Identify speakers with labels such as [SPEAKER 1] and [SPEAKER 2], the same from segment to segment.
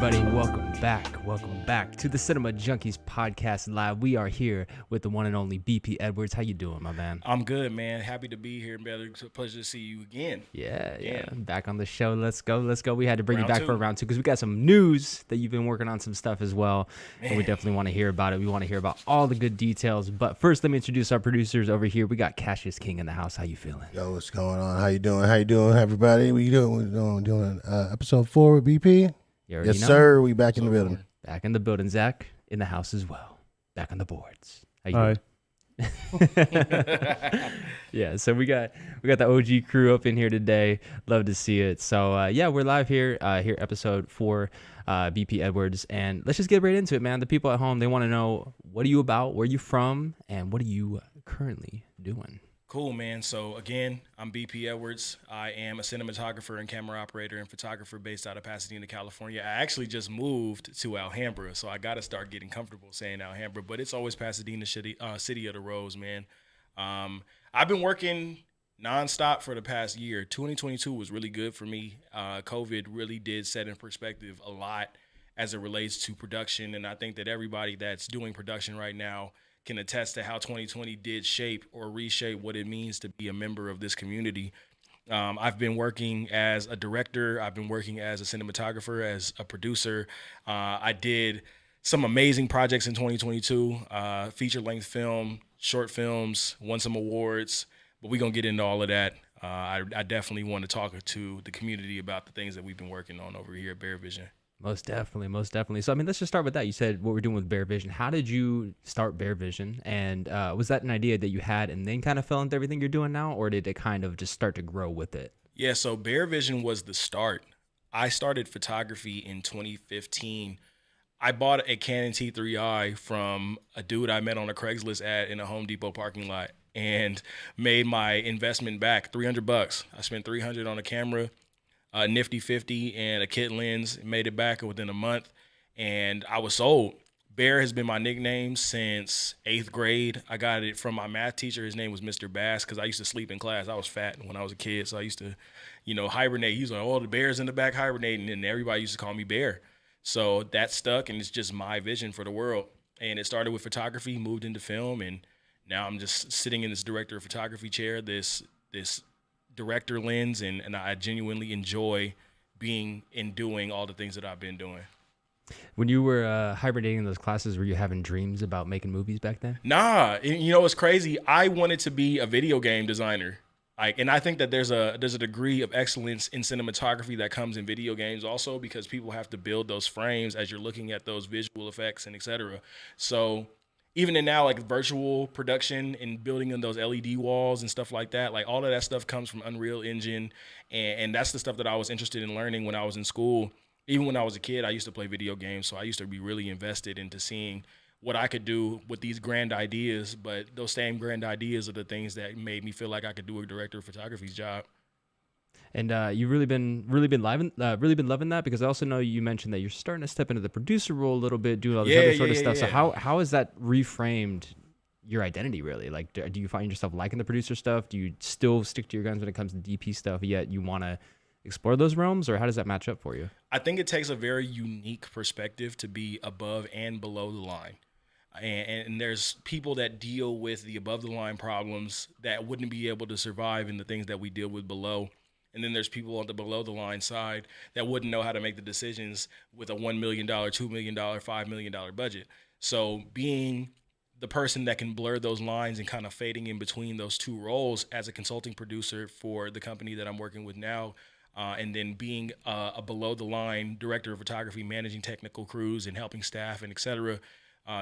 [SPEAKER 1] everybody? Welcome back to the Cinema Junkies podcast live. We are here with the one and only BP Edwards. How you doing, my man?
[SPEAKER 2] I'm good, man. Happy to be here, brother. It's a pleasure to see you again.
[SPEAKER 1] Yeah. Back on the show. Let's go. We had to bring you back for round two because we got some news that you've been working on some stuff as well. Man. And we definitely want to hear about it. We want to hear about all the good details. But first, let me introduce our producers over here. We got Cassius King in the house. How you feeling?
[SPEAKER 3] Yo, what's going on? How you doing, everybody? What you doing? We're doing episode 4 with BP. Yes, sir. We back in the building.
[SPEAKER 1] Back in the building. Zach in the house as well. Back on the boards. How you doing? Yeah, so we got the OG crew up in here today. Love to see it. So we're live here episode 4, BP Edwards, and let's just get right into it, man. The people at home, they want to know, what are you about, where are you from, and what are you currently doing?
[SPEAKER 2] Cool, man. So again, I'm BP Edwards. I am a cinematographer and camera operator and photographer based out of Pasadena, California. I actually just moved to Alhambra, so I got to start getting comfortable saying Alhambra, but it's always Pasadena, city of the rose, man. I've been working nonstop for the past year. 2022 was really good for me. COVID really did set in perspective a lot as it relates to production, and I think that everybody that's doing production right now can attest to how 2020 did shape or reshape what it means to be a member of this community. I've been working as a director. I've been working as a cinematographer, as a producer. I did some amazing projects in 2022, feature-length film, short films, won some awards, but we're going to get into all of that. I definitely want to talk to the community about the things that we've been working on over here at BEARVISION.
[SPEAKER 1] Most definitely. So, I mean, let's just start with that. You said what we're doing with BEARVISION. How did you start BEARVISION? And was that an idea that you had and then kind of fell into everything you're doing now, or did it kind of just start to grow with it?
[SPEAKER 2] Yeah, so BEARVISION was the start. I started photography in 2015. I bought a Canon T3i from a dude I met on a Craigslist ad in a Home Depot parking lot and made my investment back, $300. I spent $300 on a camera, a nifty 50 and a kit lens, made it back within a month, and I was sold. Bear has been my nickname since 8th grade. I got it from my math teacher. His name was Mr. Bass because I used to sleep in class. I was fat when I was a kid, so I used to, hibernate. He was like, oh, the bear's in the back hibernating, and everybody used to call me Bear. So that stuck, and it's just my vision for the world. And it started with photography, moved into film, and now I'm just sitting in this director of photography chair, this director lens, and I genuinely enjoy being and doing all the things that I've been doing.
[SPEAKER 1] When you were hibernating in those classes, were you having dreams about making movies back then?
[SPEAKER 2] Nah, it's crazy. I wanted to be a video game designer. And I think that there's a degree of excellence in cinematography that comes in video games also, because people have to build those frames as you're looking at those visual effects and et cetera. So even in now, like virtual production and building in those LED walls and stuff like that, like all of that stuff comes from Unreal Engine. And that's the stuff that I was interested in learning when I was in school. Even when I was a kid, I used to play video games. So I used to be really invested into seeing what I could do with these grand ideas. But those same grand ideas are the things that made me feel like I could do a director of photography's job.
[SPEAKER 1] And you've really been loving that, because I also know you mentioned that you're starting to step into the producer role a little bit, doing all this other sort of stuff.
[SPEAKER 2] Yeah.
[SPEAKER 1] So how has that reframed your identity, really? Like, do you find yourself liking the producer stuff? Do you still stick to your guns when it comes to DP stuff, yet you want to explore those realms, or how does that match up for you?
[SPEAKER 2] I think it takes a very unique perspective to be above and below the line. And there's people that deal with the above the line problems that wouldn't be able to survive in the things that we deal with below. And then there's people on the below the line side that wouldn't know how to make the decisions with a $1 million, $2 million, $5 million budget. So being the person that can blur those lines and kind of fading in between those two roles as a consulting producer for the company that I'm working with now, and then being a below the line director of photography, managing technical crews and helping staff and et cetera.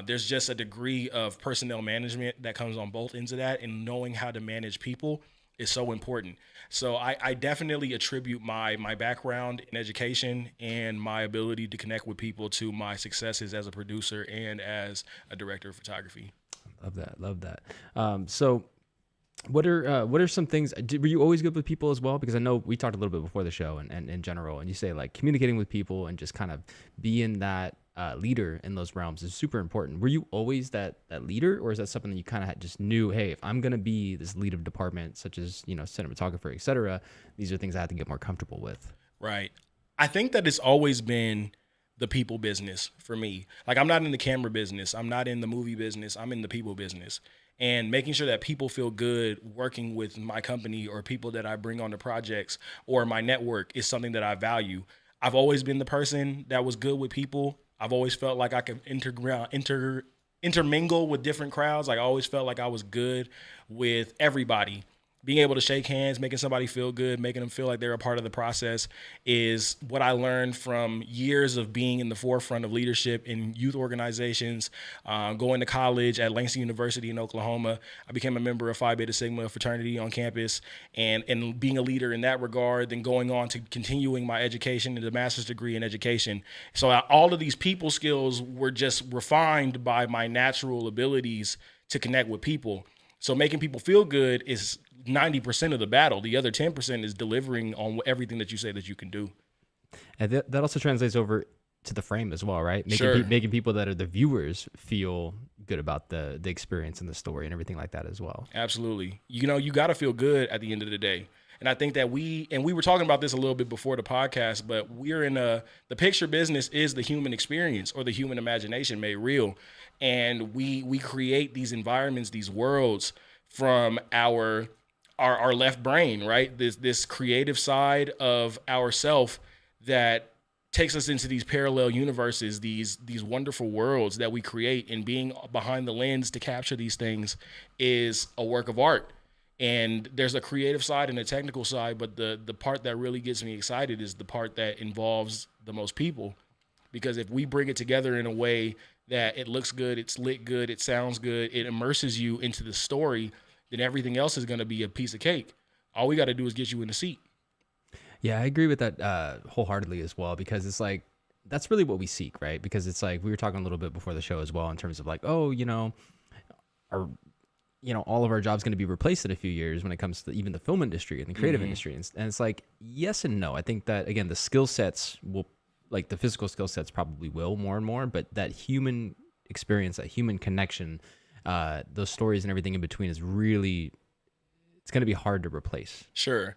[SPEAKER 2] There's just a degree of personnel management that comes on both ends of that, and knowing how to manage people is so important. So I definitely attribute my background in education and my ability to connect with people to my successes as a producer and as a director of photography.
[SPEAKER 1] Love that. So what are some things, were you always good with people as well? Because I know we talked a little bit before the show and in general, and you say like communicating with people and just kind of being that leader in those realms is super important. Were you always that leader, or is that something that you kind of just knew, hey, if I'm going to be this lead of department, such as, cinematographer, et cetera, these are things I have to get more comfortable with?
[SPEAKER 2] Right. I think that it's always been the people business for me. Like, I'm not in the camera business. I'm not in the movie business. I'm in the people business. And making sure that people feel good working with my company or people that I bring on to projects or my network is something that I value. I've always been the person that was good with people. I've always felt like I could intermingle with different crowds. Like, I always felt like I was good with everybody. Being able to shake hands, making somebody feel good, making them feel like they're a part of the process is what I learned from years of being in the forefront of leadership in youth organizations, going to college at Langston University in Oklahoma. I became a member of Phi Beta Sigma fraternity on campus and being a leader in that regard, then going on to continuing my education and a master's degree in education. So all of these people skills were just refined by my natural abilities to connect with people. So making people feel good is 90% of the battle. The other 10% is delivering on everything that you say that you can do.
[SPEAKER 1] And that also translates over to the frame as well, right? Making people that are the viewers feel good about the experience and the story and everything like that as well.
[SPEAKER 2] Absolutely. You know, you got to feel good at the end of the day. And I think that we were talking about this a little bit before the podcast, but we're in the picture business is the human experience or the human imagination made real. And we create these environments, these worlds from our left brain, right? This creative side of ourself that takes us into these parallel universes, these wonderful worlds that we create, and being behind the lens to capture these things is a work of art. And there's a creative side and a technical side, but the part that really gets me excited is the part that involves the most people. Because if we bring it together in a way that it looks good, it's lit good, it sounds good, it immerses you into the story, then everything else is going to be a piece of cake. All we got to do is get you in the seat.
[SPEAKER 1] Yeah, I agree with that wholeheartly as well, because it's like, that's really what we seek, right? Because it's like, we were talking a little bit before the show as well in terms of like, oh, all of our jobs going to be replaced in a few years when it comes to even the film industry and the creative industry. And it's like, yes and no. I think that, again, the skill sets will, like the physical skill sets probably will more and more, but that human experience, that human connection, those stories and everything in between is really, it's going to be hard to replace.
[SPEAKER 2] Sure.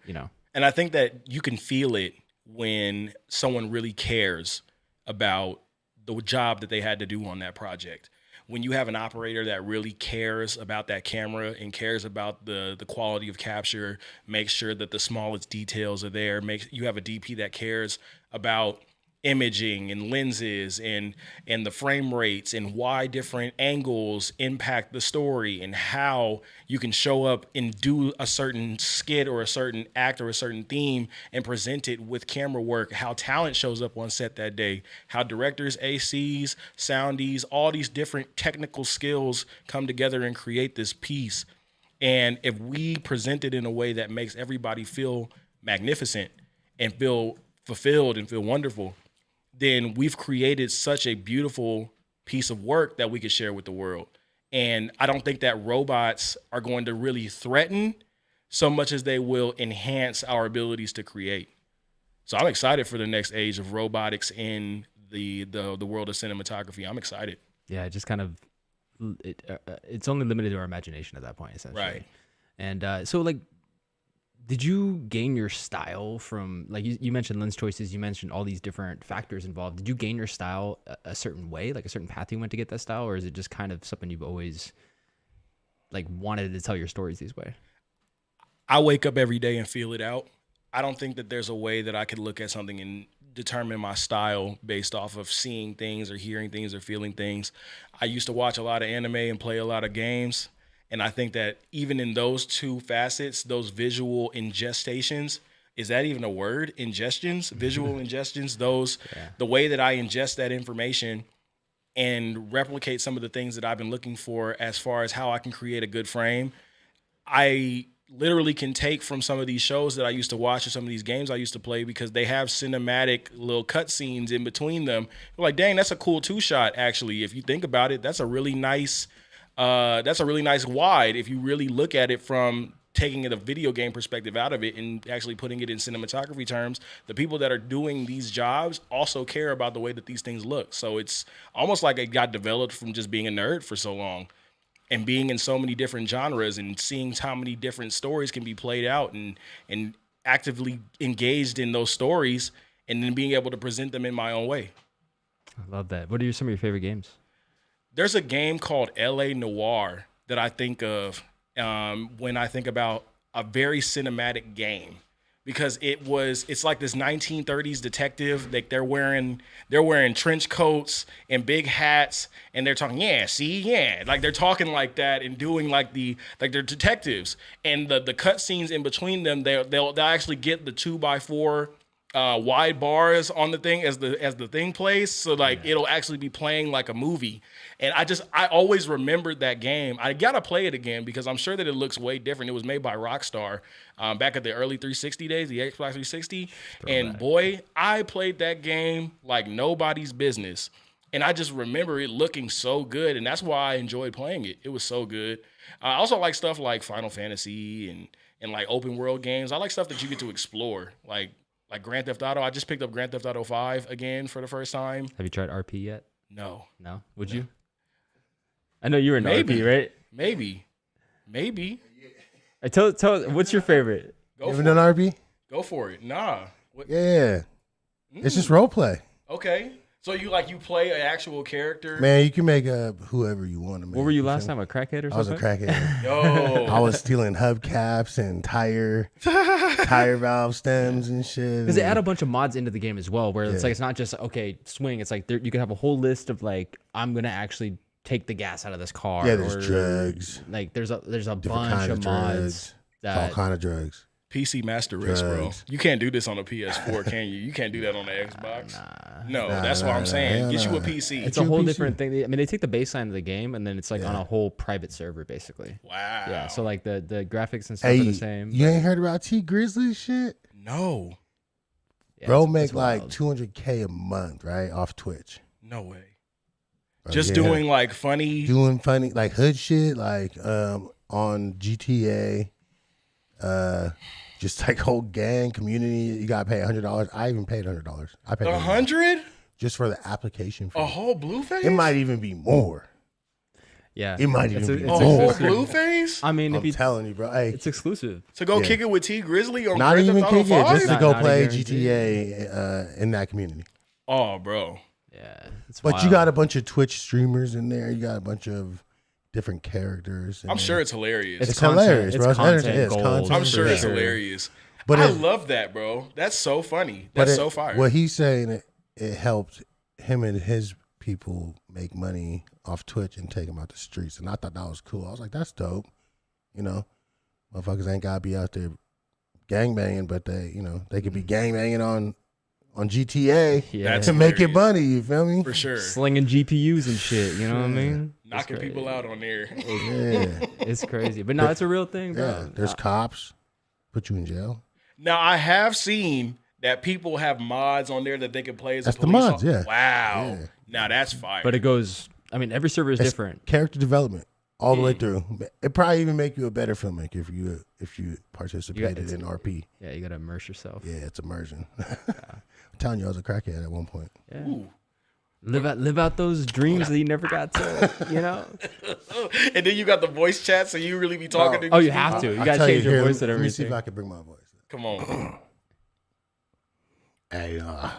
[SPEAKER 2] And I think that you can feel it when someone really cares about the job that they had to do on that project. When you have an operator that really cares about that camera and cares about the quality of capture, makes sure that the smallest details are there, you have a DP that cares about imaging and lenses and the frame rates and why different angles impact the story and how you can show up and do a certain skit or a certain act or a certain theme and present it with camera work, how talent shows up on set that day, how directors, ACs, soundies, all these different technical skills come together and create this piece. And if we present it in a way that makes everybody feel magnificent and feel fulfilled and feel wonderful, then we've created such a beautiful piece of work that we could share with the world. And I don't think that robots are going to really threaten so much as they will enhance our abilities to create. So I'm excited for the next age of robotics in the world of cinematography. I'm excited.
[SPEAKER 1] Yeah, it just kind of, it's only limited to our imagination at that point, essentially.
[SPEAKER 2] Right.
[SPEAKER 1] And so, like, did you gain your style from, like, you mentioned lens choices, you mentioned all these different factors involved. Did you gain your style a certain way, like a certain path you went to get that style, or is it just kind of something you've always, like, wanted to tell your stories this way?
[SPEAKER 2] I wake up every day and feel it out. I don't think that there's a way that I could look at something and determine my style based off of seeing things or hearing things or feeling things. I used to watch a lot of anime and play a lot of games. And I think that even in those two facets, those visual ingestations, is that even a word? Ingestions, visual ingestions, the way that I ingest that information and replicate some of the things that I've been looking for as far as how I can create a good frame. I literally can take from some of these shows that I used to watch or some of these games I used to play because they have cinematic little cut scenes in between them. You're like, dang, that's a cool 2-shot, actually. If you think about it, that's a really nice wide if you really look at it from taking the video game perspective out of it and actually putting it in cinematography terms. The people that are doing these jobs also care about the way that these things look. So it's almost like it got developed from just being a nerd for so long and being in so many different genres and seeing how many different stories can be played out and actively engaged in those stories and then being able to present them in my own way.
[SPEAKER 1] I love that. What are some of your favorite games?
[SPEAKER 2] There's a game called LA Noire that I think of when I think about a very cinematic game, because it's like this 1930s detective. Like they're wearing trench coats and big hats, and they're talking, like they're talking like that and doing like they're detectives. And the cut scenes in between them, they'll actually get the 2x4 wide bars on the thing as the thing plays, so like it'll actually be playing like a movie. And I always remembered that game. I gotta play it again because I'm sure that it looks way different. It was made by Rockstar back at the early 360 days, the Xbox 360. And boy, I played that game like nobody's business. And I just remember it looking so good, and that's why I enjoyed playing it. It was so good. I also like stuff like Final Fantasy and like open world games. I like stuff that you get to explore, like Grand Theft Auto. I just picked up Grand Theft Auto 5 again for the first time.
[SPEAKER 1] Have you tried RP yet?
[SPEAKER 2] No.
[SPEAKER 1] Would you? I know you were in RP, right?
[SPEAKER 2] Maybe.
[SPEAKER 1] I tell what's your favorite?
[SPEAKER 3] You ever done RP?
[SPEAKER 2] Go for it. Nah. What?
[SPEAKER 3] Yeah. It's just role play.
[SPEAKER 2] Okay. So you play an actual character?
[SPEAKER 3] Man, you can make whoever you want to make.
[SPEAKER 1] What were you last time, a crackhead or something?
[SPEAKER 3] I was a crackhead.
[SPEAKER 2] Yo.
[SPEAKER 3] I was stealing hubcaps and tire valve stems and shit.
[SPEAKER 1] Because they add a bunch of mods into the game as well, where it's like it's not just swing. It's like you can have a whole list of like, I'm gonna actually take the gas out of this car.
[SPEAKER 3] Yeah, there's drugs.
[SPEAKER 1] Like there's a bunch of mods.
[SPEAKER 3] All kind of drugs.
[SPEAKER 2] PC Master Race, bro. You can't do this on a PS4, can you? You can't do that on the Xbox. That's what I'm saying. Get you a PC.
[SPEAKER 1] It's a whole different thing. I mean, they take the baseline of the game and then it's like on a whole private server, basically.
[SPEAKER 2] Wow.
[SPEAKER 1] Yeah. So like the graphics and stuff are the same.
[SPEAKER 3] You ain't heard about T Grizzly shit?
[SPEAKER 2] No.
[SPEAKER 3] Yeah, bro, make like $200K a month, right, off Twitch.
[SPEAKER 2] No way. Bro, just doing like funny,
[SPEAKER 3] like hood shit, like on GTA. Just like whole gang community, you gotta pay $100. I even paid $100. I paid
[SPEAKER 2] $100
[SPEAKER 3] just for the application fee.
[SPEAKER 2] A whole Blueface?
[SPEAKER 3] It might even be more.
[SPEAKER 1] Yeah,
[SPEAKER 3] it might even be
[SPEAKER 2] more. A whole Blueface?
[SPEAKER 1] I mean,
[SPEAKER 3] I'm telling you, bro. Hey,
[SPEAKER 1] it's exclusive.
[SPEAKER 2] To go kick it with T Grizzly or
[SPEAKER 3] not even kick it, just to go play
[SPEAKER 1] guaranteed.
[SPEAKER 3] GTA in that community.
[SPEAKER 2] Oh, bro.
[SPEAKER 1] Yeah,
[SPEAKER 3] but
[SPEAKER 1] wild.
[SPEAKER 3] you got a bunch of Twitch streamers in there. You got a bunch of different characters.
[SPEAKER 2] I'm sure it's hilarious.
[SPEAKER 3] It's hilarious, bro.
[SPEAKER 1] It's content.
[SPEAKER 2] I'm sure it's hilarious. But I love that, bro. That's so funny. That's so fire.
[SPEAKER 3] What he's saying, it helped him and his people make money off Twitch and take them out the streets. And I thought that was cool. I was like, that's dope. You know, motherfuckers ain't gotta be out there gangbanging, but they could be gangbanging on GTA to make it money. You feel me?
[SPEAKER 2] For sure.
[SPEAKER 1] Slinging GPUs and shit. You know what I mean?
[SPEAKER 2] Knocking people out on there.
[SPEAKER 3] Yeah,
[SPEAKER 1] it's crazy. But no, it's a real thing, bro.
[SPEAKER 3] Yeah, there's cops put you in jail.
[SPEAKER 2] Now I have seen that people have mods on there that they can play as
[SPEAKER 3] that's
[SPEAKER 2] a police
[SPEAKER 3] the mods. Yeah.
[SPEAKER 2] Wow. Yeah. Now that's fire.
[SPEAKER 1] But it goes. I mean, every server is different.
[SPEAKER 3] Character development all the way through. It probably even make you a better filmmaker if you participated in RP.
[SPEAKER 1] Yeah, you gotta immerse yourself.
[SPEAKER 3] Yeah, it's immersion. I'm telling you, I was a crackhead at one point.
[SPEAKER 1] Yeah. Ooh. Live out those dreams that you never got to,
[SPEAKER 2] And then you got the voice chat, so you really be talking to
[SPEAKER 1] you
[SPEAKER 2] people.
[SPEAKER 1] have to. You gotta change your voice and everything.
[SPEAKER 3] Let me see if I can bring my voice.
[SPEAKER 2] Come on.
[SPEAKER 3] Hey, I'm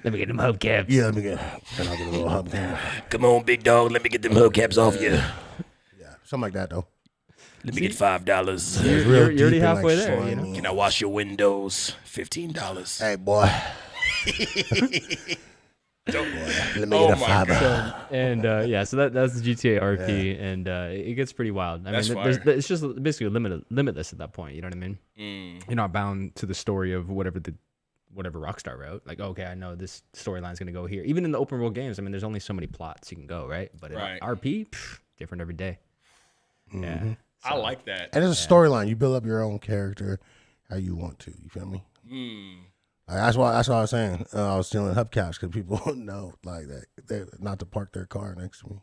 [SPEAKER 1] let me get them hubcaps.
[SPEAKER 3] Yeah, let me get. Can I get a little hubcap?
[SPEAKER 2] Come on, big dog. Let me get them hubcaps off you.
[SPEAKER 3] Yeah, something like that though.
[SPEAKER 2] Let me get $5.
[SPEAKER 1] You're already halfway there.
[SPEAKER 2] Can I wash your windows? $15.
[SPEAKER 3] Hey, boy. Let me get a $5.
[SPEAKER 1] So that's the GTA RP, and it gets pretty wild. I mean, it's just basically limitless at that point. You know what I mean? You're not bound to the story of whatever Rockstar wrote. Like, okay, I know this storyline's gonna go here. Even in the open world games, I mean, there's only so many plots you can go, right? But in RP, different every day.
[SPEAKER 3] Mm-hmm.
[SPEAKER 1] Yeah.
[SPEAKER 2] I like that.
[SPEAKER 3] And it's a storyline. You build up your own character how you want to. You feel me? That's what I was saying. I was stealing hubcaps because people know like that they're not to park their car next to me.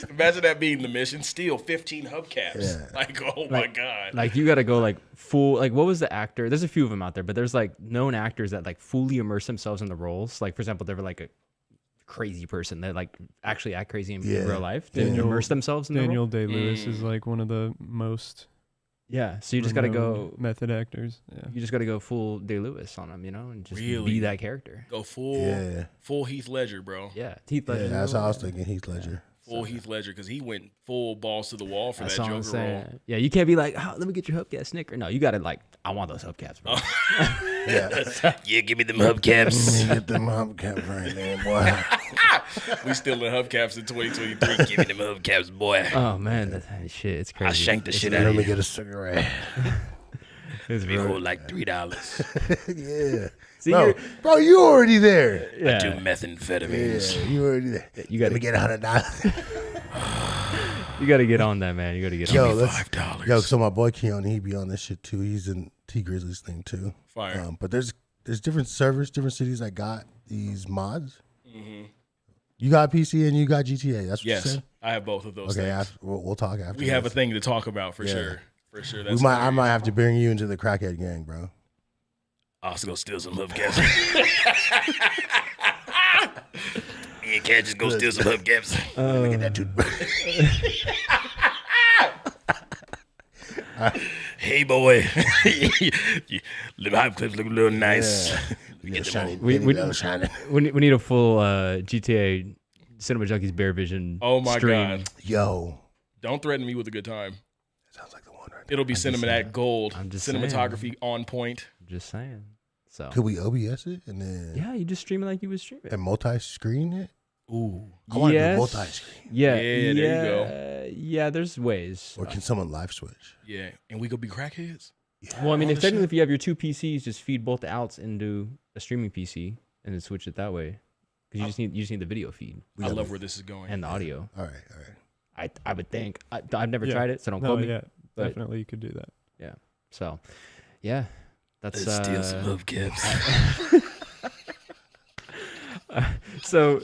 [SPEAKER 2] Imagine that being the mission. Steal 15 hubcaps. Yeah. Like, my God.
[SPEAKER 1] Like you got to go like full. Like what was the actor? There's a few of them out there, but there's like known actors that like fully immerse themselves in the roles. Like for example, they were like a crazy person that like actually act crazy in real life to immerse themselves in
[SPEAKER 4] Daniel
[SPEAKER 1] the role.
[SPEAKER 4] Day-Lewis is like one of the most
[SPEAKER 1] Yeah, so you just got to
[SPEAKER 4] renowned
[SPEAKER 1] go.
[SPEAKER 4] method actors. Yeah.
[SPEAKER 1] You just got to go full Day Lewis on them, and just
[SPEAKER 2] Really?
[SPEAKER 1] be that character.
[SPEAKER 2] Go full Heath Ledger, bro.
[SPEAKER 1] Yeah, Heath Ledger.
[SPEAKER 3] Yeah, that's how I was thinking. Heath Ledger.
[SPEAKER 2] Full Heath Ledger, because he went full balls to the wall for
[SPEAKER 1] That's
[SPEAKER 2] that
[SPEAKER 1] all I'm
[SPEAKER 2] Joker
[SPEAKER 1] saying.
[SPEAKER 2] role.
[SPEAKER 1] Yeah, you can't be like, oh, let me get your hubcap snicker. No, you got to I want those hubcaps, bro.
[SPEAKER 3] Yeah.
[SPEAKER 2] Yeah, give me them hubcaps.
[SPEAKER 3] Let me get them hubcaps right there, boy.
[SPEAKER 2] We still in hubcaps in 2023. Give me them hubcaps, boy.
[SPEAKER 1] Oh man, shit, it's crazy.
[SPEAKER 2] I shanked the shit out
[SPEAKER 3] Let
[SPEAKER 2] of
[SPEAKER 3] me
[SPEAKER 2] you.
[SPEAKER 3] get a cigarette.
[SPEAKER 1] It's
[SPEAKER 2] We
[SPEAKER 1] real.
[SPEAKER 2] hold like $3.
[SPEAKER 3] Yeah.
[SPEAKER 1] See,
[SPEAKER 3] Bro, you already there.
[SPEAKER 1] yeah,
[SPEAKER 2] Do methamphetamines.
[SPEAKER 3] Yeah, you already there.
[SPEAKER 1] you
[SPEAKER 3] Let
[SPEAKER 1] got
[SPEAKER 3] me
[SPEAKER 1] to
[SPEAKER 3] get $100.
[SPEAKER 1] you got to get on that, man. You got to get
[SPEAKER 3] Yo,
[SPEAKER 1] on.
[SPEAKER 3] let's,
[SPEAKER 2] $5.
[SPEAKER 3] yo, so my boy Keone, he be on this shit too. He's in T Grizzly's thing too.
[SPEAKER 2] Fire.
[SPEAKER 3] But there's different servers, different cities that got these mods. You got PC and you got GTA. That's what you
[SPEAKER 2] Yes,
[SPEAKER 3] said.
[SPEAKER 2] I have both of those
[SPEAKER 3] Okay,
[SPEAKER 2] things.
[SPEAKER 3] we'll talk after.
[SPEAKER 2] We have a
[SPEAKER 3] this.
[SPEAKER 2] thing to talk about for sure. For sure. That's
[SPEAKER 3] I might have to bring you into the crackhead gang, bro.
[SPEAKER 2] I'll also go steal some hubcaps. Me and Cat just go steal some hubcaps.
[SPEAKER 3] Look at that toothbrush.
[SPEAKER 2] Hey, boy. Little hop clips look a little nice.
[SPEAKER 3] Little shiny,
[SPEAKER 1] We-
[SPEAKER 3] little shiny.
[SPEAKER 1] We need a full GTA Cinema Junkies Bear Vision.
[SPEAKER 2] Oh, my
[SPEAKER 1] stream.
[SPEAKER 2] God.
[SPEAKER 3] Yo,
[SPEAKER 2] Don't threaten me with a good time.
[SPEAKER 3] sounds like the one right there.
[SPEAKER 2] It'll be cinematic gold.
[SPEAKER 1] I'm just
[SPEAKER 2] Cinematography on point.
[SPEAKER 1] Just saying. So
[SPEAKER 3] Could we OBS it and then
[SPEAKER 1] yeah, you just stream it like you would stream it.
[SPEAKER 3] and multi-screen it?
[SPEAKER 2] Ooh.
[SPEAKER 3] I want to
[SPEAKER 1] Yes.
[SPEAKER 3] do multi-screen.
[SPEAKER 1] Yeah,
[SPEAKER 2] Yeah, there you go.
[SPEAKER 1] Yeah, there's ways.
[SPEAKER 3] Or can someone live switch?
[SPEAKER 2] Yeah. And we could be crackheads.
[SPEAKER 1] Well, I mean,
[SPEAKER 2] all
[SPEAKER 1] if
[SPEAKER 2] the
[SPEAKER 1] technically if you have your two PCs, just feed both the outs into a streaming PC and then switch it that way. Because you just need the video feed
[SPEAKER 2] I love where this is going.
[SPEAKER 1] and the audio.
[SPEAKER 3] All right.
[SPEAKER 1] I would think. I've never
[SPEAKER 4] Yeah.
[SPEAKER 1] tried it, so don't
[SPEAKER 4] No,
[SPEAKER 1] quote me.
[SPEAKER 4] yeah,
[SPEAKER 1] but-
[SPEAKER 4] definitely you could do that.
[SPEAKER 1] Yeah. So, yeah, that's
[SPEAKER 2] Let's steal some hubcaps.
[SPEAKER 1] so.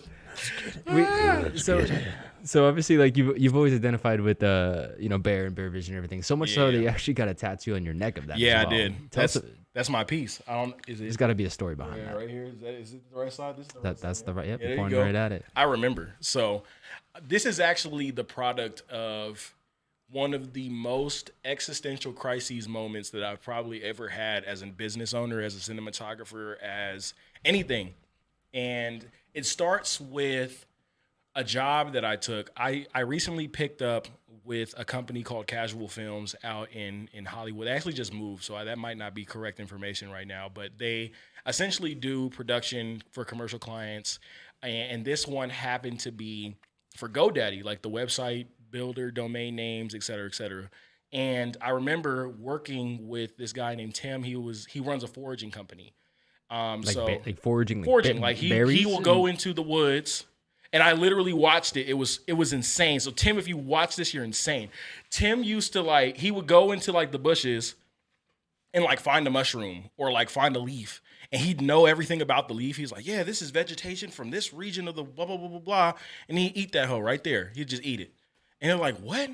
[SPEAKER 1] So obviously, like you've always identified with Bear and Bear Vision and everything. So much so that
[SPEAKER 2] Yeah.
[SPEAKER 1] you actually got a tattoo on your neck of that.
[SPEAKER 2] Yeah,
[SPEAKER 1] as well.
[SPEAKER 2] I did.
[SPEAKER 1] Tell us,
[SPEAKER 2] That's my piece. I don't. Is
[SPEAKER 1] there's
[SPEAKER 2] it
[SPEAKER 1] got to be a story behind
[SPEAKER 2] yeah,
[SPEAKER 1] that.
[SPEAKER 2] right here? Is it the right side? This is the right
[SPEAKER 1] That's
[SPEAKER 2] side,
[SPEAKER 1] the right. Yep,
[SPEAKER 2] Yeah, there
[SPEAKER 1] you're
[SPEAKER 2] you
[SPEAKER 1] pointing
[SPEAKER 2] go.
[SPEAKER 1] right at it.
[SPEAKER 2] I remember. So, this is actually the product of one of the most existential crises moments that I've probably ever had as a business owner, as a cinematographer, as anything. And it starts with a job that I took. I recently picked up with a company called Casual Films out in Hollywood. They actually just moved, so that might not be correct information right now, but they essentially do production for commercial clients. And this one happened to be for GoDaddy, like the website builder, domain names, et cetera, et cetera. And I remember working with this guy named Tim. He runs a foraging company.
[SPEAKER 1] Like foraging.
[SPEAKER 2] Foraging, like he
[SPEAKER 1] berries
[SPEAKER 2] will go into the woods. And I literally watched it. It was insane. So Tim, if you watch this, you're insane. Tim used to he would go into the bushes and find a mushroom or find a leaf. And he'd know everything about the leaf. He's like, yeah, this is vegetation from this region of the blah, blah, blah, blah, blah. And he'd eat that hoe right there. He'd just eat it. And they're like, what?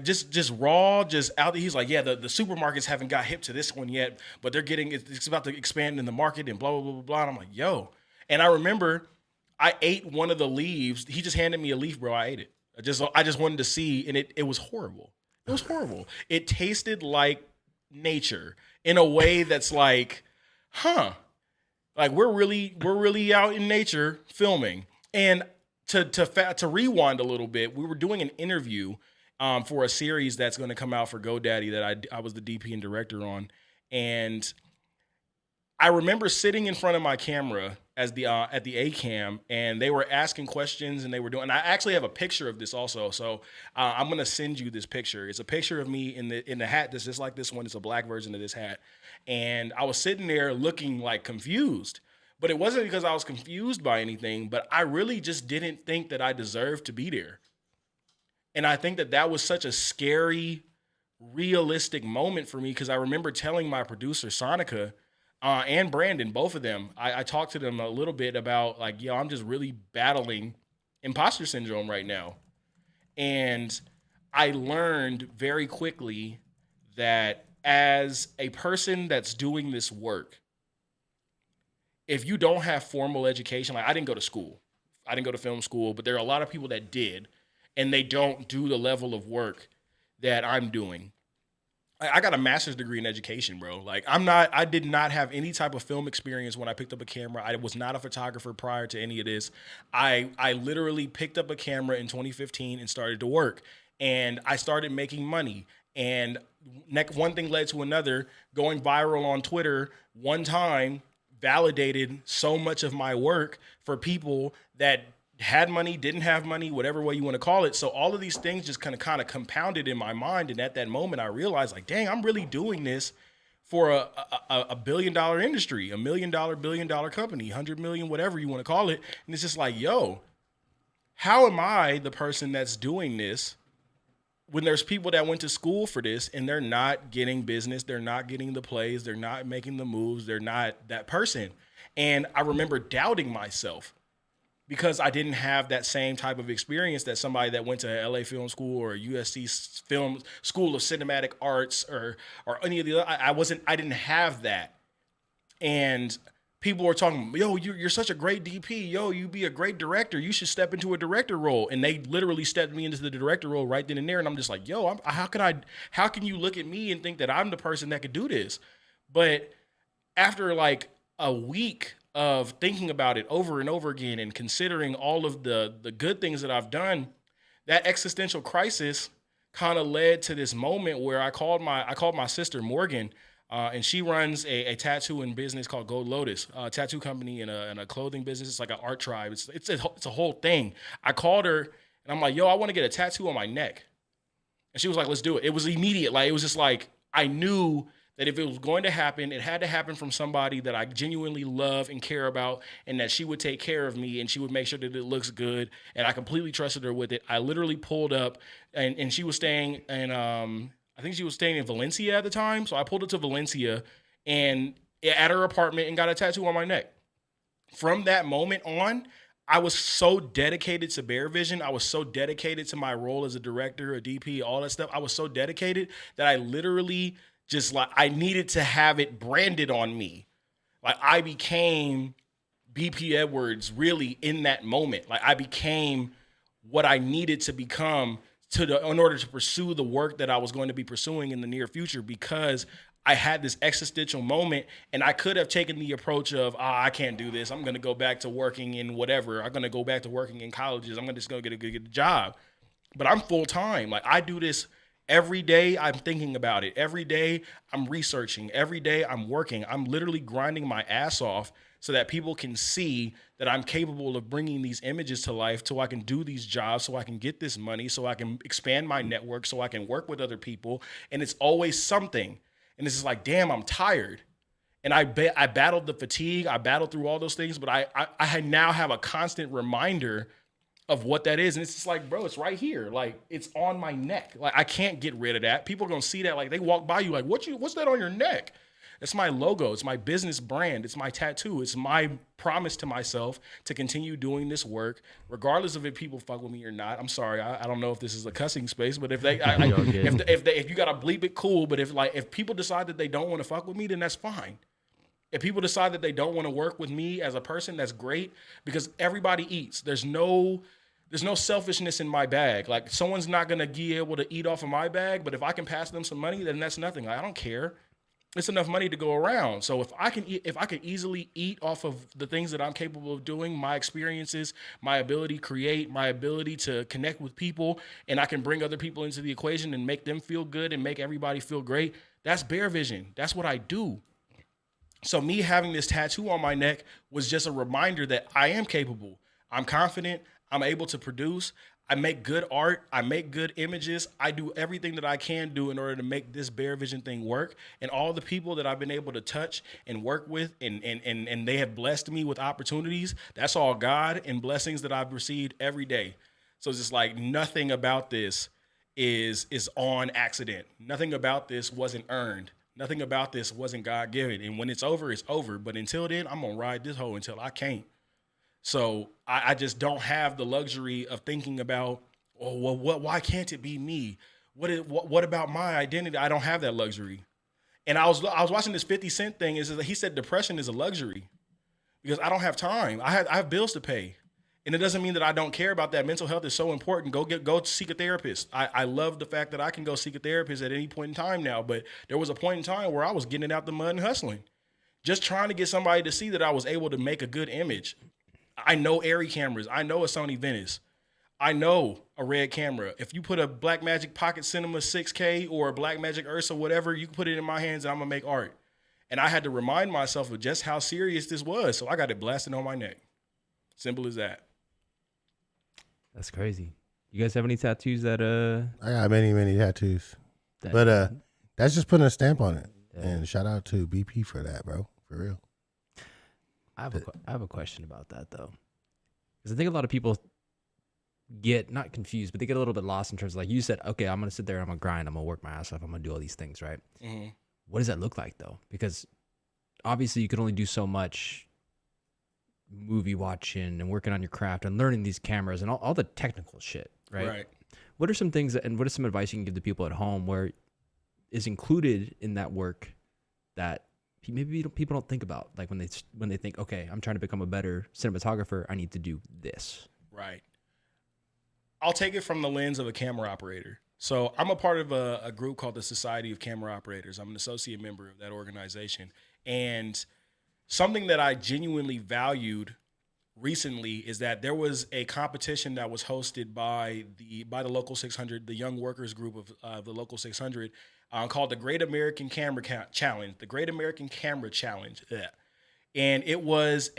[SPEAKER 2] Just raw, just out there. He's like, yeah, the supermarkets haven't got hip to this one yet, but they're it's about to expand in the market and blah, blah, blah, blah, blah. And I'm like, yo. And I remember I ate one of the leaves. He just handed me a leaf, bro. I ate it. I just wanted to see, and it was horrible. It was horrible. It tasted like nature in a way that's huh. We're really out in nature filming. And to rewind a little bit, we were doing an interview for a series that's going to come out for GoDaddy that I was the DP and director on. And I remember sitting in front of my camera as at the A-cam, and they were asking questions, and they were doing. And I actually have a picture of this also, so I'm gonna send you this picture. It's a picture of me in the hat that's just like this one. It's a black version of this hat, and I was sitting there looking confused, but it wasn't because I was confused by anything. But I really just didn't think that I deserved to be there, and I think that was such a scary, realistic moment for me because I remember telling my producer Sonica. And Brandon, both of them, I talked to them a little bit about I'm just really battling imposter syndrome right now. And I learned very quickly that as a person that's doing this work, if you don't have formal education, I didn't go to school. I didn't go to film school, but there are a lot of people that did, and they don't do the level of work that I'm doing. I got a master's degree in education, bro. Like I did not have any type of film experience when I picked up a camera. I was not a photographer prior to any of this. I literally picked up a camera in 2015 and started to work. And I started making money. And one thing led to another. Going viral on Twitter one time validated so much of my work for people that had money, didn't have money, whatever way you want to call it. So all of these things just kind of compounded in my mind. And at that moment, I realized, like, dang, I'm really doing this for a $1 billion industry, $1 million, $1 billion company, 100 million, whatever you want to call it. And it's just like, yo, how am I the person that's doing this when there's people that went to school for this and they're not getting business, they're not getting the plays, they're not making the moves, they're not that person. And I remember doubting myself because I didn't have that same type of experience that somebody that went to LA Film School or USC Film School of Cinematic Arts or any of the other, I didn't have that. And people were talking, yo, you're such a great DP. Yo, you be a great director. You should step into a director role. And they literally stepped me into the director role right then and there. And I'm just like, yo, how can you look at me and think that I'm the person that could do this? But after like a week of thinking about it over and over again and considering all of the good things that I've done, that existential crisis kind of led to this moment where I called my sister Morgan, and she runs a tattooing business called Gold Lotus, a tattoo company and a clothing business. It's like an art tribe. It's a whole thing. I called her and I'm like, yo, I want to get a tattoo on my neck. And she was like, let's do it. It was immediate. Like, it was just like, I knew that if it was going to happen, it had to happen from somebody that I genuinely love and care about, and that she would take care of me and she would make sure that it looks good. And I completely trusted her with it. I literally pulled up and she was staying in, I think she was staying in Valencia at the time. So I pulled up to Valencia and at her apartment and got a tattoo on my neck. From that moment on, I was so dedicated to BEARVISION. I was so dedicated to my role as a director, a DP, all that stuff. I was so dedicated that I literally just like, I needed to have it branded on me. Like, I became BP Edwards really in that moment. Like, I became what I needed to become in order to pursue the work that I was going to be pursuing in the near future, because I had this existential moment. And I could have taken the approach of, I can't do this. I'm going to go back to working in whatever. I'm going to go back to working in colleges. I'm just going to get a job. But I'm full time. Like, I do this every day. I'm thinking about it. Every day I'm researching. Every day I'm working. I'm literally grinding my ass off so that people can see that I'm capable of bringing these images to life, so I can do these jobs, so I can get this money, so I can expand my network, so I can work with other people. And it's always something. And it's just like, damn, I'm tired. And I battled the fatigue. I battled through all those things, but I now have a constant reminder of what that is. And it's just like, bro, it's right here. Like, it's on my neck. Like, I can't get rid of that. People are going to see that. Like, they walk by you like, what's that on your neck? It's my logo. It's my business brand. It's my tattoo. It's my promise to myself to continue doing this work, regardless of if people fuck with me or not. I'm sorry. I don't know if this is a cussing space, but if you got to bleep it, cool. But if people decide that they don't want to fuck with me, then that's fine. If people decide that they don't want to work with me as a person, that's great, because everybody eats. There's no selfishness in my bag. Like, someone's not going to be able to eat off of my bag, but if I can pass them some money, then that's nothing. I don't care. It's enough money to go around. So if I can easily eat off of the things that I'm capable of doing, my experiences, my ability to create, my ability to connect with people, and I can bring other people into the equation and make them feel good and make everybody feel great, that's BEARVISION. That's what I do. So me having this tattoo on my neck was just a reminder that I am capable. I'm confident. I'm able to produce. I make good art. I make good images. I do everything that I can do in order to make this BEARVISION thing work. And all the people that I've been able to touch and work with, and they have blessed me with opportunities, that's all God and blessings that I've received every day. So it's just like, nothing about this is on accident. Nothing about this wasn't earned. Nothing about this wasn't God-given. And when it's over, it's over. But until then, I'm going to ride this hoe until I can't. So I just don't have the luxury of thinking about, oh, well, why can't it be me? What about my identity? I don't have that luxury. And I was watching this 50 Cent thing. He said depression is a luxury because I don't have time. I have bills to pay. And it doesn't mean that I don't care about that. Mental health is so important. Go seek a therapist. I love the fact that I can go seek a therapist at any point in time now. But there was a point in time where I was getting it out the mud and hustling, just trying to get somebody to see that I was able to make a good image. I know Arri cameras. I know a Sony Venice. I know a Red camera. If you put a Blackmagic Pocket Cinema 6K or a Blackmagic Ursa, whatever, you can put it in my hands and I'm going to make art. And I had to remind myself of just how serious this was. So I got it blasted on my neck. Simple as that.
[SPEAKER 1] That's crazy. You guys have any tattoos that
[SPEAKER 3] I got many tattoos. But that's just putting a stamp on it. Yeah. And shout out to BP for that, bro. For real.
[SPEAKER 1] I have a question about that though. Because I think a lot of people get not confused, but they get a little bit lost in terms of, like you said, okay, I'm gonna sit there, I'm gonna grind, I'm gonna work my ass off, I'm gonna do all these things, right? Mm-hmm. What does that look like though? Because obviously you can only do so much movie watching and working on your craft and learning these cameras and all the technical shit, right? Right. What are some things and what is some advice you can give to people at home where is included in that work that maybe people don't think about, like when they think, okay, I'm trying to become a better cinematographer, I need to do this.
[SPEAKER 2] Right. I'll take it from the lens of a camera operator. So I'm a part of a group called the Society of Camera Operators. I'm an associate member of that organization. And something that I genuinely valued recently is that there was a competition that was hosted by the Local 600, the young workers group of the Local 600, called the Great American Camera Challenge, the Great American Camera Challenge. Yeah. And it was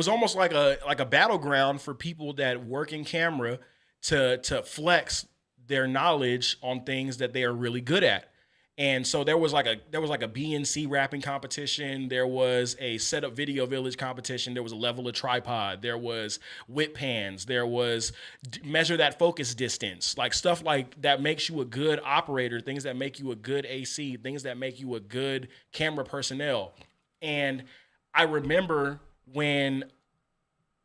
[SPEAKER 2] almost like a battleground for people that work in camera to flex their knowledge on things that they are really good at. And so there was like a BNC wrapping competition. There was a setup video village competition. There was a level of tripod. There was whip pans. There was measure that focus distance, like stuff like that makes you a good operator, things that make you a good AC, things that make you a good camera personnel. And I remember when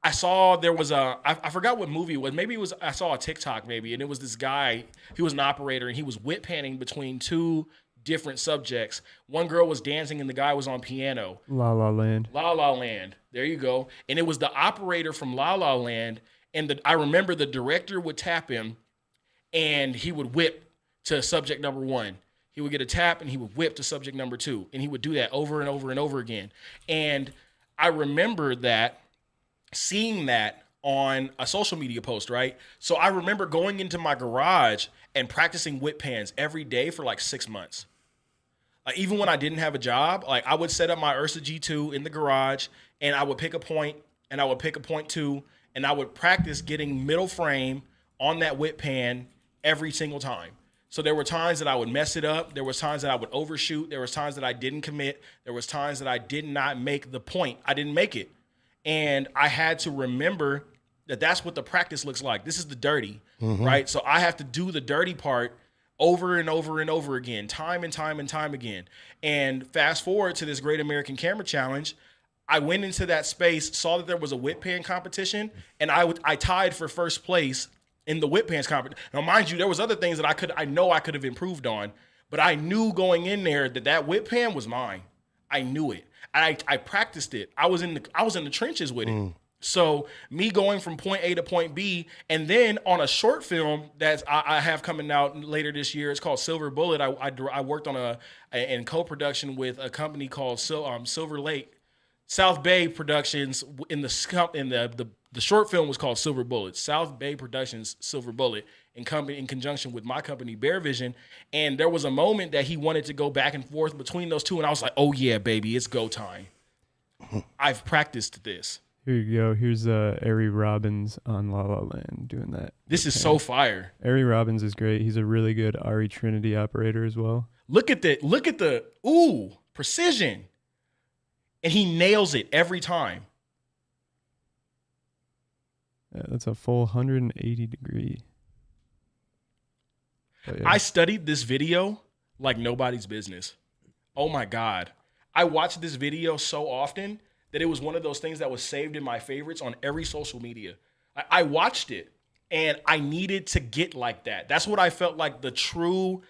[SPEAKER 2] I saw there was I forgot what movie it was. Maybe it was, I saw a TikTok maybe, and it was this guy, he was an operator, and he was whip panning between two different subjects. One girl was dancing and the guy was on piano.
[SPEAKER 4] La La Land.
[SPEAKER 2] La La Land. There you go. And it was the operator from La La Land, and I remember the director would tap him, and he would whip to subject number one. He would get a tap, and he would whip to subject number two, and he would do that over and over and over again. And I remember seeing that on a social media post, right? So I remember going into my garage and practicing whip pans every day for like 6 months. Even when I didn't have a job, like I would set up my Ursa G2 in the garage, and I would pick a point, and I would pick a point two, and I would practice getting middle frame on that whip pan every single time. So there were times that I would mess it up. There was times that I would overshoot. There was times that I didn't commit. There was times that I did not make the point. I didn't make it. And I had to remember that that's what the practice looks like. This is the dirty, right? So I have to do the dirty part over and over and over again, time and time and time again. And fast forward to this Great American Camera Challenge, I went into that space, saw that there was a whip pan competition, and I tied for first place in the whip pans competition. Now, mind you, there was other things that I know I could have improved on, but I knew going in there that whip pan was mine. I knew it. I practiced it. I was in the trenches with it. So me going from point A to point B, and then on a short film that I have coming out later this year, it's called Silver Bullet. I worked on in co-production with a company called Silver Lake, South Bay Productions. The short film was called Silver Bullet. South Bay Productions Silver Bullet in conjunction with my company BEARVISION. And there was a moment that he wanted to go back and forth between those two, and I was like, "Oh yeah, baby, it's go time. I've practiced this."
[SPEAKER 4] Here you go. Here's Arri Robbins on La La Land doing that.
[SPEAKER 2] This is so fire.
[SPEAKER 4] Arri Robbins is great. He's a really good RE Trinity operator as well.
[SPEAKER 2] Look at the precision. And he nails it every time.
[SPEAKER 4] Yeah, that's a full 180 degree. Yeah.
[SPEAKER 2] I studied this video like nobody's business. Oh my God. I watched this video so often that it was one of those things that was saved in my favorites on every social media. I watched it and I needed to get like that. That's what I felt like the true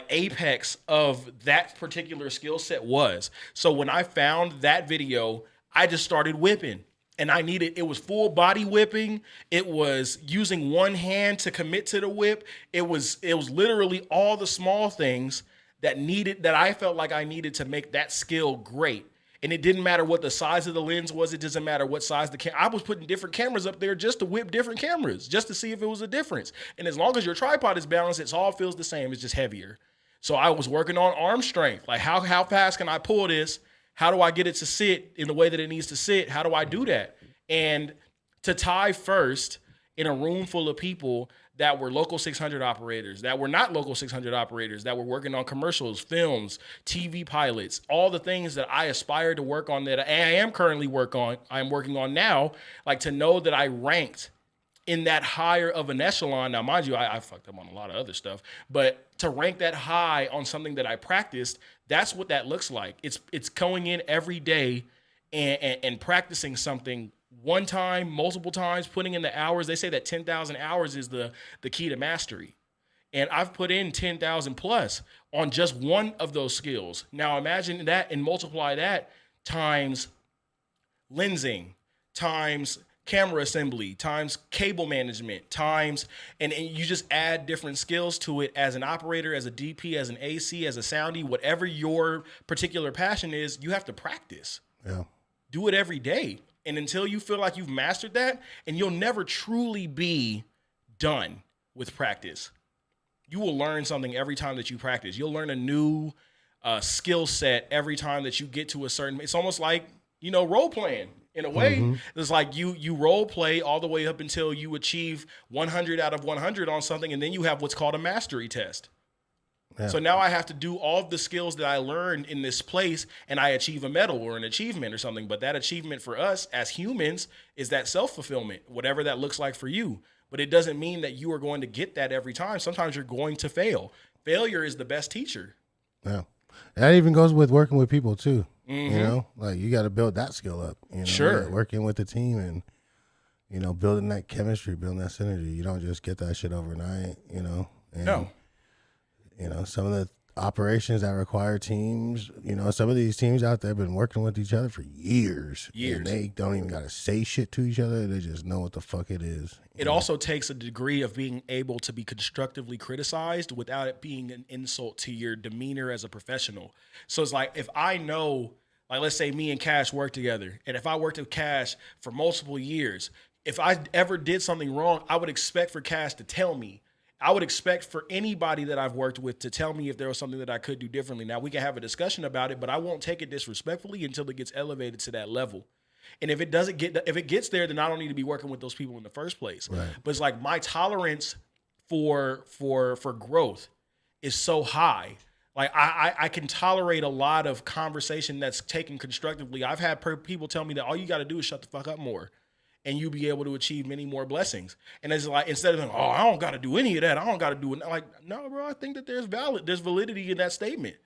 [SPEAKER 2] apex of that particular skill set was. So when I found that video, I just started whipping. And it was full body whipping. It was using one hand to commit to the whip. It was literally all the small things that I felt like I needed to make that skill great. And it didn't matter what the size of the lens was. It doesn't matter what size the camera. I was putting different cameras up there just to whip different cameras, just to see if it was a difference. And as long as your tripod is balanced, it all feels the same. It's just heavier. So I was working on arm strength. Like how fast can I pull this? How do I get it to sit in the way that it needs to sit? How do I do that? And to tie first in a room full of people that were local 600 operators, that were not local 600 operators, that were working on commercials, films, TV pilots, all the things that I aspired to work on that I am currently working on now, like to know that I ranked in that higher of an echelon. Now, mind you, I fucked up on a lot of other stuff, but to rank that high on something that I practiced, that's what that looks like. It's going in every day and practicing something one time, multiple times, putting in the hours. They say that 10,000 hours is the key to mastery. And I've put in 10,000 plus on just one of those skills. Now imagine that and multiply that times lensing, times camera assembly, times cable management, times, and you just add different skills to it as an operator, as a DP, as an AC, as a soundie, whatever your particular passion is, you have to practice.
[SPEAKER 3] Yeah.
[SPEAKER 2] Do it every day. And until you feel like you've mastered that, and you'll never truly be done with practice. You will learn something every time that you practice. You'll learn a new skill set every time that you get to a certain, it's almost like, role playing. In a way, It's like you role play all the way up until you achieve 100 out of 100 on something, and then you have what's called a mastery test. Yeah. So now I have to do all of the skills that I learned in this place, and I achieve a medal or an achievement or something. But that achievement for us as humans is that self-fulfillment, whatever that looks like for you. But it doesn't mean that you are going to get that every time. Sometimes you're going to fail. Failure is the best teacher.
[SPEAKER 3] Yeah. That even goes with working with people too. Like you got to build that skill up,
[SPEAKER 2] Sure.
[SPEAKER 3] Working with the team and, building that chemistry, building that synergy. You don't just get that shit overnight, and,
[SPEAKER 2] No.
[SPEAKER 3] Some of the operations that require teams, some of these teams out there have been working with each other for years. And they don't even got to say shit to each other. They just know what the fuck it is.
[SPEAKER 2] It also takes a degree of being able to be constructively criticized without it being an insult to your demeanor as a professional. So it's like, if I know, like, let's say me and Cash work together, and if I worked with Cash for multiple years, if I ever did something wrong, I would expect for Cash to tell me. I would expect for anybody that I've worked with to tell me if there was something that I could do differently. Now, we can have a discussion about it, but I won't take it disrespectfully until it gets elevated to that level. And if it gets there, then I don't need to be working with those people in the first place.
[SPEAKER 3] Right.
[SPEAKER 2] But it's like my tolerance for growth is so high. Like I can tolerate a lot of conversation that's taken constructively. I've had people tell me that all you got to do is shut the fuck up more, and you'll be able to achieve many more blessings. And it's like, instead of, I don't got to do any of that, I don't got to do it. Like, no, bro, I think that there's validity in that statement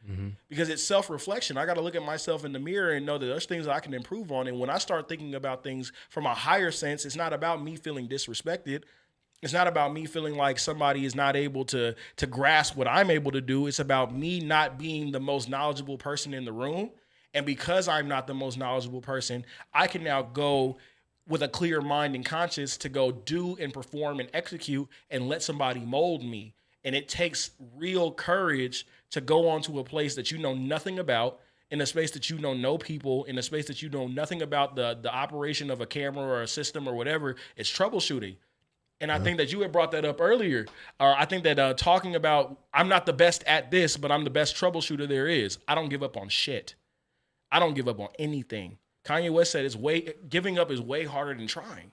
[SPEAKER 2] because it's self-reflection. I got to look at myself in the mirror and know that there's things that I can improve on. And when I start thinking about things from a higher sense, it's not about me feeling disrespected. It's not about me feeling like somebody is not able to grasp what I'm able to do. It's about me not being the most knowledgeable person in the room. And because I'm not the most knowledgeable person, I can now go with a clear mind and conscience to go do and perform and execute and let somebody mold me. And it takes real courage to go onto a place that you know nothing about, in a space that you know no people, in a space that you know nothing about the operation of a camera or a system or whatever. It's troubleshooting. And I think that you had brought that up earlier. I think that talking about, I'm not the best at this, but I'm the best troubleshooter there is. I don't give up on shit. I don't give up on anything. Kanye West said giving up is way harder than trying.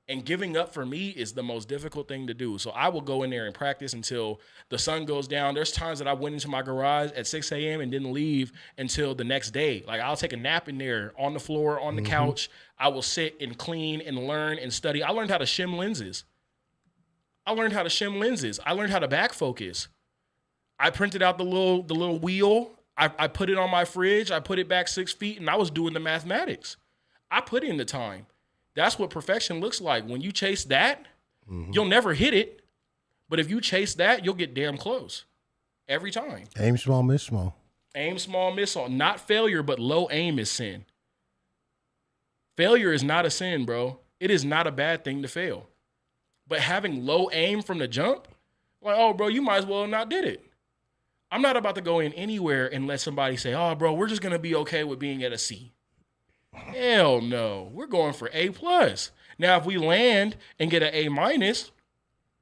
[SPEAKER 2] And giving up for me is the most difficult thing to do. So I will go in there and practice until the sun goes down. There's times that I went into my garage at 6 a.m. and didn't leave until the next day. Like, I'll take a nap in there on the floor, on the couch. I will sit and clean and learn and study. I learned how to shim lenses. I learned how to back focus. I printed out the little wheel. I put it on my fridge. I put it back 6 feet, and I was doing the mathematics. I put in the time. That's what perfection looks like. When you chase that, you'll never hit it. But if you chase that, you'll get damn close every time.
[SPEAKER 3] Aim small, miss small.
[SPEAKER 2] Aim small, miss small. Not failure, but low aim is sin. Failure is not a sin, bro. It is not a bad thing to fail. But having low aim from the jump, like, oh, bro, you might as well have not did it. I'm not about to go in anywhere and let somebody say, oh, bro, we're just going to be okay with being at a C. Hell no. We're going for A+. Now, if we land and get an A-,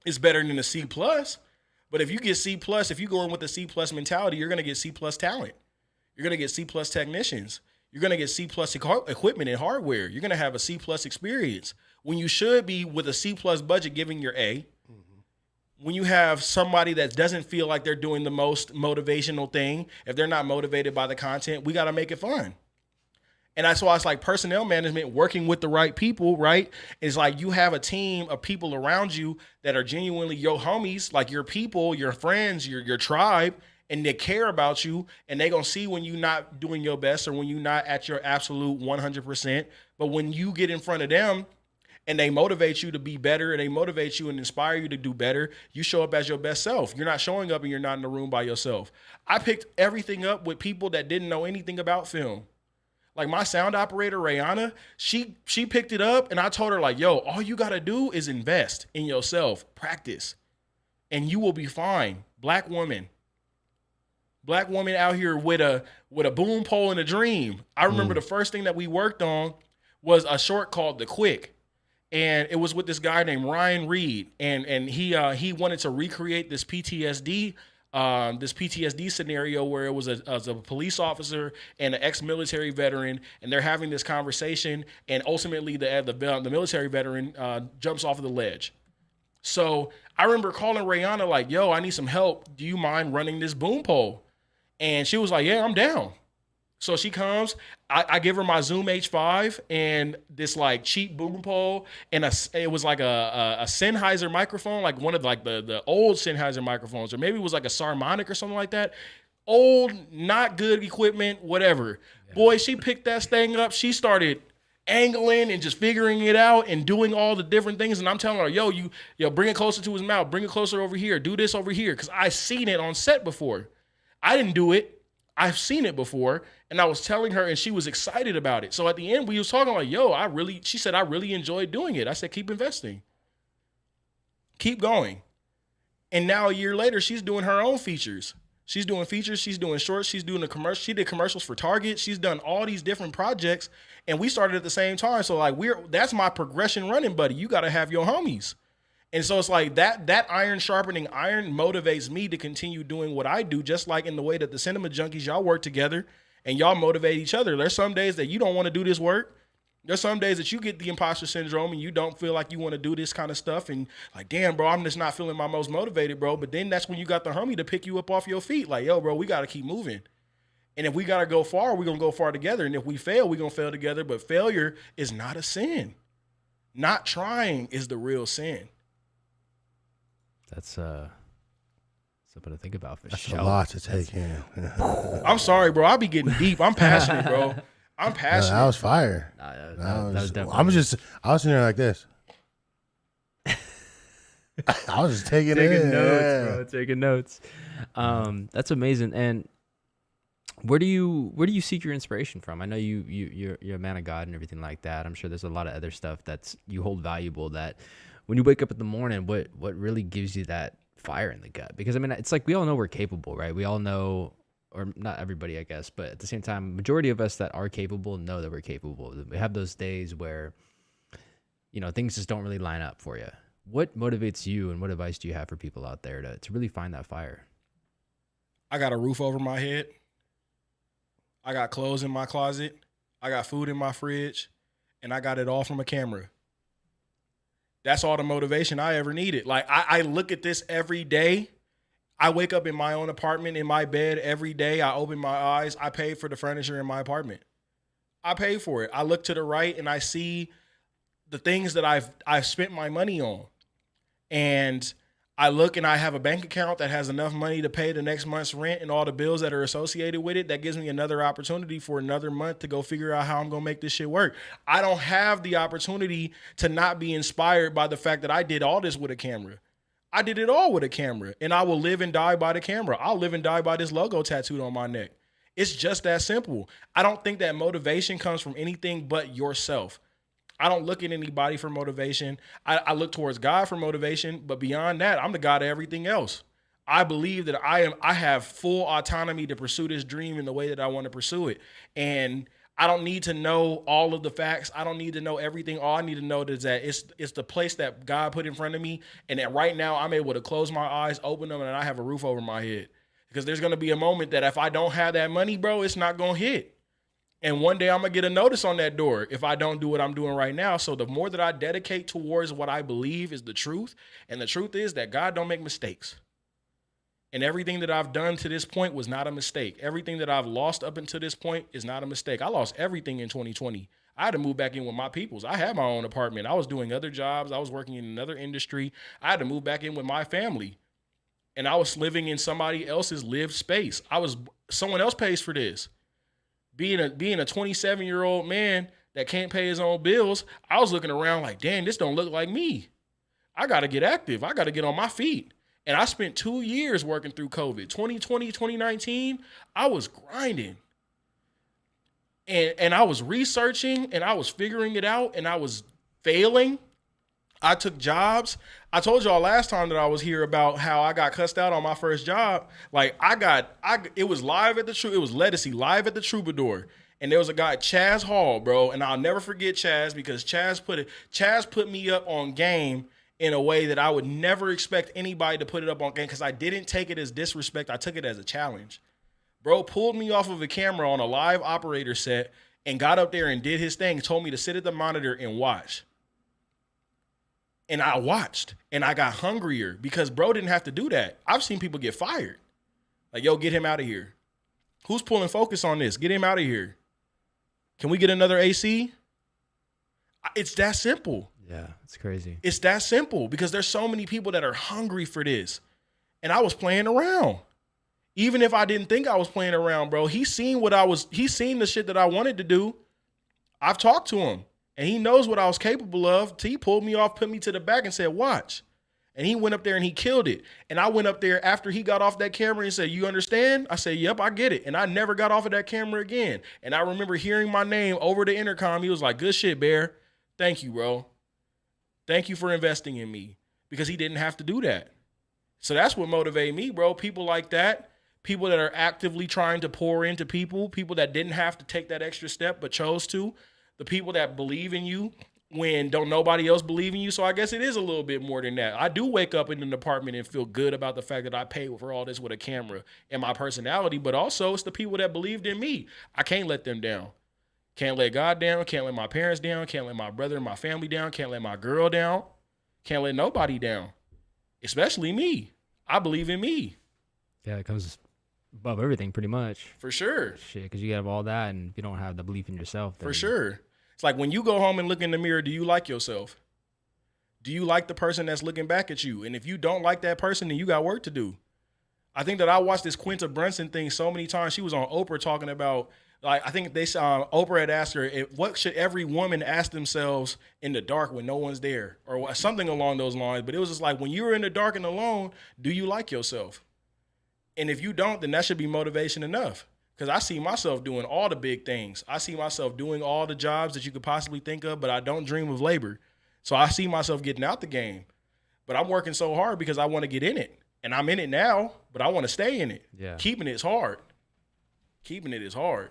[SPEAKER 2] it's better than a C+. But if you get C+, if you go in with a C+ mentality, you're going to get C+ talent. You're going to get C+ technicians. You're going to get C+ equipment and hardware. You're going to have a C+ experience. When you should be with a C+ budget giving your A. When you have somebody that doesn't feel like they're doing the most motivational thing, if they're not motivated by the content, we got to make it fun. And that's why it's like personnel management, working with the right people, right? It's like you have a team of people around you that are genuinely your homies, like your people, your friends, your tribe, and they care about you, and they going to see when you're not doing your best or when you're not at your absolute 100%. But when you get in front of them, and they motivate you to be better, and they motivate you and inspire you to do better, you show up as your best self. You're not showing up and you're not in the room by yourself. I picked everything up with people that didn't know anything about film. Like my sound operator, Rayana, she picked it up, and I told her, like, yo, all you got to do is invest in yourself, practice, and you will be fine. Black woman out here with a boom pole and a dream. I remember the first thing that we worked on was a short called The Quick. And it was with this guy named Ryan Reed, and he wanted to recreate this PTSD scenario where it was a police officer and an ex-military veteran, and they're having this conversation, and ultimately the military veteran jumps off of the ledge. So I remember calling Rayana like, "Yo, I need some help. Do you mind running this boom pole?" And she was like, "Yeah, I'm down." So she comes, I give her my Zoom H5 and this like cheap boom pole, and it was like a Sennheiser microphone, like one of like the old Sennheiser microphones, or maybe it was like a Sarmonic or something like that. Old, not good equipment, whatever. Yeah. Boy, she picked that thing up. She started angling and just figuring it out and doing all the different things. And I'm telling her, yo, bring it closer to his mouth, bring it closer over here, do this over here, because I've seen it on set before. I didn't do it. I've seen it before, and I was telling her, and she was excited about it. So at the end, we was talking like, yo, she said, I really enjoyed doing it. I said, keep investing. Keep going. And now a year later, she's doing her own features. She's doing features. She's doing shorts. She's doing commercial. She did commercials for Target. She's done all these different projects, and we started at the same time. So like that's my progression running buddy. You got to have your homies. And so it's like that iron sharpening iron motivates me to continue doing what I do, just like in the way that the cinema junkies, y'all work together and y'all motivate each other. There's some days that you don't want to do this work. There's some days that you get the imposter syndrome and you don't feel like you want to do this kind of stuff. And like, damn, bro, I'm just not feeling my most motivated, bro. But then that's when you got the homie to pick you up off your feet. Like, yo, bro, we got to keep moving. And if we got to go far, we're going to go far together. And if we fail, we're going to fail together. But failure is not a sin. Not trying is the real sin.
[SPEAKER 1] That's something to think about for sure.
[SPEAKER 3] That's a lot to take in.
[SPEAKER 2] I'm sorry, bro. I'll be getting deep. I'm passionate, bro. I'm passionate.
[SPEAKER 3] That was fire.
[SPEAKER 1] That was definitely.
[SPEAKER 3] I was sitting there like this. I was just taking
[SPEAKER 1] notes, bro. Taking notes. That's amazing. And where do you seek your inspiration from? I know you're a man of God and everything like that. I'm sure there's a lot of other stuff that's you hold valuable that. When you wake up in the morning, what really gives you that fire in the gut? Because, I mean, it's like we all know we're capable, right? We all know, or not everybody, I guess, but at the same time, majority of us that are capable know that we're capable. We have those days where, things just don't really line up for you. What motivates you, and what advice do you have for people out there to really find that fire?
[SPEAKER 2] I got a roof over my head. I got clothes in my closet. I got food in my fridge. And I got it all from a camera. That's all the motivation I ever needed. Like, I look at this every day. I wake up in my own apartment, in my bed every day. I open my eyes. I pay for the furniture in my apartment. I pay for it. I look to the right and I see the things that I've spent my money on. And I look and I have a bank account that has enough money to pay the next month's rent and all the bills that are associated with it. That gives me another opportunity for another month to go figure out how I'm going to make this shit work. I don't have the opportunity to not be inspired by the fact that I did all this with a camera. I did it all with a camera, and I will live and die by the camera. I'll live and die by this logo tattooed on my neck. It's just that simple. I don't think that motivation comes from anything but yourself. I don't look at anybody for motivation. I look towards God for motivation, but beyond that, I'm the God of everything else. I believe that I have full autonomy to pursue this dream in the way that I want to pursue it. And I don't need to know all of the facts. I don't need to know everything. All I need to know is that it's the place that God put in front of me, and that right now I'm able to close my eyes, open them, and I have a roof over my head. Because there's going to be a moment that if I don't have that money, bro, it's not going to hit. And one day I'm going to get a notice on that door if I don't do what I'm doing right now. So the more that I dedicate towards what I believe is the truth, and the truth is that God don't make mistakes. And everything that I've done to this point was not a mistake. Everything that I've lost up until this point is not a mistake. I lost everything in 2020. I had to move back in with my peoples. I had my own apartment. I was doing other jobs. I was working in another industry. I had to move back in with my family. And I was living in somebody else's lived space. Someone else pays for this. Being a 27-year-old man that can't pay his own bills, I was looking around like, damn, this don't look like me. I got to get active. I got to get on my feet. And I spent 2 years working through COVID. 2020, 2019, I was grinding. And I was researching, and I was figuring it out, and I was failing. I took jobs. I told y'all last time that I was here about how I got cussed out on my first job. Like it was live at the it was Lettucey live at the Troubadour. And there was a guy, Chaz Hall, bro. And I'll never forget Chaz, because Chaz put me up on game in a way that I would never expect anybody to put it up on game, because I didn't take it as disrespect. I took it as a challenge. Bro pulled me off of a camera on a live operator set and got up there and did his thing, told me to sit at the monitor and watch. And I watched, and I got hungrier, because bro didn't have to do that. I've seen people get fired. Like, yo, get him out of here. Who's pulling focus on this? Get him out of here. Can we get another AC? It's that simple.
[SPEAKER 1] Yeah, it's crazy.
[SPEAKER 2] It's that simple, because there's so many people that are hungry for this. And I was playing around. Even if I didn't think I was playing around, bro, he's seen the shit that I wanted to do. I've talked to him, and he knows what I was capable of. He pulled me off, put me to the back, and said, watch. And he went up there and he killed it. And I went up there after he got off that camera and said, you understand? I said, yep, I get it. And I never got off of that camera again. And I remember hearing my name over the intercom. He was like, good shit, Bear. Thank you, bro. Thank you for investing in me, because he didn't have to do that. So that's what motivated me, bro. People like that, people that are actively trying to pour into people that didn't have to take that extra step but chose to, the people that believe in you when don't nobody else believe in you. So I guess it is a little bit more than that. I do wake up in an apartment and feel good about the fact that I paid for all this with a camera and my personality, but also it's the people that believed in me. I can't let them down. Can't let God down. Can't let my parents down. Can't let my brother and my family down. Can't let my girl down. Can't let nobody down, especially me. I believe in me.
[SPEAKER 1] Yeah, it comes above everything pretty much.
[SPEAKER 2] For sure.
[SPEAKER 1] Shit, because you have all that, and if you don't have the belief in yourself.
[SPEAKER 2] For sure. It's like when you go home and look in the mirror, do you like yourself? Do you like the person that's looking back at you? And if you don't like that person, then you got work to do. I think that I watched this Quinta Brunson thing so many times. She was on Oprah talking about, like, I think Oprah had asked her, what should every woman ask themselves in the dark when no one's there? Or something along those lines. But it was just like, when you're in the dark and alone, do you like yourself? And if you don't, then that should be motivation enough. Because I see myself doing all the big things. I see myself doing all the jobs that you could possibly think of, but I don't dream of labor. So I see myself getting out the game. But I'm working so hard because I want to get in it. And I'm in it now, but I want to stay in it.
[SPEAKER 1] Yeah.
[SPEAKER 2] Keeping it is hard. Keeping it is hard.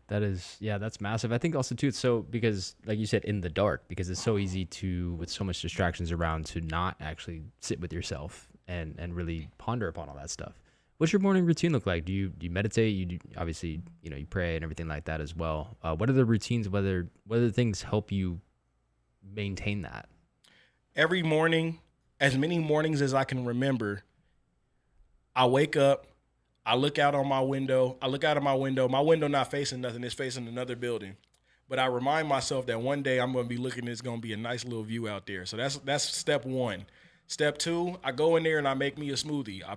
[SPEAKER 1] That's massive. I think also too, it's so, because like you said, in the dark, because it's so easy to, with so much distractions around, to not actually sit with yourself and really ponder upon all that stuff. What's your morning routine look like? Do you meditate? You obviously, you pray and everything like that as well. What are the routines? What other things help you maintain that?
[SPEAKER 2] Every morning, as many mornings as I can remember, I wake up, I look out of my window. My window not facing nothing, it's facing another building. But I remind myself that one day I'm going to be looking, it's going to be a nice little view out there. So that's step one. Step two, I go in there and I make me a smoothie. I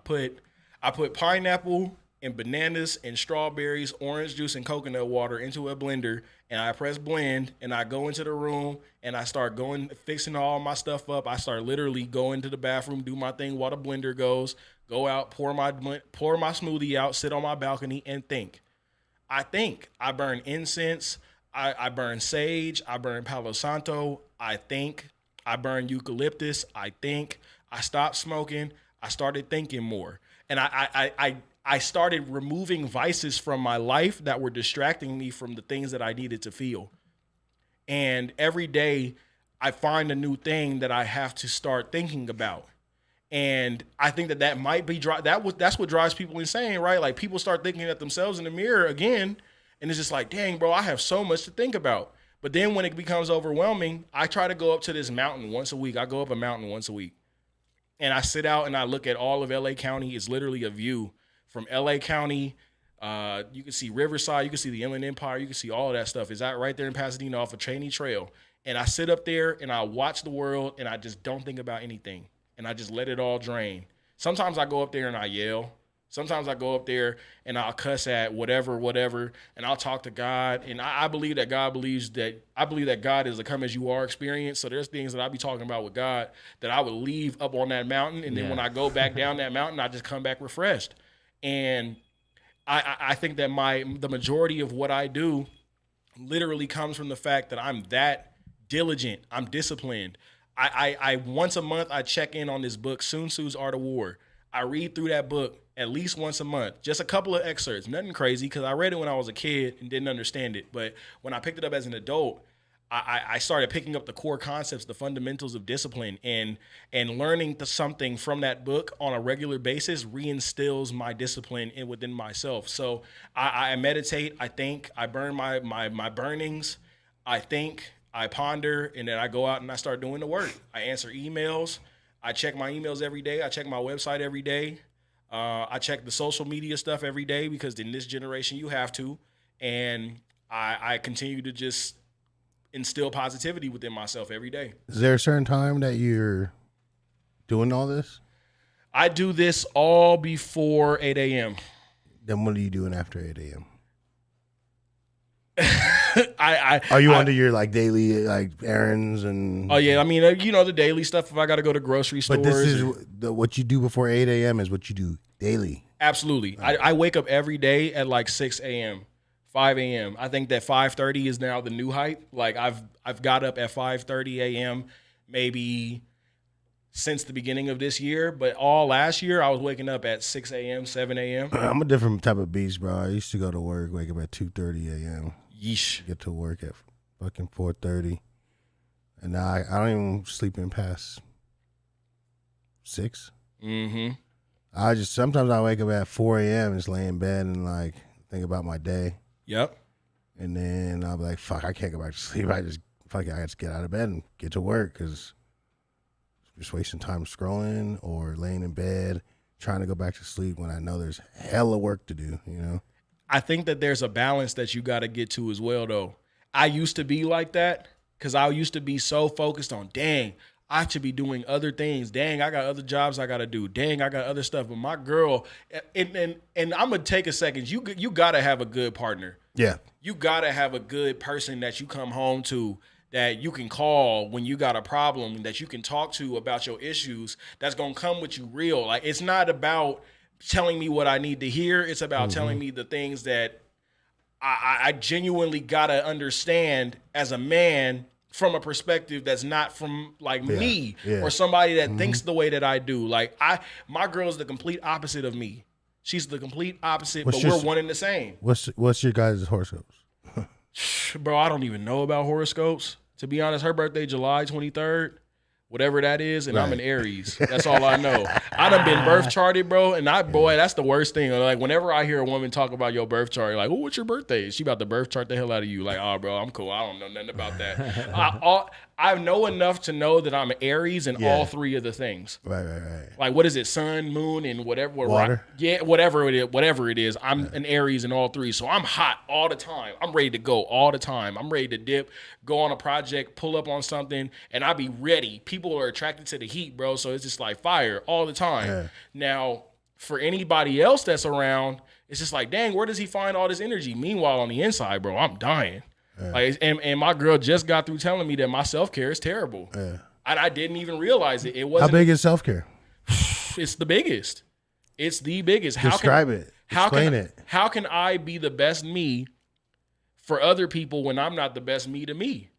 [SPEAKER 2] put pineapple and bananas and strawberries, orange juice and coconut water into a blender, and I press blend, and I go into the room and I start fixing all my stuff up. I start literally going to the bathroom, do my thing while the blender goes, go out, pour my smoothie out, sit on my balcony and think. I burn incense. I burn sage. I burn Palo Santo. I think. I burn eucalyptus. I think. I stopped smoking. I started thinking more. And I started removing vices from my life that were distracting me from the things that I needed to feel. And every day I find a new thing that I have to start thinking about. And I think that might be that's what drives people insane, right? Like people start thinking at themselves in the mirror again, and it's just like, dang, bro, I have so much to think about. But then when it becomes overwhelming, I try to go up to this mountain once a week. I go up a mountain once a week, and I sit out and I look at all of LA County. It's literally a view from LA County. You can see Riverside, you can see the Inland Empire, you can see all of that stuff. It's out right there in Pasadena off of Cheney Trail. And I sit up there and I watch the world and I just don't think about anything. And I just let it all drain. Sometimes I go up there and I yell. Sometimes I go up there and I'll cuss at whatever, and I'll talk to God. And I believe that God is a come as you are experience. So there's things that I'll be talking about with God that I would leave up on that mountain. And then when I go back down that mountain, I just come back refreshed. And I think that the majority of what I do literally comes from the fact that I'm that diligent. I'm disciplined. I once a month, I check in on this book, Sun Tzu's Art of War. I read through that book at least once a month, just a couple of excerpts, nothing crazy, because I read it when I was a kid and didn't understand it. But when I picked it up as an adult, I started picking up the core concepts, the fundamentals of discipline, and learning something from that book on a regular basis reinstills my discipline within myself. So I meditate, I think, I burn my burnings, I think, I ponder, and then I go out and I start doing the work. I answer emails. I check my emails every day. I check my website every day. I check the social media stuff every day because in this generation you have to. And I continue to just instill positivity within myself every day.
[SPEAKER 3] Is there a certain time that you're doing all this?
[SPEAKER 2] I do this all before 8 a.m.
[SPEAKER 3] Then what are you doing after 8 a.m.? Are you under your like daily like errands and?
[SPEAKER 2] Oh yeah, I mean the daily stuff. If I got to go to grocery stores,
[SPEAKER 3] but this is what you do before 8 a.m. is what you do daily.
[SPEAKER 2] Absolutely, right. I wake up every day at like 6 a.m., 5 a.m. I think that 5:30 is now the new height. Like I've got up at 5:30 a.m. maybe since the beginning of this year, but all last year I was waking up at 6 a.m., 7 a.m.
[SPEAKER 3] I'm a different type of beast, bro. I used to go to work, wake up at 2:30 a.m.
[SPEAKER 2] Yeesh.
[SPEAKER 3] Get to work at fucking 4:30, and now I don't even sleep in past 6.
[SPEAKER 2] Mm-hmm.
[SPEAKER 3] Sometimes I wake up at 4 a.m. and just lay in bed and like think about my day.
[SPEAKER 2] Yep.
[SPEAKER 3] And then I'll be like, fuck, I can't go back to sleep. I just get out of bed and get to work because just wasting time scrolling or laying in bed trying to go back to sleep when I know there's hella work to do, you know?
[SPEAKER 2] I think that there's a balance that you got to get to as well, though. I used to be like that because I used to be so focused on, dang, I should be doing other things. Dang, I got other jobs I got to do. Dang, I got other stuff. But my girl, and I'm going to take a second. You got to have a good partner.
[SPEAKER 3] Yeah.
[SPEAKER 2] You got to have a good person that you come home to that you can call when you got a problem, that you can talk to about your issues, that's going to come with you real. Like, it's not about telling me what I need to hear. It's about telling me the things that I genuinely got to understand as a man from a perspective that's not from like me or somebody that thinks the way that I do. Like my girl is the complete opposite of me. She's the complete opposite, but we're one and the same.
[SPEAKER 3] What's your guys' horoscopes?
[SPEAKER 2] Bro, I don't even know about horoscopes. To be honest, her birthday, July 23rd, whatever that is, and I'm an Aries. That's all I know. I done been birth charted, bro, and that's the worst thing. Like, whenever I hear a woman talk about your birth chart, like, oh, what's your birthday? She about to birth chart the hell out of you. Like, oh, bro, I'm cool. I don't know nothing about that. I know enough to know that I'm an Aries in all three of the things.
[SPEAKER 3] Right.
[SPEAKER 2] Like, what is it? Sun, moon, and whatever.
[SPEAKER 3] Water?
[SPEAKER 2] Whatever it is. I'm an Aries in all three. So I'm hot all the time. I'm ready to go all the time. I'm ready to dip, go on a project, pull up on something, and I be ready. People are attracted to the heat, bro. So it's just like fire all the time. Yeah. Now, for anybody else that's around, it's just like, dang, where does he find all this energy? Meanwhile, on the inside, bro, I'm dying. Yeah. Like, and my girl just got through telling me that my self-care is terrible. Yeah. I didn't even realize it. It wasn't.
[SPEAKER 3] How big is self-care?
[SPEAKER 2] It's the biggest. It's the biggest.
[SPEAKER 3] Describe it. Explain it.
[SPEAKER 2] How can I be the best me for other people when I'm not the best me to me.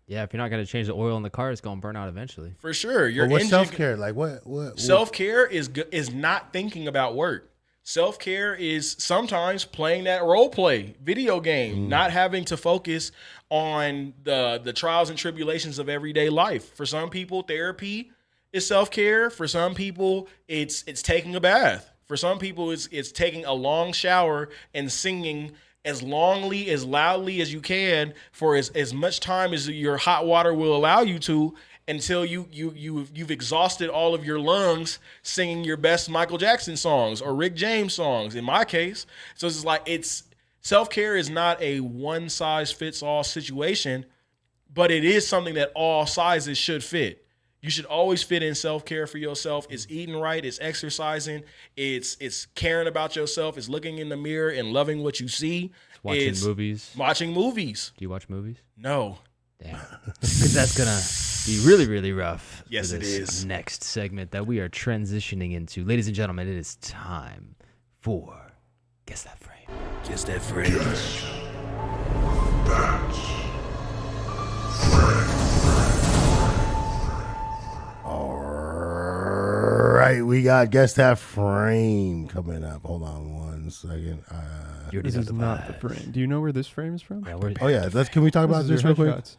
[SPEAKER 1] Yeah, if you're not gonna change the oil in the car, it's gonna burn out eventually.
[SPEAKER 2] For sure. Your
[SPEAKER 3] But what's
[SPEAKER 2] engine-
[SPEAKER 3] self-care? Like what
[SPEAKER 2] Self-care is not thinking about work. Self-care is sometimes playing that role play video game, not having to focus on the trials and tribulations of everyday life. For some people, therapy is self-care. For some people, it's taking a bath. For some people, it's taking a long shower and singing as loudly as you can for as much time as your hot water will allow you to, until you've exhausted all of your lungs singing your best Michael Jackson songs or Rick James songs, in my case. So it's like, self-care is not a one size fits all situation, but it is something that all sizes should fit. You should always fit in self-care for yourself. It's eating right, it's exercising, it's caring about yourself, it's looking in the mirror and loving what you see.
[SPEAKER 1] Watching movies.
[SPEAKER 2] Watching movies.
[SPEAKER 1] Do you watch movies?
[SPEAKER 2] No.
[SPEAKER 1] Damn. Because that's gonna be really, really rough.
[SPEAKER 2] Yes,
[SPEAKER 1] for
[SPEAKER 2] it
[SPEAKER 1] this
[SPEAKER 2] is.
[SPEAKER 1] Next segment that we are transitioning into. Ladies and gentlemen, it is time for Guess That Frame.
[SPEAKER 2] Guess that frame.
[SPEAKER 3] All right, we got Guess That Frame coming up. Hold on one second.
[SPEAKER 1] You already
[SPEAKER 4] This
[SPEAKER 1] know
[SPEAKER 4] is
[SPEAKER 1] the
[SPEAKER 4] not the
[SPEAKER 1] vibes.
[SPEAKER 4] frame. Do you know where this frame is from?
[SPEAKER 1] Yeah, we're-
[SPEAKER 3] Oh yeah, can we talk about this
[SPEAKER 4] is your
[SPEAKER 3] real quick?
[SPEAKER 4] headshots.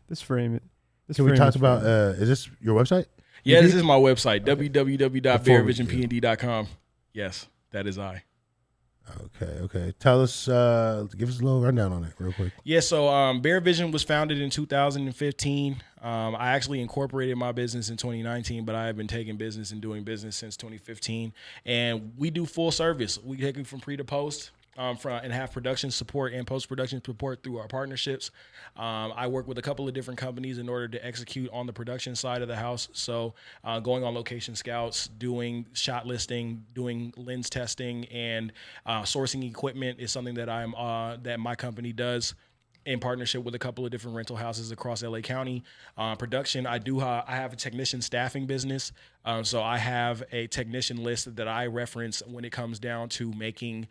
[SPEAKER 4] This frame. This
[SPEAKER 3] Can we
[SPEAKER 4] frame
[SPEAKER 3] talk
[SPEAKER 4] is
[SPEAKER 3] about?
[SPEAKER 4] from-
[SPEAKER 3] Is this your website?
[SPEAKER 2] Yeah, this is my website, www.bearvisionpnd.com. Yes, that is I.
[SPEAKER 3] Okay. Tell us, give us a little rundown on it real quick.
[SPEAKER 2] Yeah, so Bear Vision was founded in 2015. I actually incorporated my business in 2019, but I have been taking business and doing business since 2015. And we do full service. We take it from pre to post. And have production support and post-production support through our partnerships. I work with a couple of different companies in order to execute on the production side of the house. So going on location scouts, doing shot listing, doing lens testing, and sourcing equipment is something that that my company does in partnership with a couple of different rental houses across LA County. Production, I have a technician staffing business. So I have a technician list that I reference when it comes down to making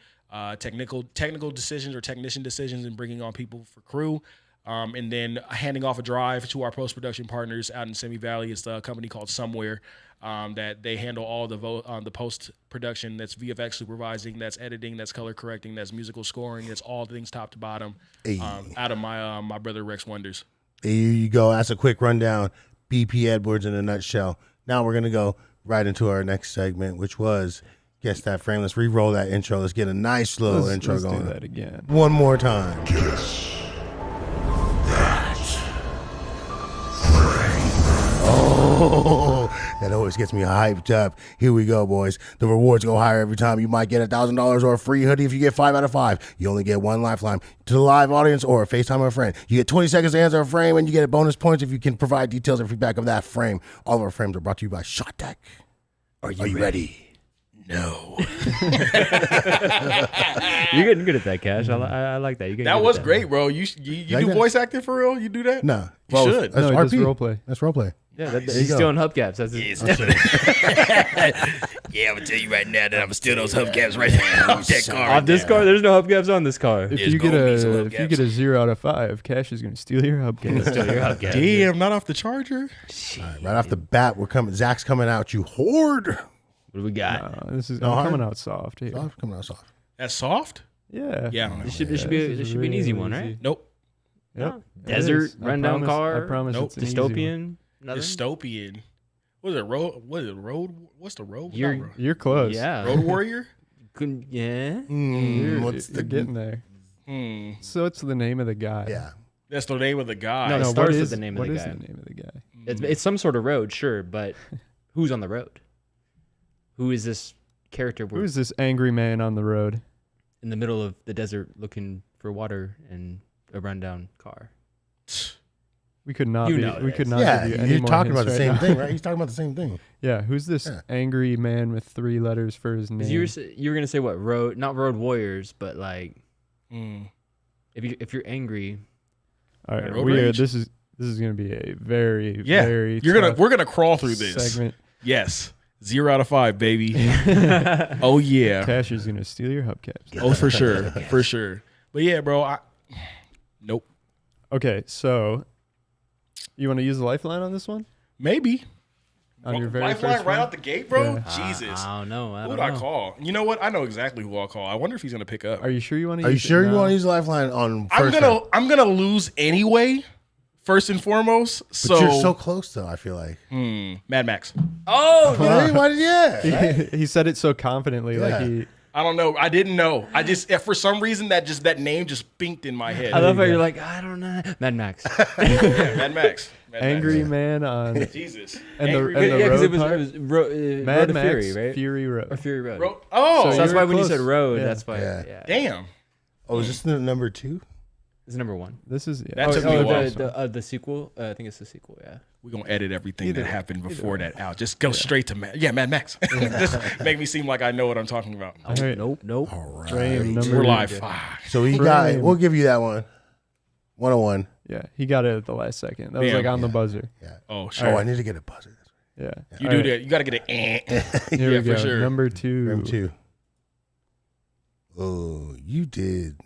[SPEAKER 2] technical decisions or technician decisions and bringing on people for crew. And then handing off a drive to our post-production partners out in Simi Valley. It's a company called Somewhere that they handle all the post-production. That's VFX supervising, that's editing, that's color correcting, that's musical scoring, that's all things top to bottom out of my brother Rex Wonders.
[SPEAKER 3] Here you go. That's a quick rundown. BP Edwards in a nutshell. Now we're going to go right into our next segment, which was Guess That Frame. Let's re-roll that intro. Let's get a nice little intro
[SPEAKER 4] let's
[SPEAKER 3] going.
[SPEAKER 4] do that again.
[SPEAKER 3] One more time. Oh, that always gets me hyped up. Here we go, boys. The rewards go higher every time. You might get $1,000 or a free hoodie if you get 5 out of 5. You only get 1 lifeline to the live audience or a FaceTime of a friend. You get 20 seconds to answer a frame, and you get bonus points if you can provide details and feedback of that frame. All of our frames are brought to you by Shot Deck. Are you ready?
[SPEAKER 2] No.
[SPEAKER 1] You're getting good at that, Cash. I like that.
[SPEAKER 2] That was great, bro. You
[SPEAKER 3] Like
[SPEAKER 2] do
[SPEAKER 3] that?
[SPEAKER 2] voice acting for real? You do that?
[SPEAKER 3] No.
[SPEAKER 2] You should.
[SPEAKER 3] That's
[SPEAKER 4] No,
[SPEAKER 3] RP.
[SPEAKER 4] just role play.
[SPEAKER 3] That's role play.
[SPEAKER 1] Yeah,
[SPEAKER 3] you
[SPEAKER 1] he's
[SPEAKER 3] go.
[SPEAKER 1] stealing hubcaps. That's it.
[SPEAKER 2] Yeah, I'm gonna tell you right now that I'm gonna steal those hubcaps right now off that car.
[SPEAKER 1] On this car, there's no hubcaps on this car.
[SPEAKER 4] If
[SPEAKER 2] It's
[SPEAKER 4] you get
[SPEAKER 2] gonna be some
[SPEAKER 4] a 0 out of 5, Cash is going to steal your hubcap.
[SPEAKER 1] Steal your hubcaps.
[SPEAKER 2] Damn, not off the charger.
[SPEAKER 3] Right off the bat, Zach's coming out. You horde.
[SPEAKER 1] What do we got?
[SPEAKER 4] This is
[SPEAKER 3] No
[SPEAKER 4] I'm
[SPEAKER 3] hard?
[SPEAKER 4] coming out soft here.
[SPEAKER 3] Soft, coming out soft.
[SPEAKER 2] That's soft?
[SPEAKER 4] Yeah.
[SPEAKER 2] Yeah, I don't know.
[SPEAKER 1] This should
[SPEAKER 4] this
[SPEAKER 1] be
[SPEAKER 4] is
[SPEAKER 1] an easy
[SPEAKER 4] really
[SPEAKER 1] one, right?
[SPEAKER 4] easy.
[SPEAKER 2] Nope.
[SPEAKER 4] Yep. It
[SPEAKER 1] Desert,
[SPEAKER 4] is. I
[SPEAKER 1] rundown
[SPEAKER 4] promise-
[SPEAKER 1] car.
[SPEAKER 4] I promise
[SPEAKER 2] Nope.
[SPEAKER 4] it's an easy one.
[SPEAKER 1] Dystopian. Nothing?
[SPEAKER 2] Dystopian. What is it? Road? What is it? Road? What's the road?
[SPEAKER 1] You're-
[SPEAKER 2] Not road.
[SPEAKER 4] You're close.
[SPEAKER 1] Yeah.
[SPEAKER 2] Road Warrior?
[SPEAKER 1] Yeah.
[SPEAKER 3] What's
[SPEAKER 4] You're
[SPEAKER 3] the
[SPEAKER 4] getting there. So it's the name of the guy.
[SPEAKER 3] Yeah.
[SPEAKER 2] That's the name of the guy.
[SPEAKER 1] No, it
[SPEAKER 4] what
[SPEAKER 1] starts with
[SPEAKER 4] is-
[SPEAKER 1] the name of
[SPEAKER 4] what
[SPEAKER 1] the
[SPEAKER 4] is
[SPEAKER 1] guy.
[SPEAKER 4] the name of the guy?
[SPEAKER 1] It's some sort of road, sure, but who's on the road? Who is this character?
[SPEAKER 4] Who is this angry man on the road?
[SPEAKER 1] in the middle of the desert looking for water and a rundown car?
[SPEAKER 4] We could not.
[SPEAKER 1] You
[SPEAKER 4] be,
[SPEAKER 1] know
[SPEAKER 4] we
[SPEAKER 1] it
[SPEAKER 4] could
[SPEAKER 1] is.
[SPEAKER 4] not.
[SPEAKER 3] Yeah,
[SPEAKER 4] give you any
[SPEAKER 3] you're
[SPEAKER 4] more
[SPEAKER 3] talking about
[SPEAKER 4] hints
[SPEAKER 3] the
[SPEAKER 4] right
[SPEAKER 3] same
[SPEAKER 4] now.
[SPEAKER 3] thing, right? He's talking about the same thing.
[SPEAKER 4] Yeah, who's this
[SPEAKER 3] Yeah.
[SPEAKER 4] angry man with 3 letters for his
[SPEAKER 1] 'Cause
[SPEAKER 4] name?
[SPEAKER 1] you were gonna say what road? Not road warriors, but like
[SPEAKER 2] Mm.
[SPEAKER 1] if you're angry,
[SPEAKER 4] All right,
[SPEAKER 2] Road
[SPEAKER 4] we are.
[SPEAKER 2] rage?
[SPEAKER 4] This is gonna be a very
[SPEAKER 2] Yeah,
[SPEAKER 4] very.
[SPEAKER 2] we're gonna crawl through
[SPEAKER 4] tough
[SPEAKER 2] this.
[SPEAKER 4] segment.
[SPEAKER 2] Yes, 0 out of 5, baby. Oh yeah.
[SPEAKER 4] Cash is gonna steal your hubcaps.
[SPEAKER 2] Oh for sure, for sure. But yeah, bro. Nope.
[SPEAKER 4] Okay, so you want to use the lifeline on this one?
[SPEAKER 2] Maybe.
[SPEAKER 4] On your very
[SPEAKER 2] Lifeline
[SPEAKER 4] first
[SPEAKER 2] right
[SPEAKER 4] one?
[SPEAKER 2] out the gate, bro?
[SPEAKER 4] Yeah.
[SPEAKER 2] Jesus.
[SPEAKER 1] I don't know.
[SPEAKER 2] Who would I call? You know what? I know exactly who I'll call. I wonder if he's gonna pick up.
[SPEAKER 4] Are you sure you want to?
[SPEAKER 3] Are you
[SPEAKER 4] use
[SPEAKER 3] sure
[SPEAKER 4] it?
[SPEAKER 3] you
[SPEAKER 4] No.
[SPEAKER 3] want to use Lifeline on first round?
[SPEAKER 2] I'm gonna lose anyway. First and foremost.
[SPEAKER 3] But
[SPEAKER 2] So
[SPEAKER 3] you're so close, though, I feel like.
[SPEAKER 2] Mad Max.
[SPEAKER 1] Oh,
[SPEAKER 3] Hey, why did you?
[SPEAKER 4] He said it so confidently, like
[SPEAKER 3] Yeah.
[SPEAKER 4] he.
[SPEAKER 2] I don't know. I didn't know. I just for some reason that name just pinked in my head.
[SPEAKER 1] I love how you're like, I don't know. Mad Max.
[SPEAKER 2] Yeah, Mad Max. Mad
[SPEAKER 4] Angry
[SPEAKER 2] Max.
[SPEAKER 4] Man on
[SPEAKER 2] Jesus.
[SPEAKER 4] and
[SPEAKER 2] Angry
[SPEAKER 4] the
[SPEAKER 2] Man.
[SPEAKER 1] yeah, because
[SPEAKER 4] road
[SPEAKER 1] it was,
[SPEAKER 4] part?
[SPEAKER 1] Road
[SPEAKER 4] Mad
[SPEAKER 1] to
[SPEAKER 4] Max
[SPEAKER 1] Fury, right?
[SPEAKER 4] Fury Road.
[SPEAKER 1] Or Fury Road.
[SPEAKER 2] Oh,
[SPEAKER 4] So
[SPEAKER 1] So that's
[SPEAKER 4] you
[SPEAKER 1] why
[SPEAKER 4] were
[SPEAKER 1] when you
[SPEAKER 4] close.
[SPEAKER 1] said road,
[SPEAKER 4] Yeah.
[SPEAKER 1] that's why.
[SPEAKER 3] Yeah.
[SPEAKER 1] Yeah.
[SPEAKER 2] damn.
[SPEAKER 3] Oh, is this the number 2?
[SPEAKER 1] It's number 1.
[SPEAKER 4] This is
[SPEAKER 2] That took me a while.
[SPEAKER 1] The sequel. I think it's the sequel. Yeah.
[SPEAKER 2] We're gonna edit everything
[SPEAKER 4] Either
[SPEAKER 2] that
[SPEAKER 4] way.
[SPEAKER 2] happened before that out. Just go straight to Mad Max. Just make me seem like I know what I'm talking about.
[SPEAKER 4] All right.
[SPEAKER 1] Nope.
[SPEAKER 3] All right.
[SPEAKER 4] Frame number.
[SPEAKER 2] We're live.
[SPEAKER 3] So we got it.
[SPEAKER 4] Frame.
[SPEAKER 3] We'll give you that one. 101.
[SPEAKER 4] Yeah, he got it at the last second. That was
[SPEAKER 2] Damn.
[SPEAKER 4] like on the
[SPEAKER 3] Yeah.
[SPEAKER 4] buzzer.
[SPEAKER 3] Yeah.
[SPEAKER 2] Oh,
[SPEAKER 3] Oh,
[SPEAKER 2] sure.
[SPEAKER 3] I need to get a buzzer.
[SPEAKER 4] Yeah.
[SPEAKER 2] You
[SPEAKER 4] All
[SPEAKER 2] do
[SPEAKER 4] right,
[SPEAKER 2] that. You got to get
[SPEAKER 4] Here
[SPEAKER 2] Yeah,
[SPEAKER 4] we go.
[SPEAKER 2] for sure.
[SPEAKER 4] Number 2.
[SPEAKER 3] Frame 2. Oh, you did.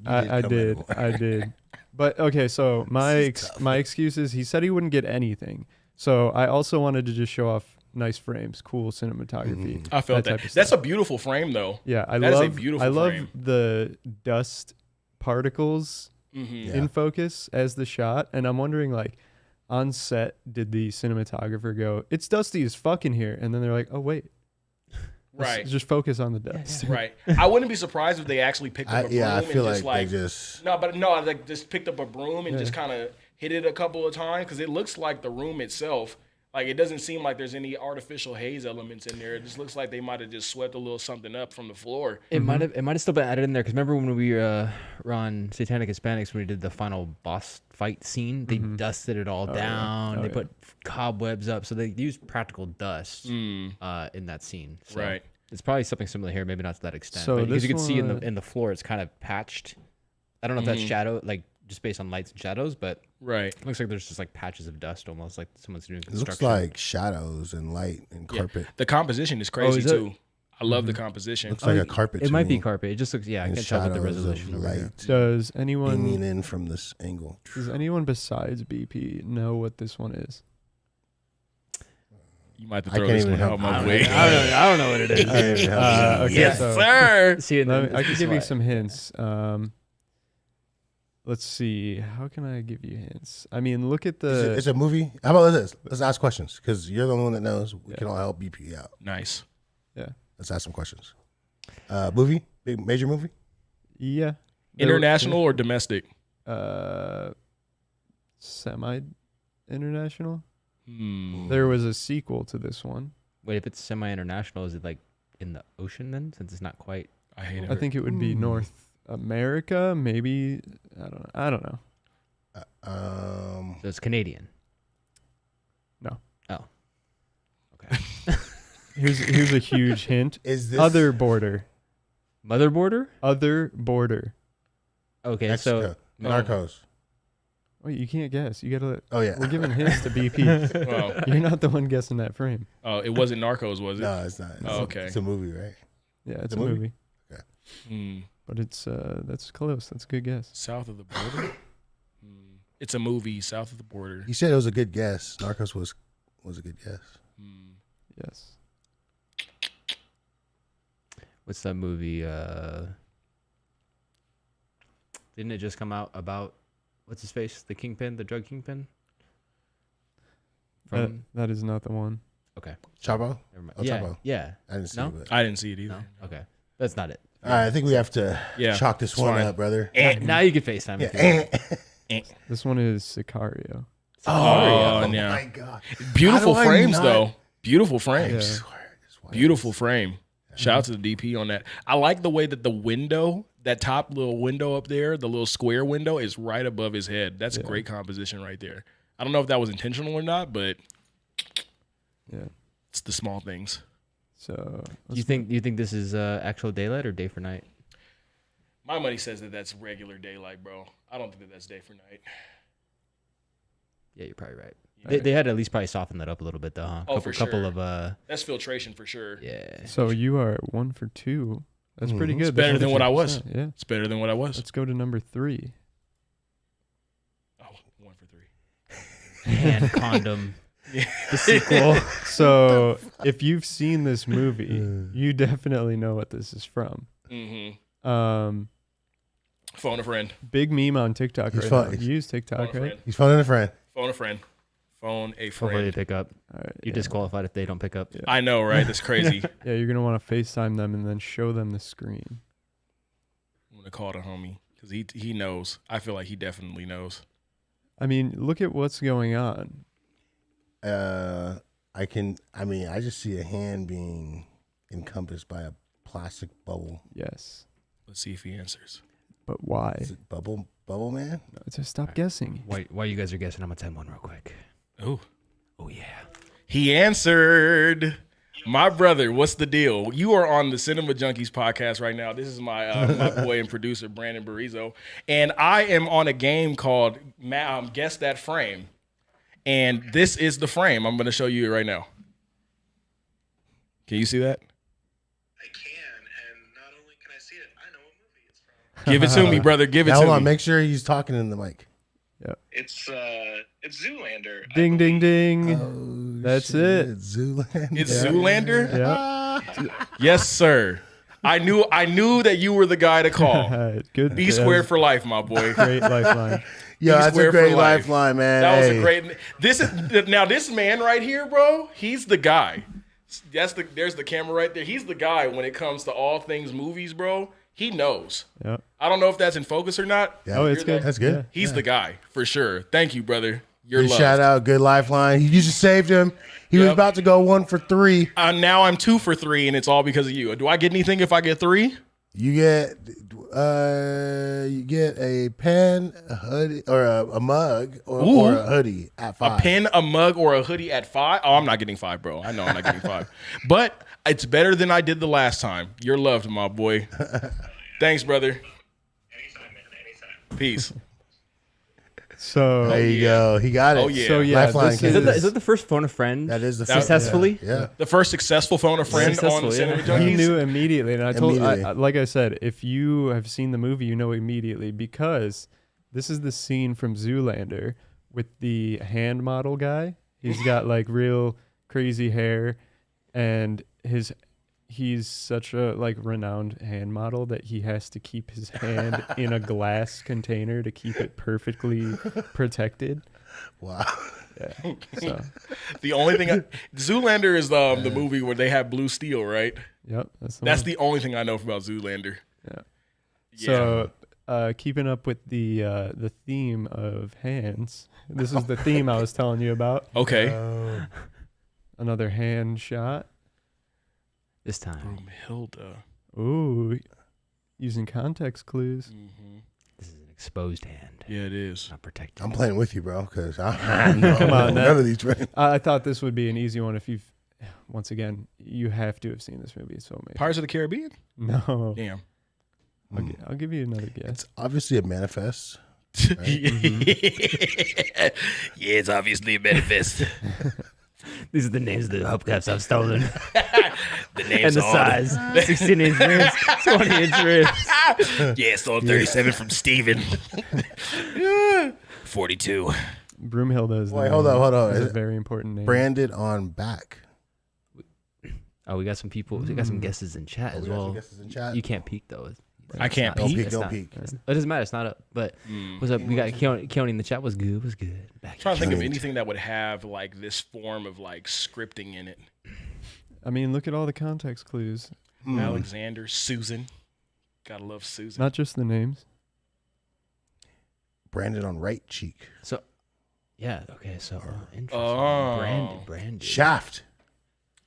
[SPEAKER 4] I
[SPEAKER 3] come
[SPEAKER 4] did.
[SPEAKER 3] in.
[SPEAKER 4] I did. But okay, so my
[SPEAKER 3] tough.
[SPEAKER 4] my excuse is he said he wouldn't get anything. So I also wanted to just show off nice frames, cool cinematography.
[SPEAKER 2] I felt
[SPEAKER 4] type
[SPEAKER 2] that.
[SPEAKER 4] of
[SPEAKER 2] That's
[SPEAKER 4] stuff.
[SPEAKER 2] a beautiful frame, though.
[SPEAKER 4] Yeah, I
[SPEAKER 2] that is a
[SPEAKER 4] love
[SPEAKER 2] beautiful
[SPEAKER 4] I love
[SPEAKER 2] frame.
[SPEAKER 4] the dust particles
[SPEAKER 2] Mm-hmm.
[SPEAKER 3] Yeah.
[SPEAKER 4] in focus as the shot, and I'm wondering like on set did the cinematographer go, "It's dusty as fuck in here," and then they're like, "Oh wait, let's
[SPEAKER 2] Right.
[SPEAKER 4] just focus on the dust."
[SPEAKER 2] Right. I wouldn't be surprised if they actually picked up a broom
[SPEAKER 3] I feel
[SPEAKER 2] and
[SPEAKER 3] like
[SPEAKER 2] just
[SPEAKER 3] they just.
[SPEAKER 2] like just picked up a broom and
[SPEAKER 4] Yeah.
[SPEAKER 2] just kind of hit it a couple of times because it looks like the room itself. Like it doesn't seem like there's any artificial haze elements in there. It just looks like they might have just swept a little something up from the floor.
[SPEAKER 1] It might have still been added in there because remember when we were on Satanic Hispanics when we did the final boss fight scene, they dusted it all down.
[SPEAKER 4] Oh,
[SPEAKER 1] they
[SPEAKER 4] yeah.
[SPEAKER 1] put cobwebs up, so they used practical dust in that scene. So
[SPEAKER 2] Right.
[SPEAKER 1] It's probably something similar here, maybe not to that extent.
[SPEAKER 4] So
[SPEAKER 1] But because
[SPEAKER 4] this
[SPEAKER 1] you can see
[SPEAKER 4] one-
[SPEAKER 1] in the floor, it's kind of patched. I don't know if that's shadow, like just based on lights and shadows, but
[SPEAKER 2] Right.
[SPEAKER 1] it looks like there's just like patches of dust, almost like someone's doing
[SPEAKER 3] It
[SPEAKER 1] construction.
[SPEAKER 3] looks like shadows and light and
[SPEAKER 2] Yeah.
[SPEAKER 3] carpet.
[SPEAKER 2] The composition is crazy
[SPEAKER 1] is it?
[SPEAKER 2] too. I love the composition.
[SPEAKER 3] Looks like a carpet.
[SPEAKER 1] It
[SPEAKER 3] to
[SPEAKER 1] might be
[SPEAKER 3] me,
[SPEAKER 1] carpet. It just looks, yeah, I
[SPEAKER 3] and
[SPEAKER 1] can't tell with the
[SPEAKER 3] shadows of
[SPEAKER 1] resolution over here.
[SPEAKER 3] light
[SPEAKER 4] Does
[SPEAKER 3] beaming
[SPEAKER 4] anyone
[SPEAKER 3] in from this angle.
[SPEAKER 4] besides BP know what this one is?
[SPEAKER 2] You might have to
[SPEAKER 3] I
[SPEAKER 2] throw
[SPEAKER 3] can't
[SPEAKER 2] this
[SPEAKER 3] even
[SPEAKER 2] one
[SPEAKER 3] help
[SPEAKER 2] out
[SPEAKER 3] you.
[SPEAKER 2] my
[SPEAKER 3] I
[SPEAKER 2] way.
[SPEAKER 1] I don't know what it is.
[SPEAKER 3] I didn't help you.
[SPEAKER 4] Okay,
[SPEAKER 2] Yes,
[SPEAKER 4] so
[SPEAKER 2] sir.
[SPEAKER 1] See, and then
[SPEAKER 4] I can
[SPEAKER 1] this
[SPEAKER 4] give you
[SPEAKER 1] is
[SPEAKER 4] some hints. Let's see. How can I give you hints? I mean, look at the.
[SPEAKER 3] It's a movie. How about this? Let's ask questions because you're the only one that knows. We can all help BP out.
[SPEAKER 2] Nice.
[SPEAKER 4] Yeah.
[SPEAKER 3] Let's ask some questions. Movie? Big major movie?
[SPEAKER 4] Yeah.
[SPEAKER 2] International or domestic?
[SPEAKER 4] Semi-international.
[SPEAKER 2] Hmm.
[SPEAKER 4] There was a sequel to this one.
[SPEAKER 1] Wait, if it's semi-international, is it like in the ocean then? Since it's not quite.
[SPEAKER 2] I hate
[SPEAKER 4] I
[SPEAKER 2] it.
[SPEAKER 4] think it would be North America, maybe. I don't know.
[SPEAKER 1] So it's Canadian.
[SPEAKER 4] No.
[SPEAKER 1] Oh. Okay.
[SPEAKER 4] Here's a huge hint.
[SPEAKER 3] Is this
[SPEAKER 4] Other border.
[SPEAKER 1] Mother border?
[SPEAKER 4] Other border.
[SPEAKER 1] Okay,
[SPEAKER 3] Mexico?
[SPEAKER 1] so
[SPEAKER 3] Narcos.
[SPEAKER 4] Wait, you can't guess. You gotta.
[SPEAKER 3] Oh yeah.
[SPEAKER 4] We're giving hints to BP.
[SPEAKER 2] Well,
[SPEAKER 4] You're not the one guessing that frame.
[SPEAKER 2] oh, it wasn't Narcos, was it?
[SPEAKER 3] No, it's not.
[SPEAKER 2] Oh, okay.
[SPEAKER 3] It's a movie, right?
[SPEAKER 4] Yeah, it's
[SPEAKER 3] The
[SPEAKER 4] a
[SPEAKER 3] movie?
[SPEAKER 4] movie.
[SPEAKER 2] Hmm.
[SPEAKER 4] But it's that's close. That's a good guess.
[SPEAKER 2] South of the border. It's a movie south of the border.
[SPEAKER 3] You said it was a good guess. Narcos was a good guess.
[SPEAKER 4] Yes.
[SPEAKER 1] what's that movie? Didn't it just come out about what's his face? The kingpin, the drug kingpin? From
[SPEAKER 4] That is not the one.
[SPEAKER 1] okay.
[SPEAKER 3] Chapo?
[SPEAKER 1] Never mind.
[SPEAKER 3] Oh,
[SPEAKER 1] Yeah.
[SPEAKER 3] Chapo.
[SPEAKER 1] Yeah.
[SPEAKER 3] I didn't see
[SPEAKER 1] No?
[SPEAKER 3] it. But.
[SPEAKER 2] I didn't see it either.
[SPEAKER 1] No? Okay. That's not it.
[SPEAKER 3] All right, I think we have to
[SPEAKER 2] Yeah,
[SPEAKER 3] chalk this
[SPEAKER 2] it's
[SPEAKER 3] one
[SPEAKER 2] fine.
[SPEAKER 3] up, brother.
[SPEAKER 1] Now you can FaceTime
[SPEAKER 3] Yeah.
[SPEAKER 1] if you want.
[SPEAKER 4] This one is Sicario.
[SPEAKER 2] Oh,
[SPEAKER 3] Oh
[SPEAKER 2] yeah.
[SPEAKER 3] my god.
[SPEAKER 2] Beautiful
[SPEAKER 3] How do I
[SPEAKER 2] frames
[SPEAKER 3] not-
[SPEAKER 2] though. Beautiful
[SPEAKER 3] I
[SPEAKER 2] frames.
[SPEAKER 3] swear, it's white.
[SPEAKER 2] Beautiful frame. Shout out to the DP on that. I like the way that the window, that top little window up there, the little square window is right above his head. That's a great composition right there. I don't know if that was intentional or not, but
[SPEAKER 4] Yeah.
[SPEAKER 2] it's the small things.
[SPEAKER 4] So
[SPEAKER 1] Do you think this is actual daylight or day for night?
[SPEAKER 2] My money says that that's regular daylight, bro. I don't think that that's day for night.
[SPEAKER 1] Yeah, you're probably right.
[SPEAKER 2] Yeah.
[SPEAKER 1] They had to at least probably soften that up a little bit though, huh?
[SPEAKER 2] Oh, for
[SPEAKER 1] couple
[SPEAKER 2] sure.
[SPEAKER 1] of
[SPEAKER 2] That's filtration for sure.
[SPEAKER 1] yeah.
[SPEAKER 4] So you are 1 for 2. That's pretty good.
[SPEAKER 2] It's better than what I was.
[SPEAKER 4] Yeah.
[SPEAKER 2] It's better than what I was.
[SPEAKER 4] Let's go to number 3.
[SPEAKER 2] Oh, 1 for 3.
[SPEAKER 1] Hand condom. The sequel.
[SPEAKER 4] So if you've seen this movie, you definitely know what this is from.
[SPEAKER 2] Phone a friend.
[SPEAKER 4] Big meme on TikTok
[SPEAKER 3] He's
[SPEAKER 4] right
[SPEAKER 3] fun-
[SPEAKER 4] now. You use TikTok,
[SPEAKER 2] Phone a
[SPEAKER 4] right?
[SPEAKER 2] friend.
[SPEAKER 3] He's phoning a friend.
[SPEAKER 2] Phone a friend. Phone a
[SPEAKER 1] Hopefully
[SPEAKER 2] friend.
[SPEAKER 1] they pick up.
[SPEAKER 4] All right,
[SPEAKER 1] You're
[SPEAKER 4] yeah.
[SPEAKER 1] disqualified if they don't pick up.
[SPEAKER 4] Yeah.
[SPEAKER 2] I know, right? That's crazy.
[SPEAKER 4] Yeah, you're gonna want to FaceTime them and then show them the screen.
[SPEAKER 2] I'm gonna call the homie because he knows. I feel like he definitely knows.
[SPEAKER 4] I mean, look at what's going on.
[SPEAKER 3] I just see a hand being encompassed by a plastic bubble.
[SPEAKER 4] Yes,
[SPEAKER 2] Let's see if he answers.
[SPEAKER 4] but why?
[SPEAKER 3] Is it bubble man?
[SPEAKER 4] No, just stop guessing.
[SPEAKER 1] While you guys are guessing, I'm gonna 10-1 real quick.
[SPEAKER 2] Oh,
[SPEAKER 1] Oh yeah.
[SPEAKER 2] he answered. My brother, what's the deal? You are on the Cinema Junkies podcast right now. This is my my boy and producer Brandon Barizo, and I am on a game called Guess That Frame, and this is the frame. I'm going to show you it right now. Can you see that?
[SPEAKER 5] I can, and not only can I see it, I know what movie it's from.
[SPEAKER 2] Give it to me, brother. Give it
[SPEAKER 3] Now,
[SPEAKER 2] to
[SPEAKER 3] hold on.
[SPEAKER 2] me.
[SPEAKER 3] Make sure he's talking in the mic.
[SPEAKER 5] It's Zoolander. I
[SPEAKER 4] Ding, ding,
[SPEAKER 5] believe.
[SPEAKER 4] ding.
[SPEAKER 3] Oh,
[SPEAKER 4] That's
[SPEAKER 3] shit.
[SPEAKER 4] it.
[SPEAKER 3] Zoolander.
[SPEAKER 2] It's Zoolander.
[SPEAKER 4] Yeah.
[SPEAKER 2] Yes, sir. I knew that you were the guy to call.
[SPEAKER 4] Good.
[SPEAKER 2] B squared for life, my boy.
[SPEAKER 4] Great lifeline.
[SPEAKER 3] Yeah, that's
[SPEAKER 2] square
[SPEAKER 3] a
[SPEAKER 2] for
[SPEAKER 3] great
[SPEAKER 2] life.
[SPEAKER 3] lifeline, man.
[SPEAKER 2] That was
[SPEAKER 3] Hey.
[SPEAKER 2] a great. This man right here, bro. He's the guy. There's the camera right there. He's the guy when it comes to all things movies, bro. He knows.
[SPEAKER 4] Yep.
[SPEAKER 2] I don't know if that's in focus or not.
[SPEAKER 3] Yeah.
[SPEAKER 4] Oh, it's good.
[SPEAKER 3] That's good.
[SPEAKER 4] Yeah.
[SPEAKER 2] He's the guy for sure. Thank you, brother. You're
[SPEAKER 3] Good
[SPEAKER 2] loved.
[SPEAKER 3] shout out. Good lifeline. You just saved him. He was
[SPEAKER 2] Yep.
[SPEAKER 3] about to go 1 for 3.
[SPEAKER 2] Now I'm 2 for 3, and it's all because of you. Do I get anything if I get 3?
[SPEAKER 3] You get a pen, a hoodie, or a mug, or a hoodie at 5.
[SPEAKER 2] A pen, a mug, or a hoodie at 5? Oh, I'm not getting 5, bro. I know I'm not getting 5. But it's better than I did the last time. You're loved, my boy. Thanks, brother.
[SPEAKER 5] Anytime, man. Anytime.
[SPEAKER 2] Peace.
[SPEAKER 4] So
[SPEAKER 3] There you go. He got it.
[SPEAKER 2] Oh, yeah.
[SPEAKER 4] So yeah,
[SPEAKER 3] Lifeline
[SPEAKER 4] this
[SPEAKER 3] kid.
[SPEAKER 4] is,
[SPEAKER 1] Is that the first phone a friend?
[SPEAKER 3] That is the
[SPEAKER 1] Successfully?
[SPEAKER 3] Yeah.
[SPEAKER 2] The first successful phone a friend on
[SPEAKER 1] Successful,
[SPEAKER 2] Cinema
[SPEAKER 1] yeah.
[SPEAKER 2] Junkies.
[SPEAKER 4] he knew immediately, and I told,
[SPEAKER 3] Immediately.
[SPEAKER 4] like I said, if you have seen the movie, you know immediately because this is the scene from Zoolander with the hand model guy. He's got like real crazy hair, and he's such a like renowned hand model that he has to keep his hand in a glass container to keep it perfectly protected.
[SPEAKER 3] Wow.
[SPEAKER 4] Yeah. So,
[SPEAKER 2] The only thing Zoolander is the movie where they have blue steel, right?
[SPEAKER 4] yep. That's
[SPEAKER 2] That's
[SPEAKER 4] one.
[SPEAKER 2] the only thing I know about Zoolander.
[SPEAKER 4] Yeah.
[SPEAKER 2] Yeah.
[SPEAKER 4] So, keeping up with the theme of hands. This is the theme I was telling you about.
[SPEAKER 2] Okay.
[SPEAKER 4] Another hand shot.
[SPEAKER 1] This time.
[SPEAKER 2] Broomhilda.
[SPEAKER 4] Ooh, using context clues.
[SPEAKER 1] This is an exposed hand.
[SPEAKER 2] Yeah, it is.
[SPEAKER 1] Not protected.
[SPEAKER 3] I'm playing with you, bro, because I don't know
[SPEAKER 4] Come on,
[SPEAKER 3] none of these. Right?
[SPEAKER 4] I thought this would be an easy one if you've. Once again, you have to have seen this movie. It's so amazing.
[SPEAKER 2] Pirates of the Caribbean?
[SPEAKER 4] No,
[SPEAKER 2] Damn.
[SPEAKER 4] I'll give you another guess.
[SPEAKER 3] It's obviously a manifest.
[SPEAKER 2] Yeah, it's obviously a manifest.
[SPEAKER 1] These are the names of the hubcaps I've stolen.
[SPEAKER 2] The name's
[SPEAKER 1] And the
[SPEAKER 2] on
[SPEAKER 1] size. 16 inch rims, 20 inch rims.
[SPEAKER 2] it. Yeah, stole 37 from Steven. 42.
[SPEAKER 4] Broomhilda is. the
[SPEAKER 3] Wait, hold
[SPEAKER 4] name.
[SPEAKER 3] on, hold on.
[SPEAKER 4] It's
[SPEAKER 3] Is
[SPEAKER 4] a
[SPEAKER 3] it
[SPEAKER 4] very important name.
[SPEAKER 3] Branded on back.
[SPEAKER 1] Oh, we got some people. We got some guesses in chat as
[SPEAKER 3] We got some
[SPEAKER 1] well.
[SPEAKER 3] guesses in chat.
[SPEAKER 1] You can't peek though.
[SPEAKER 2] I can't
[SPEAKER 3] Don't
[SPEAKER 2] peek.
[SPEAKER 3] peek.
[SPEAKER 1] It's
[SPEAKER 3] Don't
[SPEAKER 1] not-
[SPEAKER 3] peek.
[SPEAKER 1] It doesn't matter. It's not up. But what's up? We got Keone in the chat. Was good. Was good. Back.
[SPEAKER 2] Trying to think of
[SPEAKER 3] Giant.
[SPEAKER 2] anything that would have like this form of like scripting in it.
[SPEAKER 4] I mean, look at all the context clues.
[SPEAKER 2] Alexander, Susan. Gotta love Susan.
[SPEAKER 4] Not just the names.
[SPEAKER 3] Branded on right cheek.
[SPEAKER 1] So, yeah. Okay. So interesting.
[SPEAKER 2] Oh.
[SPEAKER 1] Branded.
[SPEAKER 3] Shaft.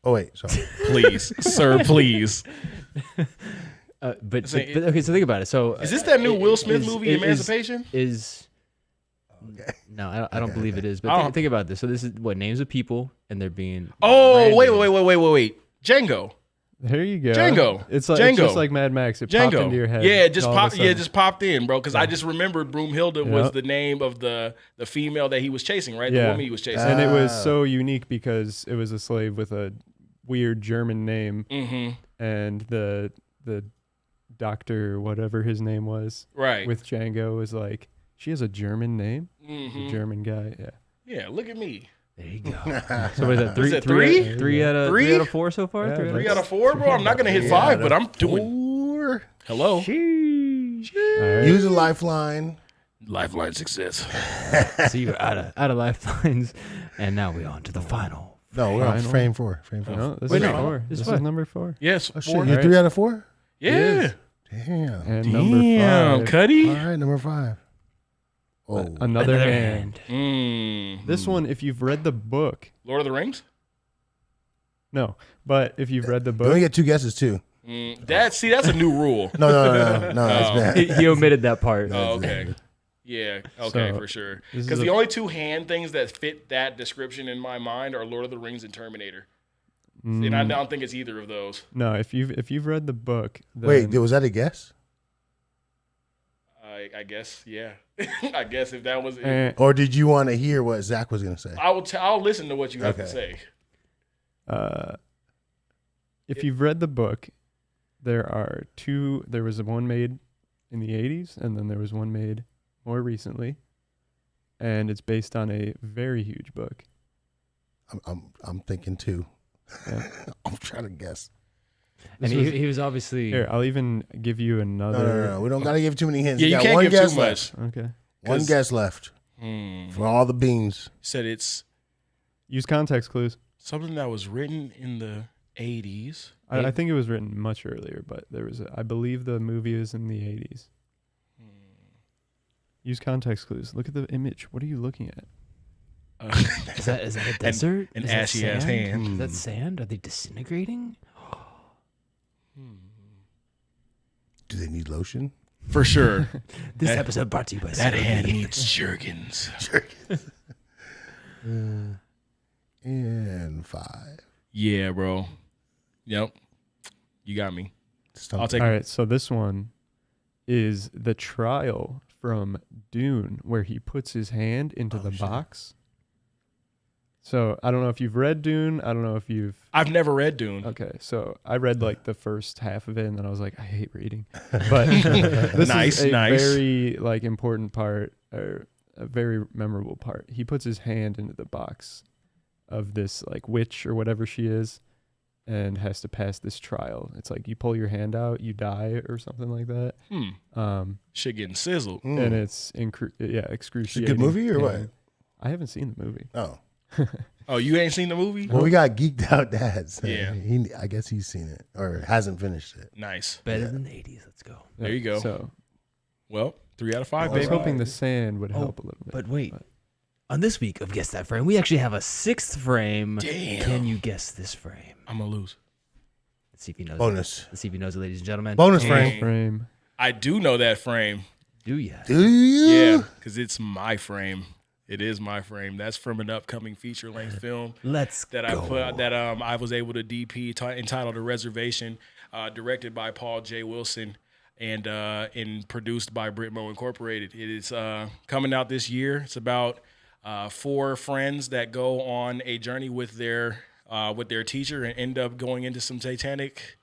[SPEAKER 3] Oh wait, sorry.
[SPEAKER 2] Please, sir, please.
[SPEAKER 1] But
[SPEAKER 2] Say-
[SPEAKER 1] okay. So think about it. So
[SPEAKER 2] Is this that new Will Smith
[SPEAKER 1] is-
[SPEAKER 2] movie,
[SPEAKER 1] is-
[SPEAKER 2] Emancipation?
[SPEAKER 1] Is
[SPEAKER 3] Okay.
[SPEAKER 1] no, I don't believe it is.
[SPEAKER 2] I
[SPEAKER 1] But
[SPEAKER 2] don't-
[SPEAKER 1] think about this. So this is what names of people, and they're being.
[SPEAKER 2] Oh, wait,
[SPEAKER 1] branded.
[SPEAKER 2] wait. Django.
[SPEAKER 4] There you go.
[SPEAKER 2] Django.
[SPEAKER 4] It's like
[SPEAKER 2] Django.
[SPEAKER 4] It's just like Mad Max. It popped
[SPEAKER 2] Django.
[SPEAKER 4] into your head.
[SPEAKER 2] Yeah, it just
[SPEAKER 4] all of a
[SPEAKER 2] popped. Yeah,
[SPEAKER 4] sudden.
[SPEAKER 2] it just popped in, bro. Because I just remembered Broomhilda was
[SPEAKER 4] Yep.
[SPEAKER 2] the name of the female that he was chasing, right? The
[SPEAKER 4] Yeah.
[SPEAKER 2] woman he was chasing.
[SPEAKER 4] And it was so unique because it was a slave with a weird German name,
[SPEAKER 2] Mm-hmm.
[SPEAKER 4] and the Dr. whatever his name was
[SPEAKER 2] Right.
[SPEAKER 4] with Django was like, she has a German name?
[SPEAKER 2] Mhm.
[SPEAKER 4] A German guy, yeah.
[SPEAKER 2] Yeah, look at me.
[SPEAKER 1] There you go. So what is that?
[SPEAKER 2] Was it three?
[SPEAKER 1] Three out of
[SPEAKER 2] Three?
[SPEAKER 1] 4 so far.
[SPEAKER 4] Yeah,
[SPEAKER 2] 3 out of 4, bro. I'm not gonna hit 5, but I'm doing.
[SPEAKER 3] 4.
[SPEAKER 2] Hello.
[SPEAKER 4] All right.
[SPEAKER 3] Use a lifeline.
[SPEAKER 2] Lifeline success.
[SPEAKER 1] So you're out of lifelines, and now we're on to the final.
[SPEAKER 3] No, we're on
[SPEAKER 4] Final.
[SPEAKER 3] frame 4. Frame 4.
[SPEAKER 4] No, this
[SPEAKER 1] Wait,
[SPEAKER 4] is
[SPEAKER 1] no.
[SPEAKER 4] 4.
[SPEAKER 1] This
[SPEAKER 4] This
[SPEAKER 1] what?
[SPEAKER 4] is number 4.
[SPEAKER 2] Yes.
[SPEAKER 3] Oh,
[SPEAKER 2] 4.
[SPEAKER 3] shit. You're
[SPEAKER 4] Alright.
[SPEAKER 3] 3 out of 4?
[SPEAKER 2] Yeah.
[SPEAKER 3] Damn.
[SPEAKER 4] And number
[SPEAKER 2] Damn,
[SPEAKER 4] 5.
[SPEAKER 2] Cuddy.
[SPEAKER 3] All right, number 5. Oh.
[SPEAKER 4] Another hand.
[SPEAKER 2] Mm.
[SPEAKER 4] This one, if you've read the book,
[SPEAKER 2] Lord of the Rings.
[SPEAKER 4] no, but if you've read the
[SPEAKER 3] You only
[SPEAKER 4] book,
[SPEAKER 3] get 2 guesses, too.
[SPEAKER 2] That's a new rule.
[SPEAKER 3] No, that's
[SPEAKER 2] Oh.
[SPEAKER 3] bad.
[SPEAKER 1] He omitted that part.
[SPEAKER 2] Oh, okay. Yeah. Okay,
[SPEAKER 4] So,
[SPEAKER 2] for sure.
[SPEAKER 4] this is
[SPEAKER 2] Because
[SPEAKER 4] a-
[SPEAKER 2] the only 2 hand things that fit that description in my mind are Lord of the Rings and Terminator. And I don't think it's either of those.
[SPEAKER 4] no, if you've read the book, then
[SPEAKER 3] Wait, was that a guess?
[SPEAKER 2] I guess, yeah. I guess if that was it.
[SPEAKER 3] Or did you want to hear what Zach was going to say?
[SPEAKER 2] I'll listen to what you have to
[SPEAKER 3] Okay.
[SPEAKER 2] say.
[SPEAKER 4] If you've read the book, there was one made in the 80s, and then there was one made more recently, and it's based on a very huge book.
[SPEAKER 3] I'm thinking, too.
[SPEAKER 4] Yeah.
[SPEAKER 3] I'm trying to guess.
[SPEAKER 1] And he was obviously.
[SPEAKER 4] Here, I'll even give you another.
[SPEAKER 3] No. We don't got to give too many hints.
[SPEAKER 2] Yeah, you
[SPEAKER 3] got
[SPEAKER 2] can't
[SPEAKER 3] one
[SPEAKER 2] give
[SPEAKER 3] guess
[SPEAKER 2] too
[SPEAKER 3] left.
[SPEAKER 2] much.
[SPEAKER 4] Okay.
[SPEAKER 3] One
[SPEAKER 2] 'Cause-
[SPEAKER 3] guess left for all the beans.
[SPEAKER 2] Said it's
[SPEAKER 4] Use context clues.
[SPEAKER 2] something that was written in the 80s.
[SPEAKER 4] I think it was written much earlier, but I believe the movie is in the 80s. Use context clues. Look at the image. What are you looking at?
[SPEAKER 1] Is that a desert?
[SPEAKER 2] An
[SPEAKER 1] Is that
[SPEAKER 2] ashy ass
[SPEAKER 1] sand?
[SPEAKER 2] hand.
[SPEAKER 1] Is that sand? Are they disintegrating?
[SPEAKER 3] Do they need lotion?
[SPEAKER 2] For sure.
[SPEAKER 1] This
[SPEAKER 2] That-
[SPEAKER 1] episode brought to you by
[SPEAKER 2] That
[SPEAKER 1] CJLA.
[SPEAKER 2] hand needs jerkins.
[SPEAKER 3] And 5.
[SPEAKER 2] Yeah, bro. Yep. You got me.
[SPEAKER 3] Stump.
[SPEAKER 2] I'll take
[SPEAKER 4] All right, so this one is the trial from Dune, where he puts his hand into the
[SPEAKER 3] shit.
[SPEAKER 4] box. So I don't know if you've read Dune. I don't know if you've.
[SPEAKER 2] I've never read Dune.
[SPEAKER 4] Okay, so I read like the first half of it, and then I was like, I hate reading. But this
[SPEAKER 2] Nice,
[SPEAKER 4] is a
[SPEAKER 2] nice.
[SPEAKER 4] very like important part, or a very memorable part. He puts his hand into the box of this like witch or whatever she is, and has to pass this trial. It's like you pull your hand out, you die or something like that.
[SPEAKER 2] Shit getting sizzled.
[SPEAKER 4] And it's
[SPEAKER 3] It's a
[SPEAKER 4] excruciating.
[SPEAKER 3] good movie or what?
[SPEAKER 4] And I haven't seen the movie.
[SPEAKER 3] Oh.
[SPEAKER 2] Oh, you ain't seen the movie?
[SPEAKER 3] Well, we got geeked out dads.
[SPEAKER 2] Yeah.
[SPEAKER 3] I guess he's seen it or hasn't finished it.
[SPEAKER 2] Nice.
[SPEAKER 1] Better than the 80s. Let's go.
[SPEAKER 2] There you go.
[SPEAKER 4] So
[SPEAKER 2] Well, 3 out of 5,
[SPEAKER 4] I was
[SPEAKER 2] baby.
[SPEAKER 4] hoping the sand would help a little bit.
[SPEAKER 1] But wait. On this week of Guess That Frame, we actually have a 6th frame.
[SPEAKER 2] Damn.
[SPEAKER 1] Can you guess this frame?
[SPEAKER 2] I'm going to lose.
[SPEAKER 1] Let's see if he knows
[SPEAKER 3] Bonus.
[SPEAKER 1] it. Let's see if he knows it, ladies and gentlemen.
[SPEAKER 3] Bonus
[SPEAKER 2] Dang.
[SPEAKER 3] frame.
[SPEAKER 4] Frame.
[SPEAKER 2] I do know that frame.
[SPEAKER 1] Do ya?
[SPEAKER 3] Do you?
[SPEAKER 2] Yeah, because it's my frame. It is my frame. That's from an upcoming feature-length film
[SPEAKER 1] Let's
[SPEAKER 2] that
[SPEAKER 1] go.
[SPEAKER 2] I was able to DP entitled "A Reservation," directed by Paul J. Wilson and produced by Britmo Incorporated. It is coming out this year. It's about 4 friends that go on a journey with their teacher and end up going into some satanic,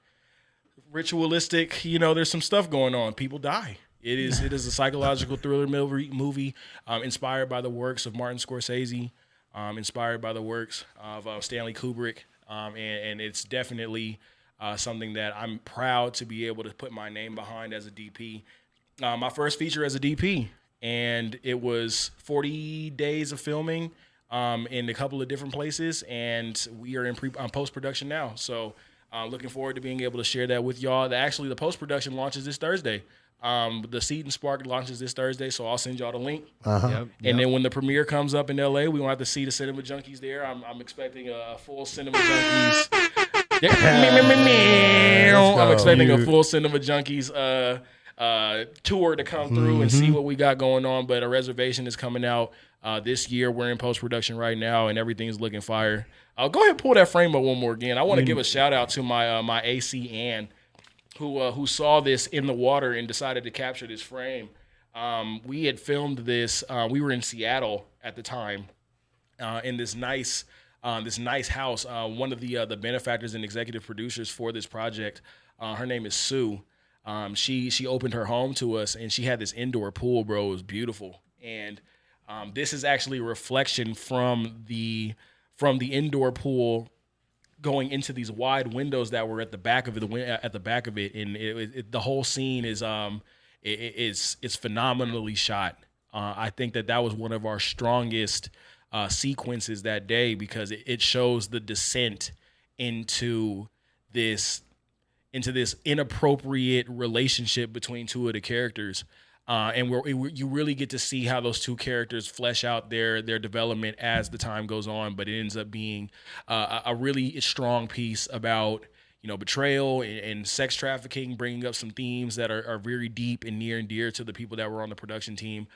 [SPEAKER 2] ritualistic. There's some stuff going on. People die. It is a psychological thriller movie inspired by the works of Martin Scorsese, inspired by the works of Stanley Kubrick, and it's definitely something that I'm proud to be able to put my name behind as a DP. My first feature as a DP, and it was 40 days of filming in a couple of different places, and we are in post-production now. So looking forward to being able to share that with y'all. Actually, the post-production launches this Thursday. The Seed and Spark launches this Thursday, so I'll send y'all the link.
[SPEAKER 1] Yep.
[SPEAKER 2] And then when the premiere comes up in LA, we want to have to see the Cinema Junkies there. I'm expecting a full Cinema Junkies. I'm expecting a full Cinema Junkies tour to come through and see what we got going on. But A Reservation is coming out this year. We're in post-production right now, and everything's looking fire. Go ahead and pull that frame up one more again. I want to give a shout out to my AC Ann, who saw this in the water and decided to capture this frame. We had filmed this. We were in Seattle at the time, in this nice house. One of the benefactors and executive producers for this project, her name is Sue. She opened her home to us, and she had this indoor pool, bro. It was beautiful, and this is actually a reflection from the indoor pool going into these wide windows that were at the back of it, and the whole scene is it's phenomenally shot. I think that was one of our strongest sequences that day, because it shows the descent into this inappropriate relationship between two of the characters. And you really get to see how those two characters flesh out their development as the time goes on. But it ends up being a really strong piece about, betrayal and sex trafficking, bringing up some themes that are very deep and near and dear to the people that were on the production team.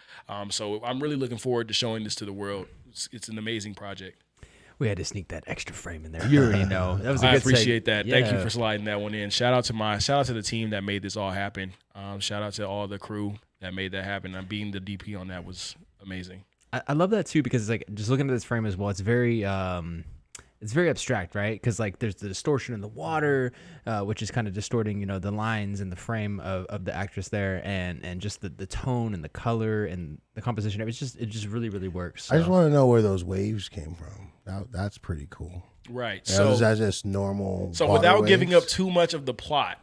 [SPEAKER 2] So I'm really looking forward to showing this to the world. It's an amazing project.
[SPEAKER 1] We had to sneak that extra frame in there. You already know. That was a
[SPEAKER 2] I
[SPEAKER 1] good
[SPEAKER 2] appreciate that.
[SPEAKER 1] Yeah.
[SPEAKER 2] Thank you for sliding that one in. Shout out to the team that made this all happen. Shout out to all the crew that made that happen. And being the DP on that was amazing.
[SPEAKER 1] I love that too, because it's like, just looking at this frame as well, it's very abstract, right? Because like there's the distortion in the water, which is kind of distorting, the lines and the frame of the actress there, and just the tone and the color and the composition. It just really, really works. So.
[SPEAKER 3] I just want to know where those waves came from. That's pretty cool.
[SPEAKER 2] Right.
[SPEAKER 3] Yeah,
[SPEAKER 2] So
[SPEAKER 3] is that just normal?
[SPEAKER 2] So
[SPEAKER 3] water
[SPEAKER 2] without
[SPEAKER 3] waves?
[SPEAKER 2] giving up too much of the plot,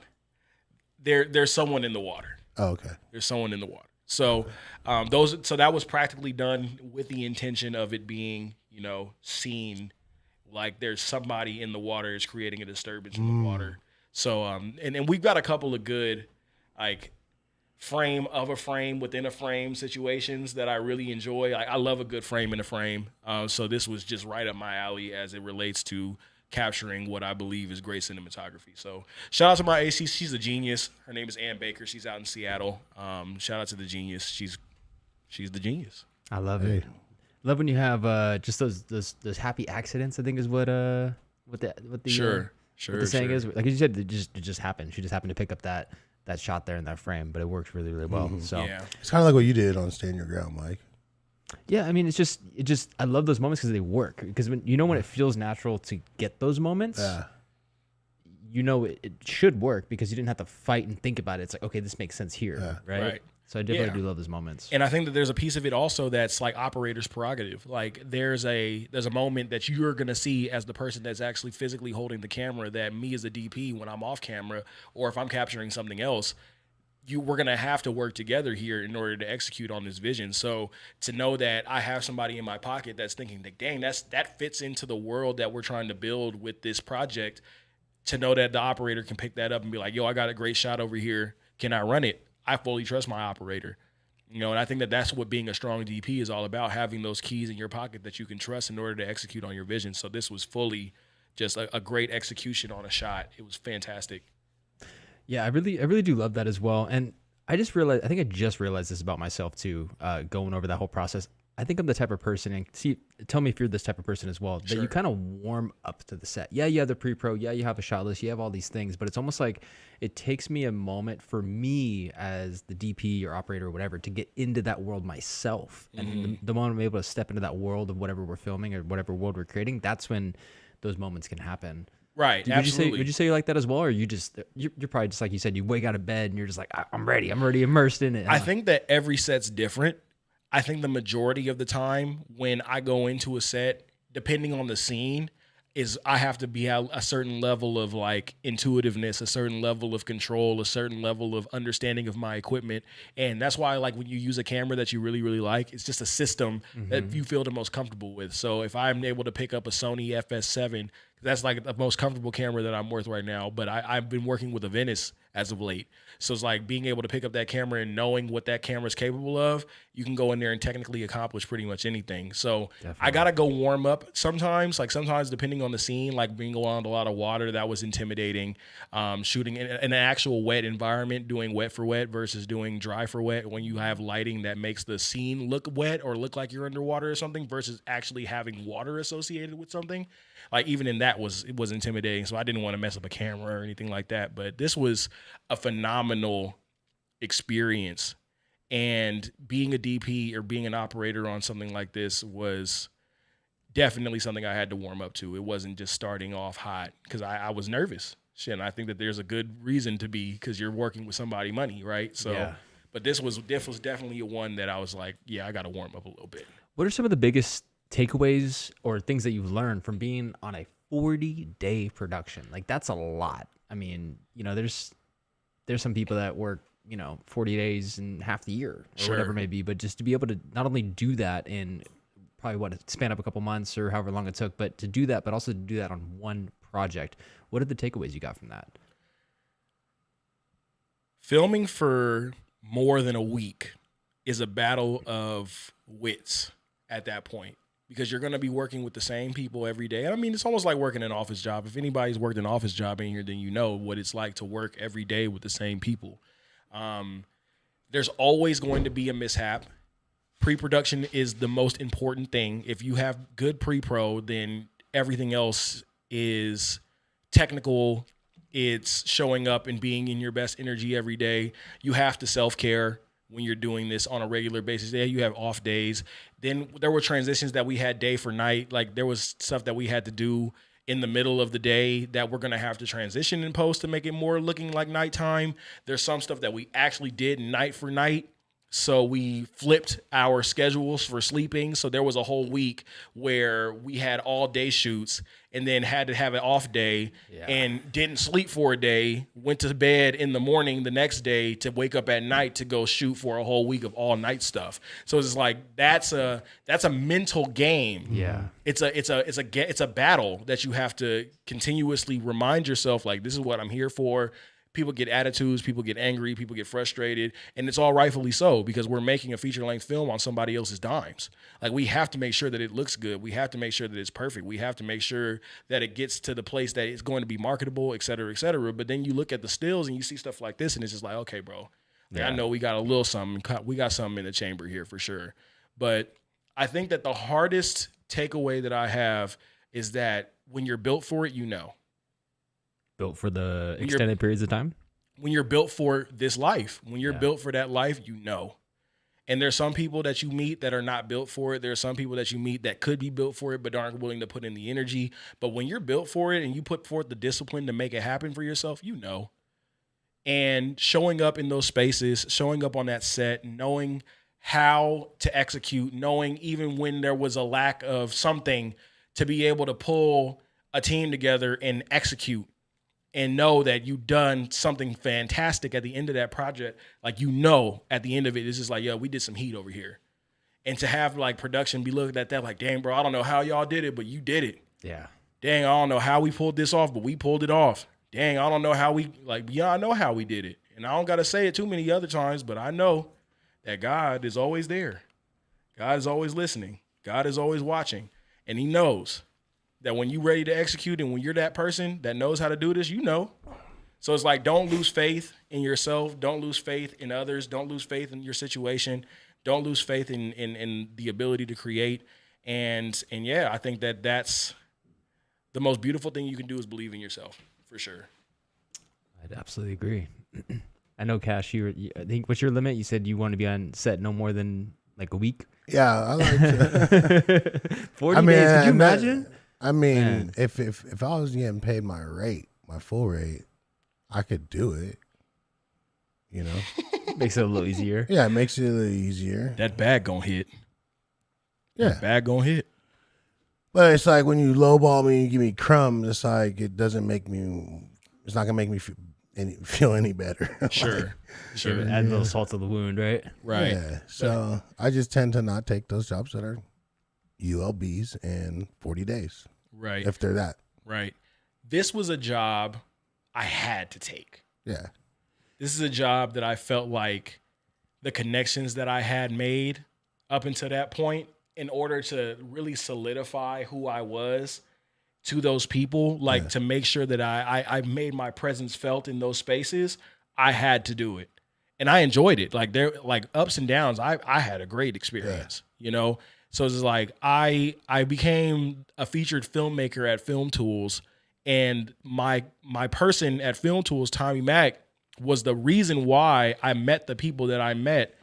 [SPEAKER 2] there's someone in the water.
[SPEAKER 3] Oh, okay.
[SPEAKER 2] There's someone in the water. So that was practically done with the intention of it being, seen like there's somebody in the water is creating a disturbance in the water. So and we've got a couple of good like frame of a frame within a frame situations that I really enjoy. I love a good frame in a frame. So this was just right up my alley as it relates to capturing what I believe is great cinematography. So shout out to my AC. She's a genius. Her name is Ann Baker. She's out in Seattle. Shout out to the genius. She's the genius.
[SPEAKER 1] I love it. Love when you have just those happy accidents. I think is what the saying is. Like you said, it just happened. She just happened to pick up that shot there in that frame, but it works really, really well.
[SPEAKER 3] Mm-hmm.
[SPEAKER 1] So
[SPEAKER 2] Yeah.
[SPEAKER 3] It's kind of like what you did on Stand Your Ground, Mike.
[SPEAKER 1] yeah, I mean, it just I love those moments because they work. Because when it feels natural to get those moments, it should work because you didn't have to fight and think about it. It's like, okay, this makes sense here, right? So I definitely do love those moments.
[SPEAKER 2] And I think that there's a piece of it also that's like operator's prerogative. Like there's a moment that you're going to see as the person that's actually physically holding the camera that me as a DP, when I'm off camera or if I'm capturing something else, we're going to have to work together here in order to execute on this vision. So to know that I have somebody in my pocket that's thinking that, dang, that fits into the world that we're trying to build with this project, to know that the operator can pick that up and be like, yo, I got a great shot over here. Can I run it? I fully trust my operator. And I think that that's what being a strong DP is all about, having those keys in your pocket that you can trust in order to execute on your vision. So this was fully just a great execution on a shot. It was fantastic.
[SPEAKER 1] Yeah, I really do love that as well. And I just realized this about myself too, going over that whole process. I think I'm the type of person, and tell me if you're this type of person as well, that you kind of warm up to the set. Yeah, you have the pre-pro. Yeah, you have a shot list. You have all these things, but it's almost like it takes me a moment for me as the DP or operator or whatever to get into that world myself. And the moment I'm able to step into that world of whatever we're filming or whatever world we're creating, that's when those moments can happen.
[SPEAKER 2] Right, absolutely.
[SPEAKER 1] Would you say you're like that as well, or you're probably just like you said, you wake out of bed and you're just like, I'm ready. I'm already immersed in it.
[SPEAKER 2] I think that every set's different. I think the majority of the time when I go into a set, depending on the scene, is I have to be at a certain level of like intuitiveness, a certain level of control, a certain level of understanding of my equipment. And that's why like when you use a camera that you really, really like, it's just a system that you feel the most comfortable with. So if I'm able to pick up a Sony FS7, that's like the most comfortable camera that I'm worth right now. But I've been working with a Venice as of late. So it's like being able to pick up that camera and knowing what that camera is capable of, you can go in there and technically accomplish pretty much anything. So I got to go warm up sometimes, depending on the scene, like being around a lot of water, that was intimidating. Shooting in an actual wet environment, doing wet for wet versus doing dry for wet, when you have lighting that makes the scene look wet or look like you're underwater or something versus actually having water associated with something. Like even in that it was intimidating. So I didn't want to mess up a camera or anything like that. But this was a phenomenal experience. And being a DP or being an operator on something like this was definitely something I had to warm up to. It wasn't just starting off hot because I was nervous. Shit, and I think that there's a good reason to be, because you're working with somebody money, right? So,
[SPEAKER 1] Yeah.
[SPEAKER 2] but this was definitely one that I was like, yeah, I got to warm up a little bit.
[SPEAKER 1] What are some of the biggest takeaways or things that you've learned from being on a 40-day production? Like, that's a lot. I mean, there's some people that work, 40 days and half the year or
[SPEAKER 2] Sure.
[SPEAKER 1] whatever it may be, but just to be able to not only do that in probably span up a couple months or however long it took, but to do that, but also to do that on one project. What are the takeaways you got from that?
[SPEAKER 2] Filming for more than a week is a battle of wits at that point, because you're going to be working with the same people every day. I mean, it's almost like working an office job. If anybody's worked an office job in here, then you know what it's like to work every day with the same people. There's always going to be a mishap. Pre-production is the most important thing. If you have good pre-pro, then everything else is technical. It's showing up and being in your best energy every day. You have to self-care when you're doing this on a regular basis. Yeah, you have off days. Then there were transitions that we had day for night. Like, there was stuff that we had to do in the middle of the day that we're going to have to transition in post to make it more looking like nighttime. There's some stuff that we actually did night for night. So we flipped our schedules for sleeping. So there was a whole week where we had all day shoots and then had to have an off day and didn't sleep for a day, went to bed in the morning the next day to wake up at night to go shoot for a whole week of all night stuff. So it's like, that's a mental game.
[SPEAKER 1] Yeah.
[SPEAKER 2] It's a battle that you have to continuously remind yourself, like, this is what I'm here for. People get attitudes, people get angry, people get frustrated, and it's all rightfully so, because we're making a feature-length film on somebody else's dimes. Like, we have to make sure that it looks good. We have to make sure that it's perfect. We have to make sure that it gets to the place that it's going to be marketable, et cetera, et cetera. But then you look at the stills and you see stuff like this, and it's just like, okay, bro, I know we got a little something. We got something in the chamber here for sure. But I think that the hardest takeaway that I have is that when you're built for it, you know.
[SPEAKER 1] Built for the extended periods of time?
[SPEAKER 2] When you're built for this life, when you're built for that life, you know. And there's some people that you meet that are not built for it. There's some people that you meet that could be built for it but aren't willing to put in the energy. But when you're built for it and you put forth the discipline to make it happen for yourself, you know. And showing up in those spaces, showing up on that set, knowing how to execute, knowing even when there was a lack of something, to be able to pull a team together and execute. And know that you've done something fantastic at the end of that project. Like, at the end of it, it's just like, yo, we did some heat over here. And to have, like, production be looking at that like, dang, bro, I don't know how y'all did it, but you did it.
[SPEAKER 1] Yeah.
[SPEAKER 2] Dang, I don't know how we pulled this off, but we pulled it off. Dang, I don't know how I know how we did it. And I don't got to say it too many other times, but I know that God is always there. God is always listening. God is always watching. And he knows that when you're ready to execute and when you're that person that knows how to do this, you know. So it's like, don't lose faith in yourself. Don't lose faith in others. Don't lose faith in your situation. Don't lose faith in the ability to create. And yeah, I think that that's the most beautiful thing you can do, is believe in yourself, for sure.
[SPEAKER 1] I'd absolutely agree. I know, Cash, I think, what's your limit? You said you want to be on set no more than like a week?
[SPEAKER 3] Yeah, I like to.
[SPEAKER 1] 40 days, could you imagine?
[SPEAKER 3] I mean, if I was getting paid my full rate, I could do it. You know,
[SPEAKER 1] makes it a little easier.
[SPEAKER 3] Yeah, it makes it a little easier.
[SPEAKER 2] That bag gonna hit.
[SPEAKER 3] Yeah,
[SPEAKER 2] that bag gonna hit.
[SPEAKER 3] But it's like when you lowball me, and you give me crumbs. It's like it's not gonna make me feel any better.
[SPEAKER 2] Sure.
[SPEAKER 1] Add a little salt to the wound, right?
[SPEAKER 2] Right.
[SPEAKER 3] Yeah. So I just tend to not take those jobs that are ULBs in 40 days.
[SPEAKER 2] Right.
[SPEAKER 3] If they're that.
[SPEAKER 2] Right. This was a job I had to take.
[SPEAKER 3] Yeah.
[SPEAKER 2] This is a job that I felt like the connections that I had made up until that point, in order to really solidify who I was to those people, like to make sure that I made my presence felt in those spaces, I had to do it. And I enjoyed it. Like, there, like, ups and downs, I had a great experience, you know? So it's like, I became a featured filmmaker at Film Tools, and my person at Film Tools, Tommy Mack, was the reason why I met the people that I met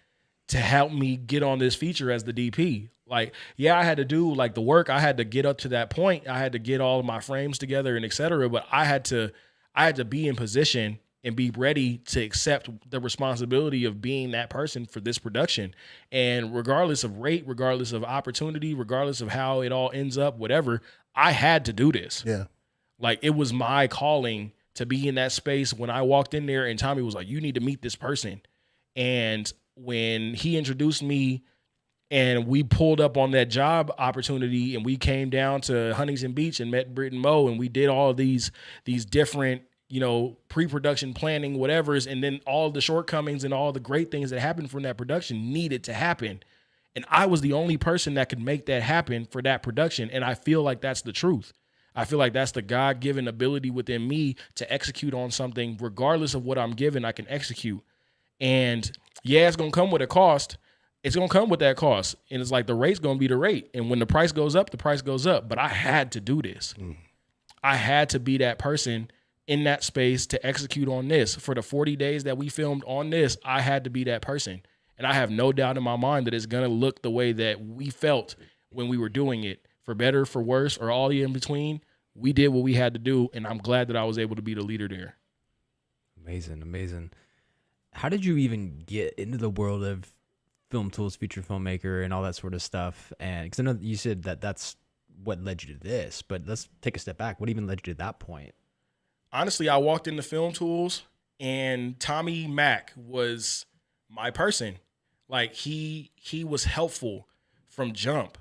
[SPEAKER 2] to help me get on this feature as the DP. Like, yeah, I had to do like the work. I had to get up to that point. I had to get all of my frames together and et cetera. But I had to I had to be in position and be ready to accept the responsibility of being that person for this production. And regardless of rate, regardless of opportunity, regardless of how it all ends up, whatever, I had to do this.
[SPEAKER 3] Yeah.
[SPEAKER 2] Like, it was my calling to be in that space. When I walked in there and Tommy was like, you need to meet this person. And when he introduced me and we pulled up on that job opportunity and we came down to Huntington Beach and met Britt and Mo, and we did all of these different, pre-production planning, whatever's, and then all the shortcomings and all the great things that happened from that production needed to happen. And I was the only person that could make that happen for that production. And I feel like that's the truth. I feel like that's the God-given ability within me to execute on something. Regardless of what I'm given, I can execute. And yeah, it's going to come with a cost. It's going to come with that cost. And it's like the rate's going to be the rate. And when the price goes up, the price goes up. But I had to do this. I had to be that person in that space to execute on this. For the 40 days that we filmed on this, I had to be that person. And I have no doubt in my mind that it's going to look the way that we felt when we were doing it. For better, for worse, or all the in between, we did what we had to do. And I'm glad that I was able to be the leader there.
[SPEAKER 1] Amazing. How did you even get into the world of film tools, feature filmmaker, and all that sort of stuff? And because I know you said that that's what led you to this, but let's take a step back. What even led you to that point?
[SPEAKER 2] Honestly, I walked into film tools and Tommy Mack was my person. Like, he was helpful from jump,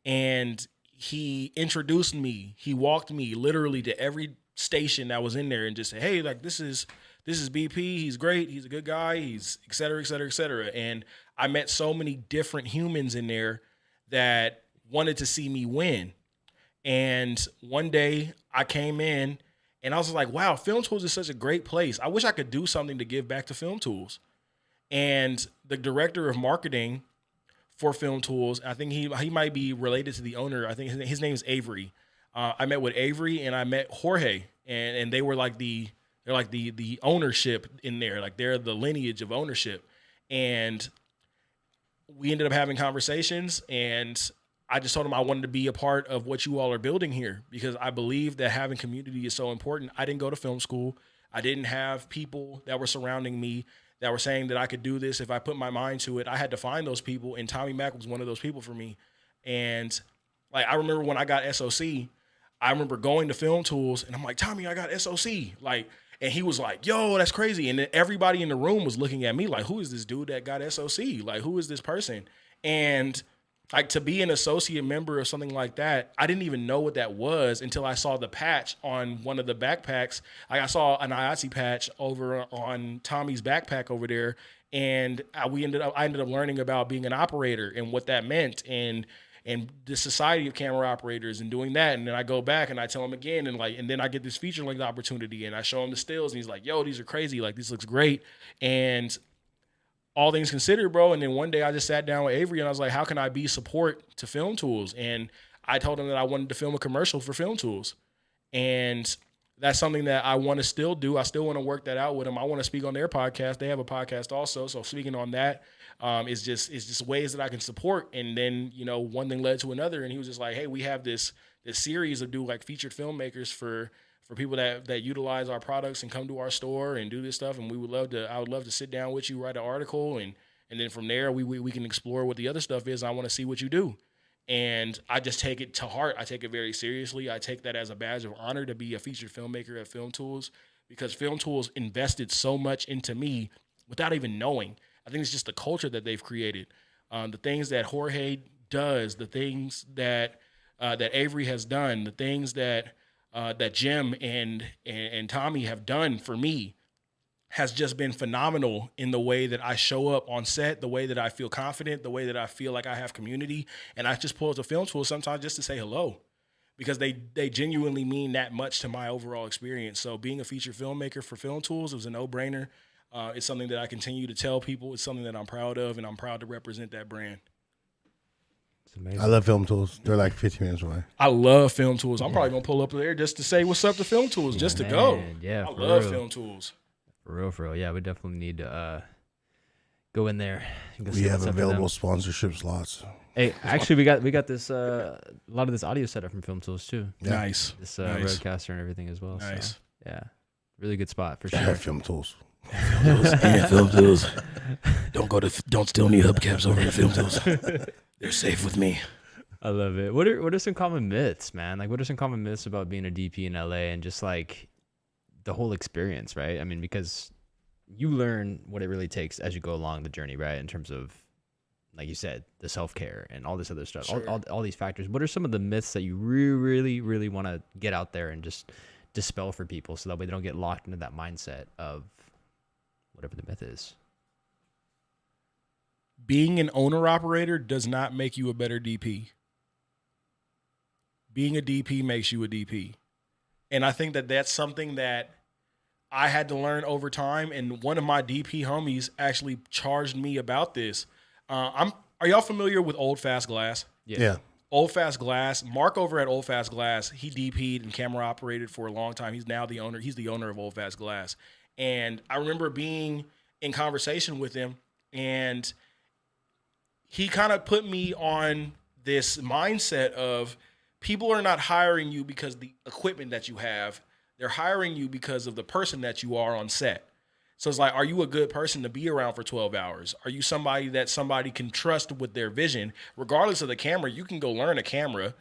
[SPEAKER 2] and he introduced me. He walked me literally to every station that was in there and just said, hey, like, this is BP. He's great. He's a good guy. He's et cetera, et cetera, et cetera. And I met so many different humans in there that wanted to see me win. And one day I came in and I was like, wow, Film Tools is such a great place. I wish I could do something to give back to Film Tools. And the director of marketing for Film Tools, I think he might be related to the owner. I think his name is Avery. I met with Avery and I met Jorge, and they were like the ownership in there. Like, they're the lineage of ownership. And we ended up having conversations, and I just told him I wanted to be a part of what you all are building here, because I believe that having community is so important. I didn't go to film school. I didn't have people that were surrounding me that were saying that I could do this if I put my mind to it. I had to find those people, and Tommy Mack was one of those people for me. And like, I remember when I got SOC, I remember going to Film Tools, and I'm like, Tommy, I got SOC. Like, and he was like, yo, that's crazy. And then everybody in the room was looking at me like, who is this dude that got SOC? Like, who is this person? And like, to be an associate member of something like that, I didn't even know what that was until I saw the patch on one of the backpacks. Like, I saw an IATSE patch over on Tommy's backpack over there, and I ended up learning about being an operator and what that meant, and the Society of Camera Operators, and doing that. And then I go back and I tell him again, and then I get this feature length opportunity, and I show him the stills, and he's like, yo, these are crazy. Like, this looks great. And all things considered, bro. And then one day I just sat down with Avery and I was like, how can I be support to Film Tools? And I told him that I wanted to film a commercial for Film Tools. And that's something that I want to still do. I still want to work that out with them. I want to speak on their podcast. They have a podcast also. So speaking on that, is just ways that I can support. And then, one thing led to another. And he was just like, hey, we have this series of like featured filmmakers for people that utilize our products and come to our store and do this stuff. And I would love to sit down with you, write an article. And then from there, we can explore what the other stuff is. I want to see what you do. And I just take it to heart. I take it very seriously. I take that as a badge of honor to be a featured filmmaker at Film Tools, because Film Tools invested so much into me without even knowing. I think it's just the culture that they've created. The things that Jorge does, the things that Avery has done, the things that Jim and Tommy have done for me has just been phenomenal in the way that I show up on set, the way that I feel confident, the way that I feel like I have community. And I just pull up the Film Tool sometimes just to say hello, because they genuinely mean that much to my overall experience. So being a feature filmmaker for Film Tools, it was a no-brainer. It's something that I continue to tell people. It's something that I'm proud of, and I'm proud to represent that brand.
[SPEAKER 1] It's amazing.
[SPEAKER 3] I love Film Tools. They're like 15 minutes away.
[SPEAKER 2] I love Film Tools. I'm probably going to pull up there just to say what's up to Film Tools, just to go.
[SPEAKER 1] Yeah,
[SPEAKER 2] I love Film Tools.
[SPEAKER 1] For real. Yeah, we definitely need to go in there. And go
[SPEAKER 3] We
[SPEAKER 1] see
[SPEAKER 3] have
[SPEAKER 1] what's up for
[SPEAKER 3] available
[SPEAKER 1] them.
[SPEAKER 3] sponsorship slots.
[SPEAKER 1] Hey, actually, we got this a lot of this audio setup from Film Tools too.
[SPEAKER 3] Yeah.
[SPEAKER 2] Nice.
[SPEAKER 1] This
[SPEAKER 2] Nice.
[SPEAKER 1] roadcaster and everything as well.
[SPEAKER 2] Nice.
[SPEAKER 1] So, yeah, Really good spot for sure.
[SPEAKER 3] Film tools.
[SPEAKER 2] Film tools. Don't steal any hubcaps over at Film Tools. They're safe with me.
[SPEAKER 1] I love it. What are some common myths, man? Like, what are some common myths about being a DP in LA and just like the whole experience, right? I mean, because you learn what it really takes as you go along the journey, right? In terms of, like you said, the self-care and all this other stuff,
[SPEAKER 2] Sure.
[SPEAKER 1] all these factors. What are some of the myths that you really, really want to get out there and just dispel for people so that way they don't get locked into that mindset of whatever the myth is?
[SPEAKER 2] Being an owner-operator does not make you a better DP. Being a DP makes you a DP. And I think that that's something that I had to learn over time. And one of my DP homies actually charged me about this. Are y'all familiar with Old Fast Glass?
[SPEAKER 3] Yeah.
[SPEAKER 2] Old Fast Glass. Mark over at Old Fast Glass, he DP'd and camera operated for a long time. He's now the owner. He's the owner of Old Fast Glass. And I remember being in conversation with him, and he kind of put me on this mindset of people are not hiring you because of the equipment that you have. They're hiring you because of the person that you are on set. So it's like, are you a good person to be around for 12 hours? Are you somebody that somebody can trust with their vision? Regardless of the camera, you can go learn a camera.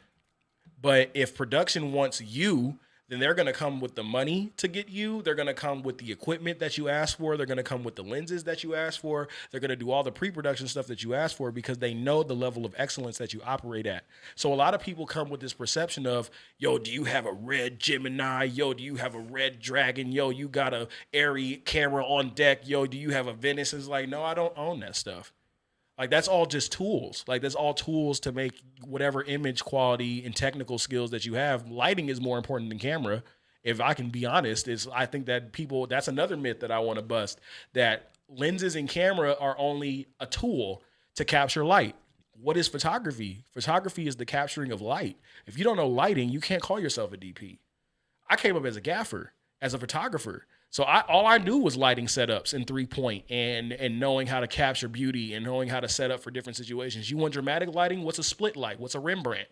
[SPEAKER 2] But if production wants you, then they're going to come with the money to get you. They're going to come with the equipment that you asked for. They're going to come with the lenses that you asked for. They're going to do all the pre-production stuff that you asked for because they know the level of excellence that you operate at. So a lot of people come with this perception of, yo, do you have a red Gemini? Yo, do you have a red Dragon? Yo, you got a Airy camera on deck? Yo, do you have a Venice? It's like, no, I don't own that stuff. Like, that's all just tools. Like, that's all tools to make whatever image quality and technical skills that you have. Lighting is more important than camera. If I can be honest, I think that that's another myth that I want to bust, that lenses and camera are only a tool to capture light. What is photography? Photography is the capturing of light. If you don't know lighting, you can't call yourself a DP. I came up as a gaffer, as a photographer. So all I knew was lighting setups and 3-point and knowing how to capture beauty and knowing how to set up for different situations. You want dramatic lighting? What's a split light? What's a Rembrandt?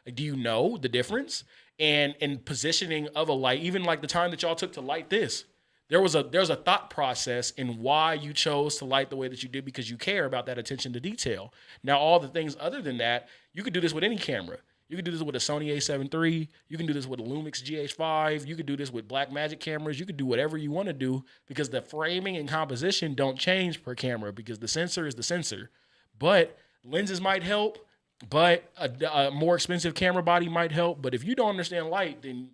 [SPEAKER 2] Like, do you know the difference? And positioning of a light, even like the time that y'all took to light this, there's a thought process in why you chose to light the way that you did because you care about that attention to detail. Now, all the things other than that, you could do this with any camera. You can do this with a Sony a7 III. You can do this with a Lumix GH5. You can do this with Blackmagic cameras. You can do whatever you want to do because the framing and composition don't change per camera because the sensor is the sensor. But lenses might help, but a more expensive camera body might help. But if you don't understand light, then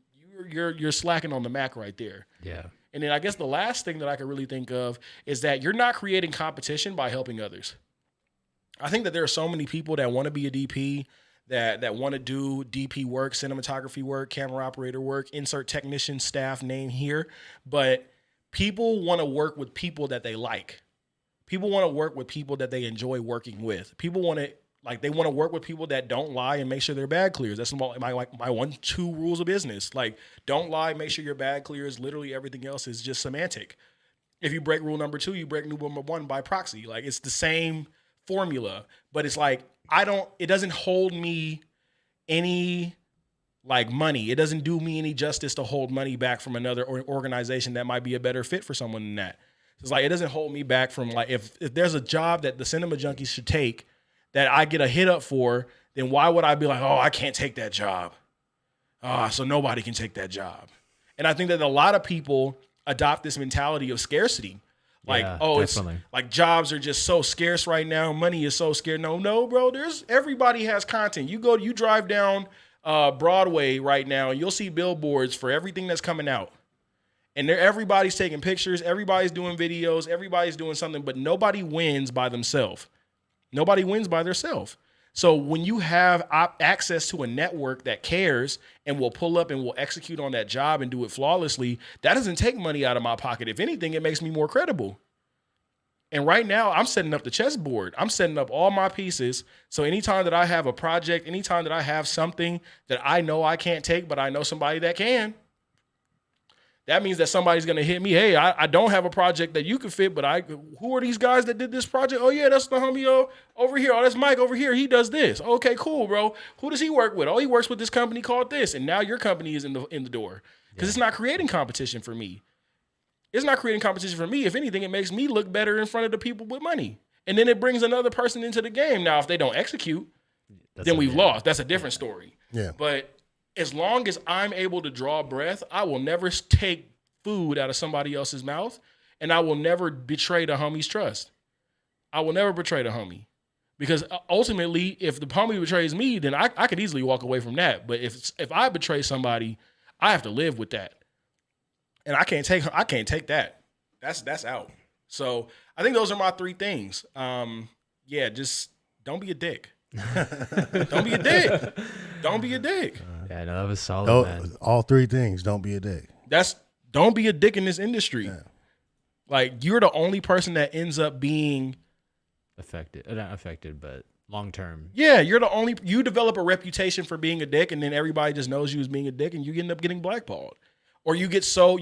[SPEAKER 2] you're slacking on the Mac right there.
[SPEAKER 1] Yeah.
[SPEAKER 2] And then I guess the last thing that I could really think of is that you're not creating competition by helping others. I think that there are so many people that want to be a DP, that want to do DP work, cinematography work, camera operator work, insert technician, staff name here. But people want to work with people that they like. People want to work with people that they enjoy working with. People want to, they want to work with people that don't lie and make sure their bag clears. That's my 1-2 rules of business. Like, don't lie, make sure your bag clears. Literally everything else is just semantic. If you break rule number 2, you break rule number 1 by proxy. Like, it's the same formula, but it's like, it doesn't hold me any money. It doesn't do me any justice to hold money back from another organization that might be a better fit for someone than that. It's like, it doesn't hold me back from if there's a job that the cinema junkies should take that I get a hit up for, then why would I be like, oh, I can't take that job. So nobody can take that job. And I think that a lot of people adopt this mentality of scarcity.
[SPEAKER 1] Definitely.
[SPEAKER 2] It's like jobs are just so scarce right now. Money is so scarce. No, bro. Everybody has content. You drive down Broadway right now, and you'll see billboards for everything that's coming out. And everybody's taking pictures. Everybody's doing videos. Everybody's doing something, but nobody wins by themselves. Nobody wins by themselves. So when you have access to a network that cares and will pull up and will execute on that job and do it flawlessly, that doesn't take money out of my pocket. If anything, it makes me more credible. And right now, I'm setting up the chessboard. I'm setting up all my pieces. So anytime that I have a project, anytime that I have something that I know I can't take, but I know somebody that can, that means that somebody's going to hit me. Hey, I don't have a project that you can fit, but who are these guys that did this project? Oh, yeah, that's the homie over here. Oh, that's Mike over here. He does this. Okay, cool, bro. Who does he work with? Oh, he works with this company called this. And now your company is in the door because it's not creating competition for me. It's not creating competition for me. If anything, it makes me look better in front of the people with money. And then it brings another person into the game. Now, if they don't execute, then we've lost. That's a different story.
[SPEAKER 3] Yeah.
[SPEAKER 2] But as long as I'm able to draw breath, I will never take food out of somebody else's mouth, and I will never betray the homie's trust. I will never betray the homie. Because ultimately, if the homie betrays me, then I could easily walk away from that. But if I betray somebody, I have to live with that. And I can't take that. That's out. So I think those are my 3 things. Just don't be a dick. Don't be a dick. Don't be a dick.
[SPEAKER 1] Yeah, no, that was solid, man.
[SPEAKER 3] All 3 things. Don't be a dick.
[SPEAKER 2] Don't be a dick in this industry.
[SPEAKER 3] Yeah.
[SPEAKER 2] Like, you're the only person that ends up being
[SPEAKER 1] affected, not affected, but long term.
[SPEAKER 2] Yeah, you develop a reputation for being a dick, and then everybody just knows you as being a dick, and you end up getting blackballed. Or you get so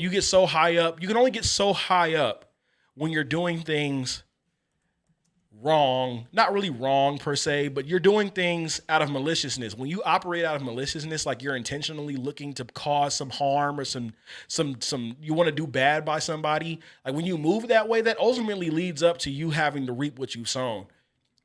[SPEAKER 2] high up. You can only get so high up when you're doing things wrong. Not really wrong per se, but you're doing things out of maliciousness. When you operate out of maliciousness, like you're intentionally looking to cause some harm or some you want to do bad by somebody, like when you move that way, that ultimately leads up to you having to reap what you've sown.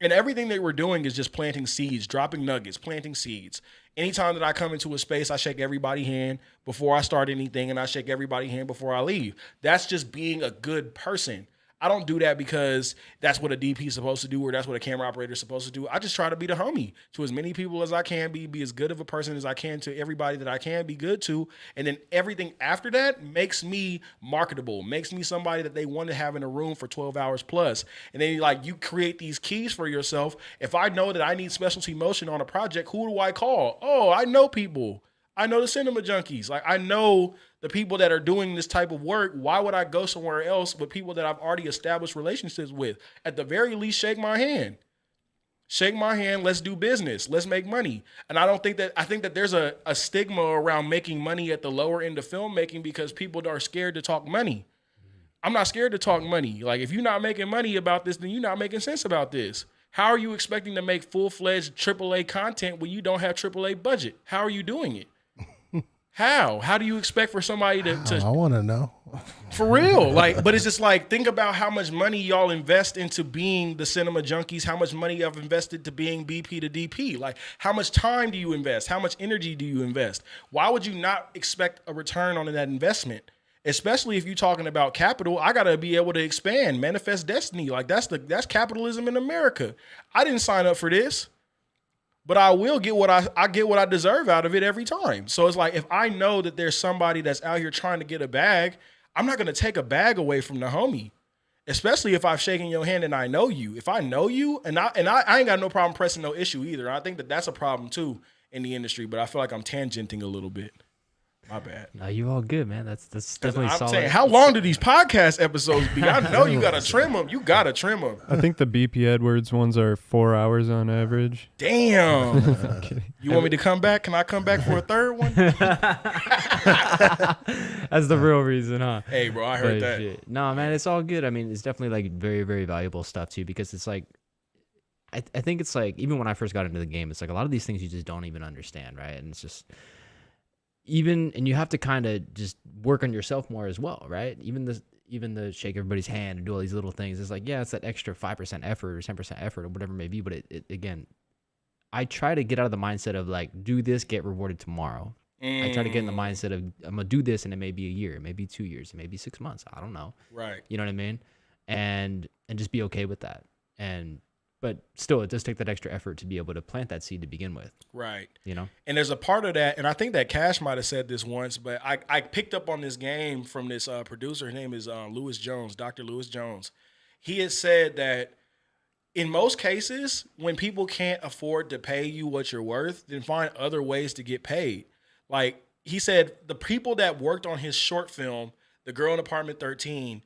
[SPEAKER 2] And everything that we're doing is just planting seeds, dropping nuggets, planting seeds. Anytime that I come into a space, I shake everybody's hand before I start anything, and I shake everybody's hand before I leave. That's just being a good person. I don't do that because that's what a DP is supposed to do or that's what a camera operator is supposed to do. I just try to be the homie to as many people as I can be as good of a person as I can to everybody that I can be good to. And then everything after that makes me marketable, makes me somebody that they want to have in a room for 12 hours plus. And then you create these keys for yourself. If I know that I need specialty motion on a project, who do I call? Oh, I know people. I know the cinema junkies. Like, I know the people that are doing this type of work. Why would I go somewhere else with people that I've already established relationships with? At the very least, shake my hand. Shake my hand. Let's do business. Let's make money. And I think that there's a stigma around making money at the lower end of filmmaking because people are scared to talk money. I'm not scared to talk money. Like, if you're not making money about this, then you're not making sense about this. How are you expecting to make full-fledged AAA content when you don't have AAA budget? How are you doing it? How do you expect for somebody to
[SPEAKER 3] I want to know.
[SPEAKER 2] For real. But it's just like, think about how much money y'all invest into being the cinema junkies, how much money I've invested to being BP to DP. Like, how much time do you invest? How much energy do you invest? Why would you not expect a return on that investment? Especially if you're talking about capital, I got to be able to expand, manifest destiny. Like, that's capitalism in America. I didn't sign up for this. But I will get what I get what I deserve out of it every time. So it's like, if I know that there's somebody that's out here trying to get a bag, I'm not going to take a bag away from the homie, especially if I've shaken your hand and I know you. If I know you, and I ain't got no problem pressing no issue either. I think that that's a problem too in the industry, but I feel like I'm tangenting a little bit. My bad.
[SPEAKER 1] No, you all good, man. That's definitely solid.
[SPEAKER 2] Saying, how long do these podcast episodes be? I know you got to trim them. You got to trim them.
[SPEAKER 4] I think the BP Edwards ones are 4 hours on average.
[SPEAKER 2] Damn. You want me to come back? Can I come back for a third one?
[SPEAKER 1] That's the real reason, huh?
[SPEAKER 2] Hey, bro, I heard that.
[SPEAKER 1] Shit. No, man, it's all good. I mean, it's definitely like very, very valuable stuff too, because it's like, I think it's like, even when I first got into the game, it's like a lot of these things you just don't even understand, right? And it's just, and you have to kind of just work on yourself more as well, right? Even the shake everybody's hand and do all these little things. It's like, yeah, it's that extra 5% effort or 10% effort or whatever it may be. But it again, I try to get out of the mindset of like, do this, get rewarded tomorrow. I try to get in the mindset of, I'm going to do this and it may be a year, it may be 2 years, it may be 6 months. I don't know.
[SPEAKER 2] Right.
[SPEAKER 1] You know what I mean? And just be okay with that. But still, it does take that extra effort to be able to plant that seed to begin with.
[SPEAKER 2] Right.
[SPEAKER 1] You know?
[SPEAKER 2] And there's a part of that, and I think that Cash might have said this once, but I picked up on this game from this producer. His name is Lewis Jones, Dr. Lewis Jones. He had said that in most cases, when people can't afford to pay you what you're worth, then find other ways to get paid. Like, he said the people that worked on his short film, The Girl in Apartment 13,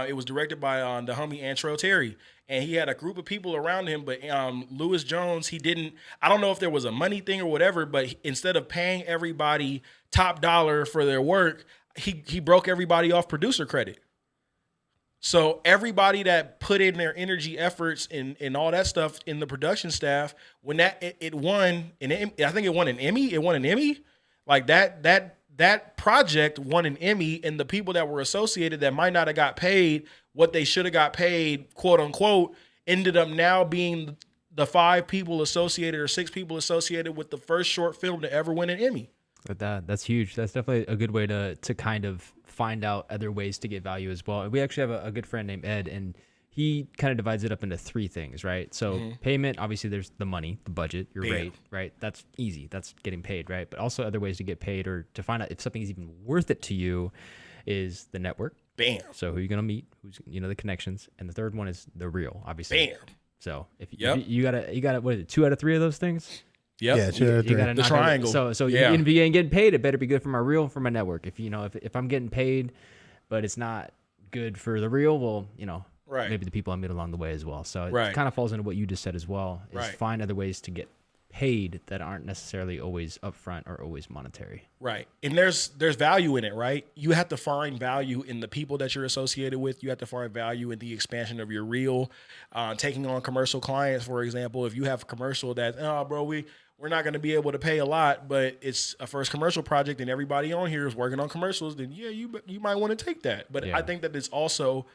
[SPEAKER 2] it was directed by the homie Antro Terry. And he had a group of people around him, but Lewis Jones, I don't know if there was a money thing or whatever, but instead of paying everybody top dollar for their work, he broke everybody off producer credit. So everybody that put in their energy, efforts, and all that stuff in the production staff, when it won, and I think it won an Emmy. It won an Emmy. Like that that project won an Emmy, and the people that were associated that might not have got paid what they should have got paid, quote unquote, ended up now being the 5 people associated or 6 people associated with the first short film to ever win an Emmy.
[SPEAKER 1] But that's huge. That's definitely a good way to kind of find out other ways to get value as well. We actually have a good friend named Ed, and he kind of divides it up into 3 things, right? So payment, obviously there's the money, the budget, your rate, right? That's easy. That's getting paid, right? But also other ways to get paid or to find out if something is even worth it to you is the network.
[SPEAKER 2] Bam.
[SPEAKER 1] So who you're going to meet, who's, the connections. And the third one is the reel, obviously.
[SPEAKER 2] Bam.
[SPEAKER 1] So if you gotta, what is it, 2 out of 3 of those things?
[SPEAKER 2] Yep.
[SPEAKER 3] Yeah, 2 out of 3.
[SPEAKER 1] You gotta
[SPEAKER 2] The
[SPEAKER 1] knock
[SPEAKER 2] triangle.
[SPEAKER 1] So
[SPEAKER 2] Yeah.
[SPEAKER 1] you ain't getting paid, it better be good for my reel, for my network. If I'm getting paid, but it's not good for the reel, well,
[SPEAKER 2] Right.
[SPEAKER 1] maybe the people I meet along the way as well. So it
[SPEAKER 2] Right.
[SPEAKER 1] kind of falls into what you just said as well, is
[SPEAKER 2] Right.
[SPEAKER 1] find other ways to get paid that aren't necessarily always upfront or always monetary.
[SPEAKER 2] Right. And there's value in it, right? You have to find value in the people that you're associated with. You have to find value in the expansion of your reel. Taking on commercial clients, for example, if you have a commercial that, bro, we're not going to be able to pay a lot, but it's a first commercial project and everybody on here is working on commercials, then you might want to take that. But I think that it's also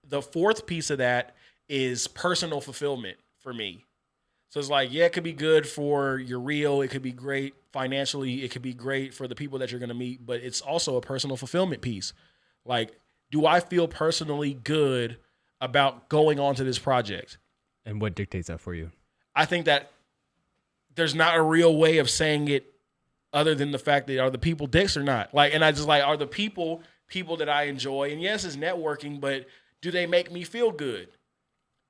[SPEAKER 2] the fourth piece of that is personal fulfillment for me. So it's like, it could be good for your reel. It could be great financially. It could be great for the people that you're going to meet, but it's also a personal fulfillment piece. Like, do I feel personally good about going on to this project?
[SPEAKER 1] And what dictates that for you?
[SPEAKER 2] I think that there's not a real way of saying it other than the fact that are the people dicks or not? Like, and I just like, are the people that I enjoy? And yes, it's networking, but do they make me feel good?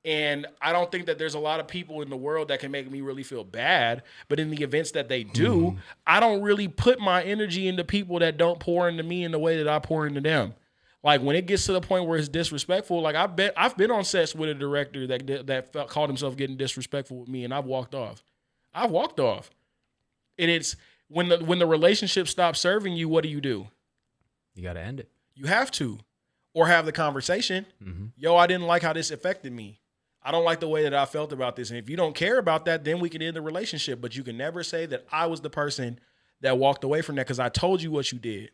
[SPEAKER 2] And I don't think that there's a lot of people in the world that can make me really feel bad. But in the events that they do, I don't really put my energy into people that don't pour into me in the way that I pour into them. Like when it gets to the point where it's disrespectful, like I've been on sets with a director that called himself getting disrespectful with me, and I've walked off. And it's when the relationship stops serving you, what do? You
[SPEAKER 1] got to end it.
[SPEAKER 2] You have to, or have the conversation. Yo, I didn't like how this affected me. I don't like the way that I felt about this. And if you don't care about that, then we can end the relationship. But you can never say that I was the person that walked away from that because I told you what you did.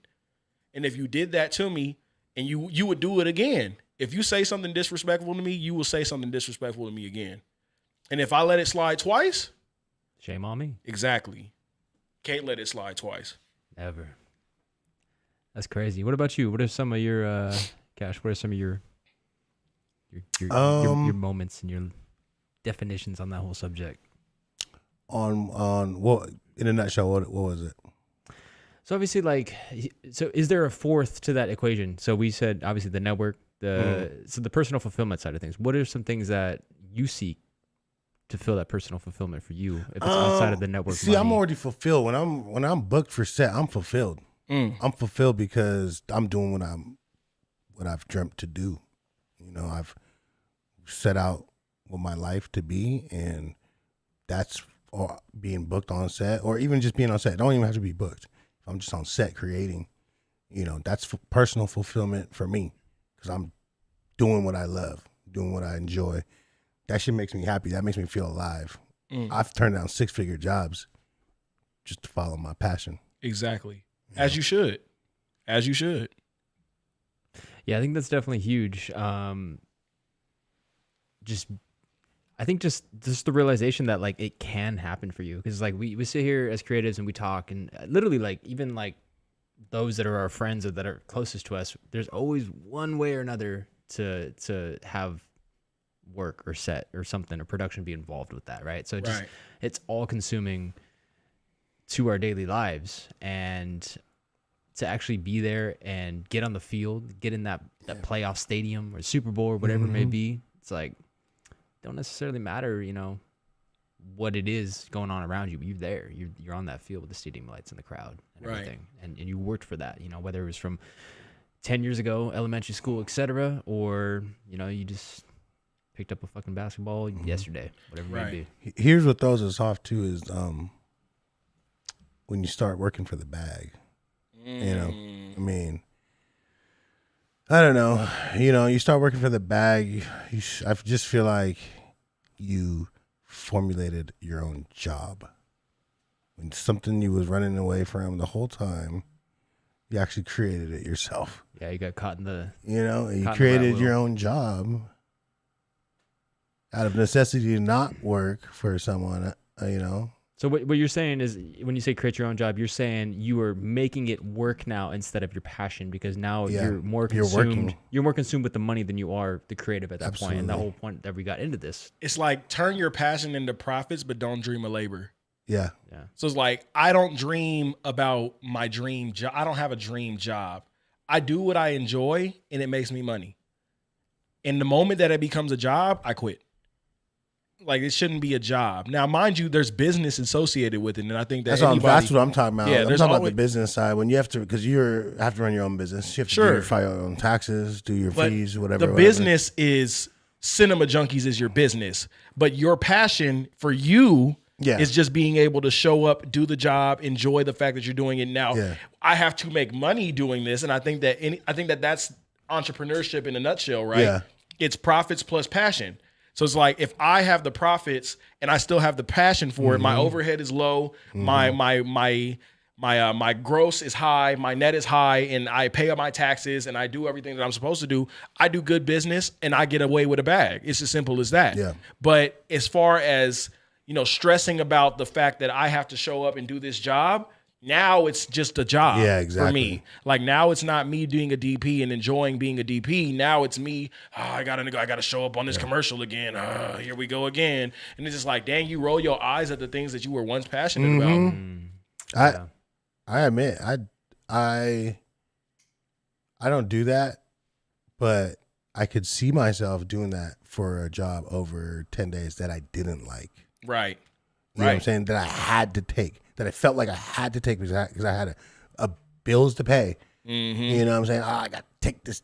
[SPEAKER 2] And if you did that to me, and you would do it again. If you say something disrespectful to me, you will say something disrespectful to me again. And if I let it slide twice,
[SPEAKER 1] shame on me.
[SPEAKER 2] Exactly. Can't let it slide twice.
[SPEAKER 1] Never. That's crazy. What about you? What are some of your Cash? What are some of your moments and your definitions on that whole subject?
[SPEAKER 3] On what, in a nutshell, what was it?
[SPEAKER 1] So obviously, so is there a fourth to that equation? So we said obviously the network, so the personal fulfillment side of things. What are some things that you seek to fill that personal fulfillment for you if it's outside of the network?
[SPEAKER 3] See, I'm already fulfilled when I'm booked for set. I'm fulfilled. I'm fulfilled because I'm doing what I've dreamt to do. I've set out what my life to be, and that's being booked on set, or even just being on set. Don't even have to be booked. If I'm just on set creating, that's personal fulfillment for me because I'm doing what I love, doing what I enjoy. That shit makes me happy. That makes me feel alive. I've turned down 6-figure jobs just to follow my passion.
[SPEAKER 2] Exactly. As you should.
[SPEAKER 1] Yeah, I think that's definitely huge. I think just the realization that it can happen for you, because we sit here as creatives and we talk, and literally even those that are our friends or that are closest to us, there's always one way or another to have work or set or something or production be involved with that, right? So it's all consuming to our daily lives, and to actually be there and get on the field, get in that playoff stadium or Super Bowl or whatever it may be, it's don't necessarily matter, what it is going on around you, but you're there. You're on that field with the stadium lights and the crowd and everything. And you worked for that, whether it was from 10 years ago, elementary school, etc., or, you just picked up a fucking basketball yesterday, whatever it may be.
[SPEAKER 3] Here's what throws us off too is when you start working for the bag. I mean, I don't know. You start working for the bag. I just feel like you formulated your own job. when something you was running away from the whole time, you actually created it yourself.
[SPEAKER 1] Yeah, you got caught in the.
[SPEAKER 3] You know, and you
[SPEAKER 1] Caught in the
[SPEAKER 3] created
[SPEAKER 1] rat
[SPEAKER 3] your
[SPEAKER 1] wheel.
[SPEAKER 3] own job out of necessity to not work for someone. You know,
[SPEAKER 1] So what you're saying is, when you say create your own job, you're saying you are making it work now instead of your passion, because now
[SPEAKER 3] Yeah,
[SPEAKER 1] you're more
[SPEAKER 3] you're
[SPEAKER 1] consumed.
[SPEAKER 3] working.
[SPEAKER 1] You're more consumed with the money than you are the creative at that point. And the
[SPEAKER 3] Absolutely.
[SPEAKER 1] whole point that we got into this.
[SPEAKER 2] It's like turn your passion into profits, but don't dream of labor.
[SPEAKER 3] yeah,
[SPEAKER 1] Yeah.
[SPEAKER 2] So it's like, I don't dream about my dream job. I don't have a dream job. I do what I enjoy and it makes me money. And the moment that it becomes a job, I quit. Like, it shouldn't be a job. Now, mind you, there's business associated with it. And I think that
[SPEAKER 3] that's what I'm talking about.
[SPEAKER 2] Yeah,
[SPEAKER 3] I'm
[SPEAKER 2] there's
[SPEAKER 3] talking about
[SPEAKER 2] always-
[SPEAKER 3] the business side when you have to, because you have to run your own business. You have to
[SPEAKER 2] Sure.
[SPEAKER 3] file your own taxes, do your
[SPEAKER 2] But
[SPEAKER 3] fees, whatever.
[SPEAKER 2] the
[SPEAKER 3] whatever.
[SPEAKER 2] business is Cinema Junkies is your business. But your passion for you
[SPEAKER 3] Yeah.
[SPEAKER 2] is just being able to show up, do the job, enjoy the fact that you're doing it. Now,
[SPEAKER 3] Yeah.
[SPEAKER 2] I have to make money doing this. And I think that that's entrepreneurship in a nutshell, right?
[SPEAKER 3] Yeah.
[SPEAKER 2] It's profits plus passion. So it's like, if I have the profits and I still have the passion for it, my overhead is low, my gross is high, my net is high, and I pay up my taxes and I do everything that I'm supposed to do. I do good business and I get away with a bag. It's as simple as that.
[SPEAKER 3] Yeah.
[SPEAKER 2] But as far as, stressing about the fact that I have to show up and do this job, now it's just a job
[SPEAKER 3] Yeah,
[SPEAKER 2] for
[SPEAKER 3] exactly.
[SPEAKER 2] me. Like, now it's not me being a DP and enjoying being a DP. Now it's me, I gotta show up on this commercial again. Here we go again. And it's just like, dang, you roll your eyes at the things that you were once passionate about.
[SPEAKER 1] Yeah.
[SPEAKER 3] I admit I don't do that, but I could see myself doing that for a job over 10 days that I didn't like.
[SPEAKER 2] Right.
[SPEAKER 3] You know what I'm saying? That I had to take, that I felt like I had to take because I had a bills to pay. You know what I'm saying? I got to take this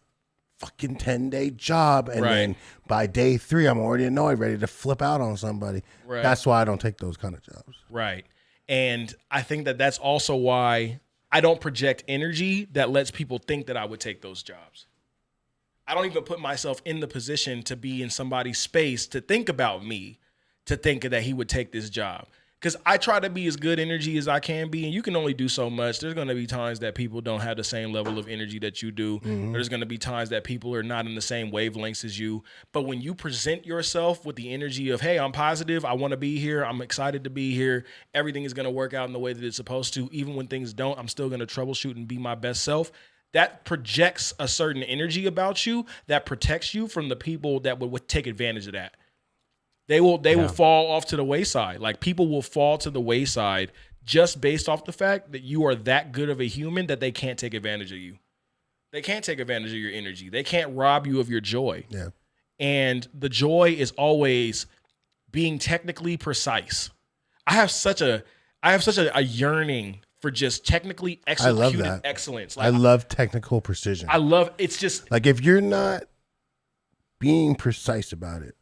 [SPEAKER 3] fucking 10-day job. And
[SPEAKER 2] Right.
[SPEAKER 3] then by day 3, I'm already annoyed, ready to flip out on somebody.
[SPEAKER 2] Right.
[SPEAKER 3] That's why I don't take those kind of jobs.
[SPEAKER 2] Right. And I think that that's also why I don't project energy that lets people think that I would take those jobs. I don't even put myself in the position to be in somebody's space to think about me, to think that he would take this job. Because I try to be as good energy as I can be, and you can only do so much. There's going to be times that people don't have the same level of energy that you do. There's going to be times that people are not in the same wavelengths as you. But when you present yourself with the energy of, hey, I'm positive, I want to be here, I'm excited to be here, everything is going to work out in the way that it's supposed to. Even when things don't, I'm still going to troubleshoot and be my best self. That projects a certain energy about you that protects you from the people that would take advantage of that. They will fall off to the wayside. Like, people will fall to the wayside just based off the fact that you are that good of a human that they can't take advantage of you. They can't take advantage of your energy. They can't rob you of your joy.
[SPEAKER 3] Yeah.
[SPEAKER 2] And the joy is always being technically precise. I have such a yearning for just technically executed
[SPEAKER 3] that.
[SPEAKER 2] excellence.
[SPEAKER 3] I love technical precision.
[SPEAKER 2] It's just
[SPEAKER 3] Like, if you're not being precise about it,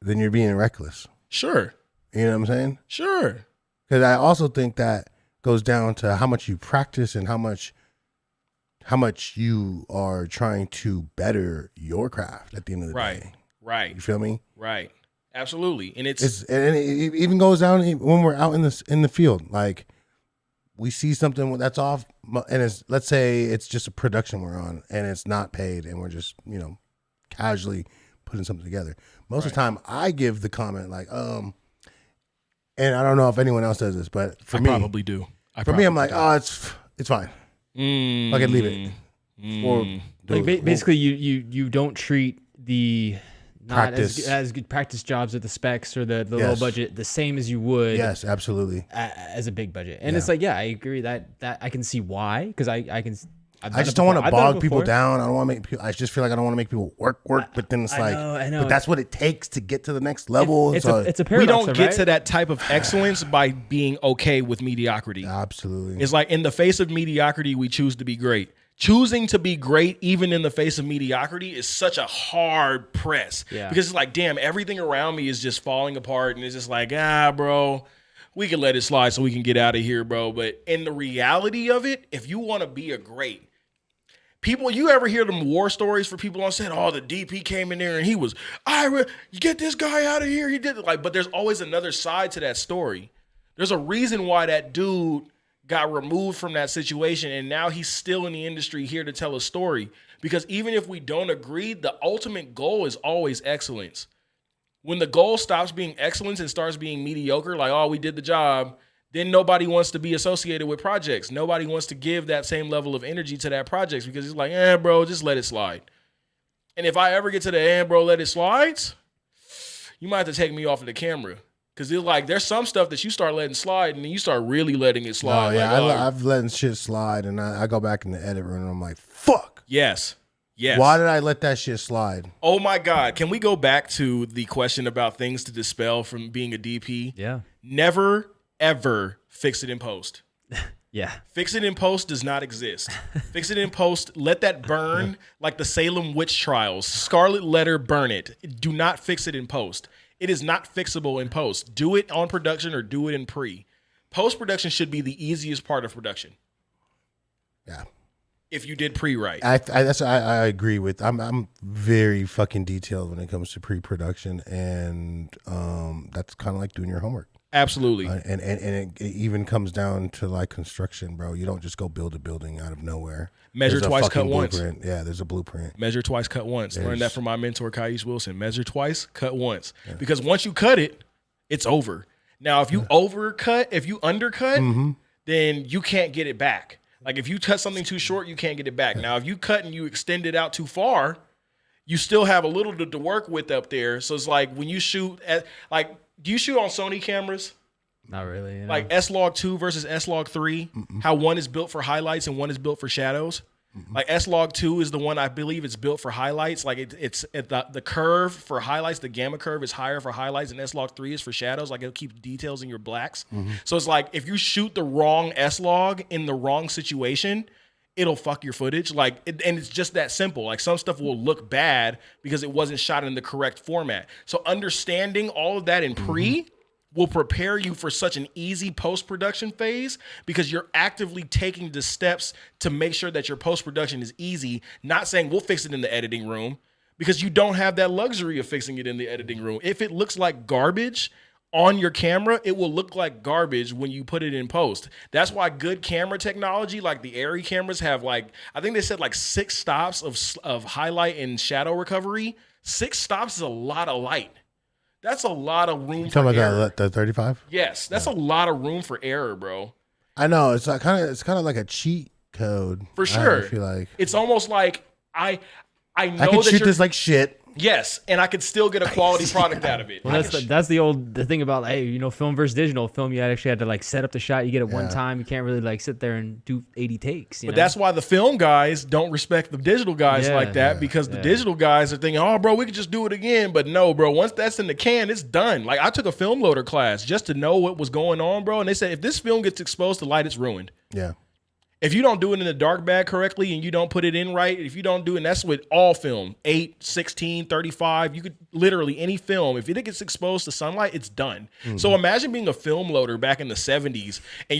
[SPEAKER 3] then you're being reckless.
[SPEAKER 2] sure.
[SPEAKER 3] You know what I'm saying?
[SPEAKER 2] Sure.
[SPEAKER 3] Because I also think that goes down to how much you practice and how much you are trying to better your craft at the end of the day.
[SPEAKER 2] Right.
[SPEAKER 3] You feel me?
[SPEAKER 2] Right. Absolutely. And
[SPEAKER 3] And it even goes down when we're out in the field. Like, we see something that's off, and let's say it's just a production we're on, and it's not paid, and we're just casually putting something together. Most of the time, I give the comment like, and I don't know if anyone else does this, but for
[SPEAKER 2] I
[SPEAKER 3] me,
[SPEAKER 2] probably do.
[SPEAKER 3] I'm like, oh, it's fine. I can leave it. Or
[SPEAKER 1] Like basically, you don't treat the not
[SPEAKER 3] Practice.
[SPEAKER 1] as good practice jobs or the specs or the low
[SPEAKER 3] Yes.
[SPEAKER 1] budget the same as you would
[SPEAKER 3] yes, absolutely.
[SPEAKER 1] as a big budget. And
[SPEAKER 3] Yeah.
[SPEAKER 1] it's like, yeah, I agree that I can see why, because I can.
[SPEAKER 3] I just don't want to bog people down. I don't want to make people. I just feel like I don't want to make people work. But then it's like,
[SPEAKER 1] I know.
[SPEAKER 3] but that's what it takes to get to the next level.
[SPEAKER 1] It's
[SPEAKER 3] So-
[SPEAKER 1] a
[SPEAKER 2] We
[SPEAKER 1] paradox.
[SPEAKER 2] don't get
[SPEAKER 1] right?
[SPEAKER 2] to that type of excellence by being okay with mediocrity.
[SPEAKER 3] absolutely.
[SPEAKER 2] It's like, in the face of mediocrity, we choose to be great. Choosing to be great, even in the face of mediocrity, is such a hard press.
[SPEAKER 1] Yeah.
[SPEAKER 2] Because it's like, damn, everything around me is just falling apart. And it's just like, bro, we can let it slide so we can get out of here, bro. But in the reality of it, if you want to be a great, people, you ever hear them war stories for people on set? Oh, the DP came in there and he was, get this guy out of here. He did it. Like, but there's always another side to that story. There's a reason why that dude got removed from that situation, and now he's still in the industry here to tell a story. Because even if we don't agree, the ultimate goal is always excellence. When the goal stops being excellence and starts being mediocre, like, oh, we did the job, then nobody wants to be associated with projects. Nobody wants to give that same level of energy to that project because it's like, bro, just let it slide. And if I ever get to the bro, let it slide, you might have to take me off of the camera. Because it's like, there's some stuff that you start letting slide and then you start really letting it slide.
[SPEAKER 3] Oh, yeah,
[SPEAKER 2] like,
[SPEAKER 3] I've letting shit slide and I go back in the edit room and I'm like, fuck.
[SPEAKER 2] Yes. Yes.
[SPEAKER 3] Why did I let that shit slide?
[SPEAKER 2] Oh my God. Can we go back to the question about things to dispel from being a DP?
[SPEAKER 1] Yeah.
[SPEAKER 2] Never, ever fix it in post.
[SPEAKER 1] Yeah.
[SPEAKER 2] Fix it in post does not exist. Fix it in post. Let that burn like the Salem witch trials. Scarlet letter, burn it. Do not fix it in post. It is not fixable in post. Do it on production or do it in pre. Post-production should be the easiest part of production.
[SPEAKER 3] Yeah.
[SPEAKER 2] If you did pre right.
[SPEAKER 3] I agree with. I'm very fucking detailed when it comes to pre-production, and that's kind of like doing your homework.
[SPEAKER 2] Absolutely.
[SPEAKER 3] And it even comes down to like construction, bro. You don't just go build a building out of nowhere.
[SPEAKER 2] Measure
[SPEAKER 3] There's a
[SPEAKER 2] twice,
[SPEAKER 3] fucking
[SPEAKER 2] cut once.
[SPEAKER 3] blueprint. Yeah, there's a blueprint.
[SPEAKER 2] Measure twice, cut once. Learned that from my mentor, Kaish Wilson. Measure twice, cut once.
[SPEAKER 3] Yeah.
[SPEAKER 2] Because once you cut it, it's over. Now, if you if you undercut, then you can't get it back. Like if you cut something too short, you can't get it back. Now, if you cut and you extend it out too far, you still have a little to work with up there. So it's like when you shoot at do you shoot on Sony cameras?
[SPEAKER 1] Not really. You know?
[SPEAKER 2] Like S-Log 2 versus S-Log 3, how one is built for highlights and one is built for shadows. Like S-Log 2 is the one I believe it's built for highlights. Like it's the curve for highlights, the gamma curve is higher for highlights, and S-Log 3 is for shadows. Like it'll keep details in your blacks. So it's like if you shoot the wrong S-Log in the wrong situation, it'll fuck your footage. And it's just that simple. Like some stuff will look bad because it wasn't shot in the correct format. So understanding all of that in pre will prepare you for such an easy post-production phase because you're actively taking the steps to make sure that your post-production is easy, not saying we'll fix it in the editing room because you don't have that luxury of fixing it in the editing room. If it looks like garbage on your camera, it will look like garbage when you put it in post. That's why good camera technology, like the Arri cameras have I think they said 6 stops of highlight and shadow recovery. 6 stops is a lot of light. That's a lot of room for error.
[SPEAKER 3] Talking about the 35?
[SPEAKER 2] Yes, that's a lot of room for error, bro.
[SPEAKER 3] I know it's kind of like a cheat code.
[SPEAKER 2] For sure.
[SPEAKER 3] I feel like
[SPEAKER 2] It's almost like I know
[SPEAKER 3] I can
[SPEAKER 2] that
[SPEAKER 3] shoot
[SPEAKER 2] you're
[SPEAKER 3] this like shit.
[SPEAKER 2] yes, and I could still get a quality product out of it.
[SPEAKER 1] Well, that's the thing about film versus digital. Film, you actually had to set up the shot. You get it one time. You can't really sit there and do 80 takes.
[SPEAKER 2] But that's why the film guys don't respect the digital guys like that because the digital guys are thinking, oh, bro, we could just do it again. But no, bro, once that's in the can, it's done. Like I took a film loader class just to know what was going on, bro. And they said if this film gets exposed to light, it's ruined.
[SPEAKER 3] Yeah.
[SPEAKER 2] If you don't do it in the dark bag correctly and you don't put it in right, if you don't do it, and that's with all film, 8, 16, 35, you could literally any film, if it gets exposed to sunlight, it's done. So imagine being a film loader back in the 70s and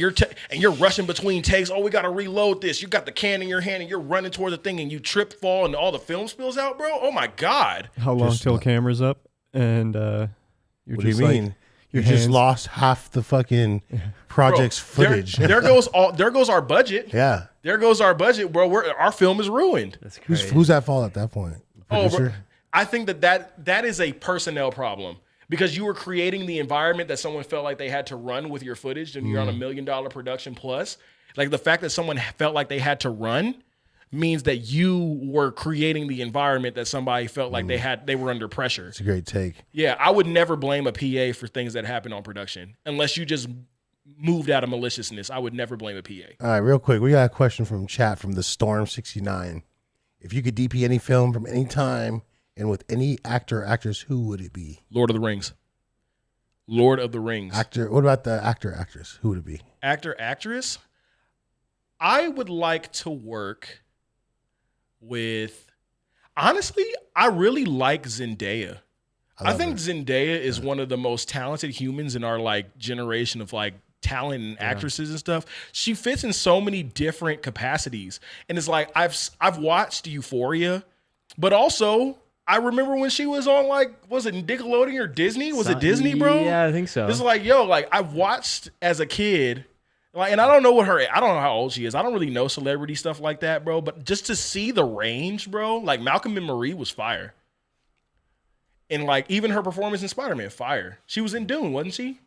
[SPEAKER 2] you're rushing between takes. Oh, we got to reload this. You got the can in your hand and you're running toward the thing and you trip, fall, and all the film spills out, bro. Oh my God.
[SPEAKER 4] How long till camera's up? And you're
[SPEAKER 3] What do you
[SPEAKER 4] just
[SPEAKER 3] mean? You just lost half the fucking project's footage.
[SPEAKER 2] There goes our budget.
[SPEAKER 3] Yeah.
[SPEAKER 2] There goes our budget, bro. Our film is ruined.
[SPEAKER 1] That's crazy.
[SPEAKER 3] Who's at fault at that point?
[SPEAKER 2] Oh,
[SPEAKER 3] Producer?
[SPEAKER 2] bro, I think that is a personnel problem because you were creating the environment that someone felt like they had to run with your footage and you're on $1 million production plus. Like the fact that someone felt like they had to run means that you were creating the environment that somebody felt like they were under pressure.
[SPEAKER 3] It's a great take.
[SPEAKER 2] Yeah, I would never blame a PA for things that happen on production unless you just moved out of maliciousness. I would never blame a PA.
[SPEAKER 3] All right, real quick. We got a question from chat from the Storm 69. If you could DP any film from any time and with any actor or actress, who would it be?
[SPEAKER 2] Lord of the Rings. Lord of the Rings.
[SPEAKER 3] Actor. What about the actor, actress? Who would it be?
[SPEAKER 2] Actor, actress. I would like to work with, honestly, I really like Zendaya. I think Zendaya is one of the most talented humans in our generation of talent and actresses and stuff. She fits in so many different capacities. And it's I've watched Euphoria, but also I remember when she was on, like, was it Nickelodeon or Disney? Was it Disney, bro?
[SPEAKER 1] Yeah, I think so.
[SPEAKER 2] It's like, yo, like, I watched as a kid, like, and I don't know how old she is. I don't really know celebrity stuff like that, bro. But just to see the range, bro, like Malcolm and Marie was fire. And like even her performance in Spider-Man, fire. She was in Dune, wasn't she?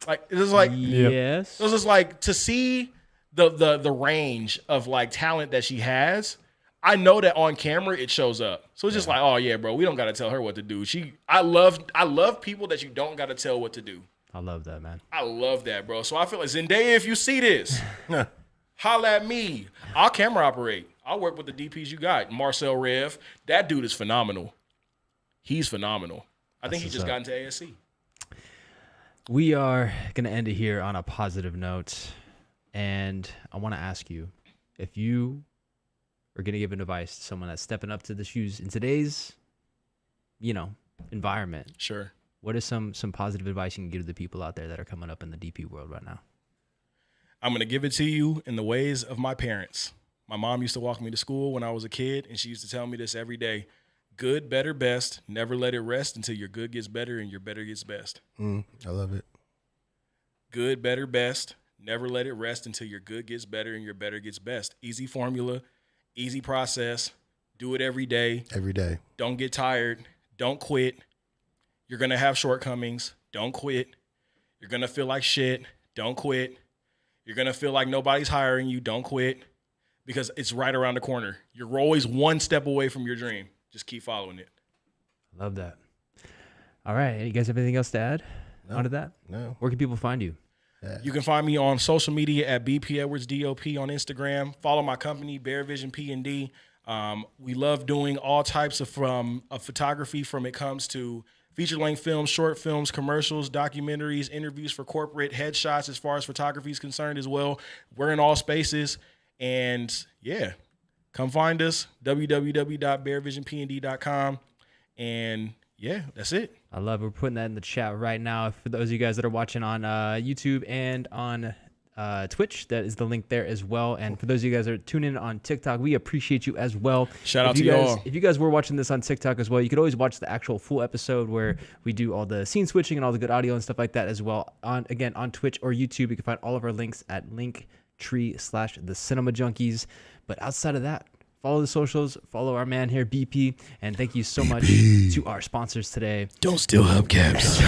[SPEAKER 2] Like it was like
[SPEAKER 1] yes.
[SPEAKER 2] It was just like to see the range of like talent that she has. I know that on camera it shows up. So it's just like, oh yeah, bro, we don't gotta tell her what to do. I love people that you don't gotta tell what to do.
[SPEAKER 1] I love that, man.
[SPEAKER 2] I love that, bro. So I feel like Zendaya, if you see this, holla at me. I'll camera operate. I'll work with the DPs you got. Marcel Rev, that dude is phenomenal. He's phenomenal. I think he just got into ASC.
[SPEAKER 1] We are going to end it here on a positive note. And I want to ask you, if you are going to give an advice to someone that's stepping up to the shoes in today's, environment.
[SPEAKER 2] Sure.
[SPEAKER 1] What is some positive advice you can give to the people out there that are coming up in the DP world right now?
[SPEAKER 2] I'm going to give it to you in the ways of my parents. My mom used to walk me to school when I was a kid, and she used to tell me this every day. Good, better, best. Never let it rest until your good gets better and your better gets best.
[SPEAKER 3] I love it.
[SPEAKER 2] Good, better, best. Never let it rest until your good gets better and your better gets best. Easy formula, easy process. Do it every day.
[SPEAKER 3] Every day.
[SPEAKER 2] Don't get tired. Don't quit. You're going to have shortcomings. Don't quit. You're going to feel like shit. Don't quit. You're going to feel like nobody's hiring you. Don't quit because it's right around the corner. You're always one step away from your dream. Just keep following it.
[SPEAKER 1] Love that. All right. You guys have anything else to add onto that?
[SPEAKER 3] No.
[SPEAKER 1] Where can people find you?
[SPEAKER 2] You can find me on social media at BP Edwards DOP on Instagram. Follow my company, BEARVISION P&D. We love doing all types of photography from it comes to feature-length films, short films, commercials, documentaries, interviews for corporate, headshots as far as photography is concerned as well. We're in all spaces. And, yeah, come find us, www.bearvisionpnd.com. And, yeah, that's it.
[SPEAKER 1] I love it. We're putting that in the chat right now. For those of you guys that are watching on YouTube and on Twitch, that is the link there as well. And for those of you guys that are tuning in on TikTok, we appreciate you as well.
[SPEAKER 2] Shout out to y'all.
[SPEAKER 1] If you guys were watching this on TikTok as well, you could always watch the actual full episode where we do all the scene switching and all the good audio and stuff like that as well. On Twitch or YouTube, you can find all of our links at linktree/thecinema-junkies. But outside of that, follow the socials, follow our man here, BP, and thank you so much to our sponsors today.
[SPEAKER 2] Don't steal hubcaps.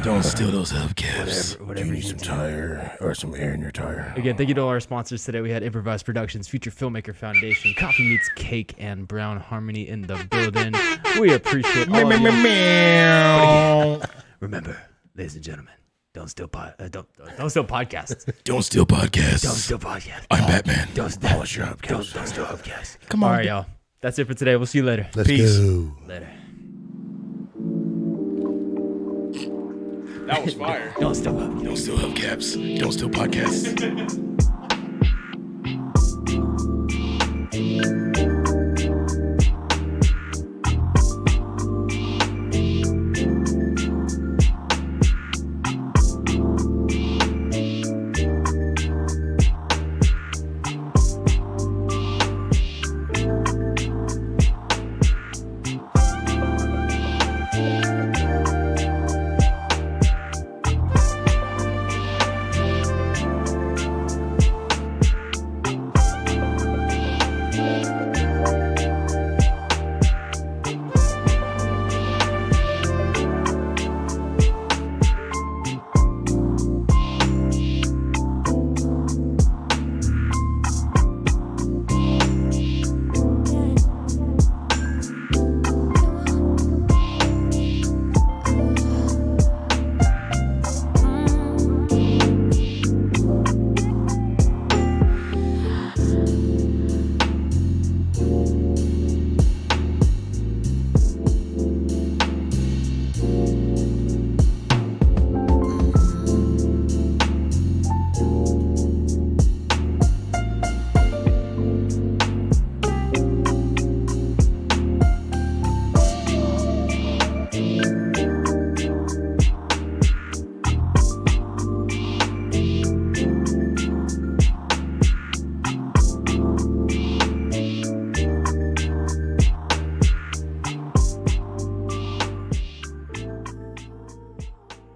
[SPEAKER 2] Don't steal those hubcaps.
[SPEAKER 3] Whatever you need some tire or some air in your tire.
[SPEAKER 1] Again, thank you to all our sponsors today. We had Improvised Productions, Future Filmmaker Foundation, Coffee Meets Cake, and Brown Harmony in the building. We appreciate all of you. But again, remember, ladies and gentlemen, don't steal podcasts.
[SPEAKER 2] Don't steal podcasts.
[SPEAKER 1] Don't steal podcasts.
[SPEAKER 2] I'm Batman.
[SPEAKER 1] Don't steal podcasts.
[SPEAKER 2] Come on.
[SPEAKER 1] All right, y'all. That's it for today. We'll see you later.
[SPEAKER 3] Let's
[SPEAKER 2] Peace.
[SPEAKER 3] go.
[SPEAKER 1] Later.
[SPEAKER 2] That was fire.
[SPEAKER 1] Don't steal podcasts.
[SPEAKER 2] Don't steal hubcaps. Don't steal podcasts.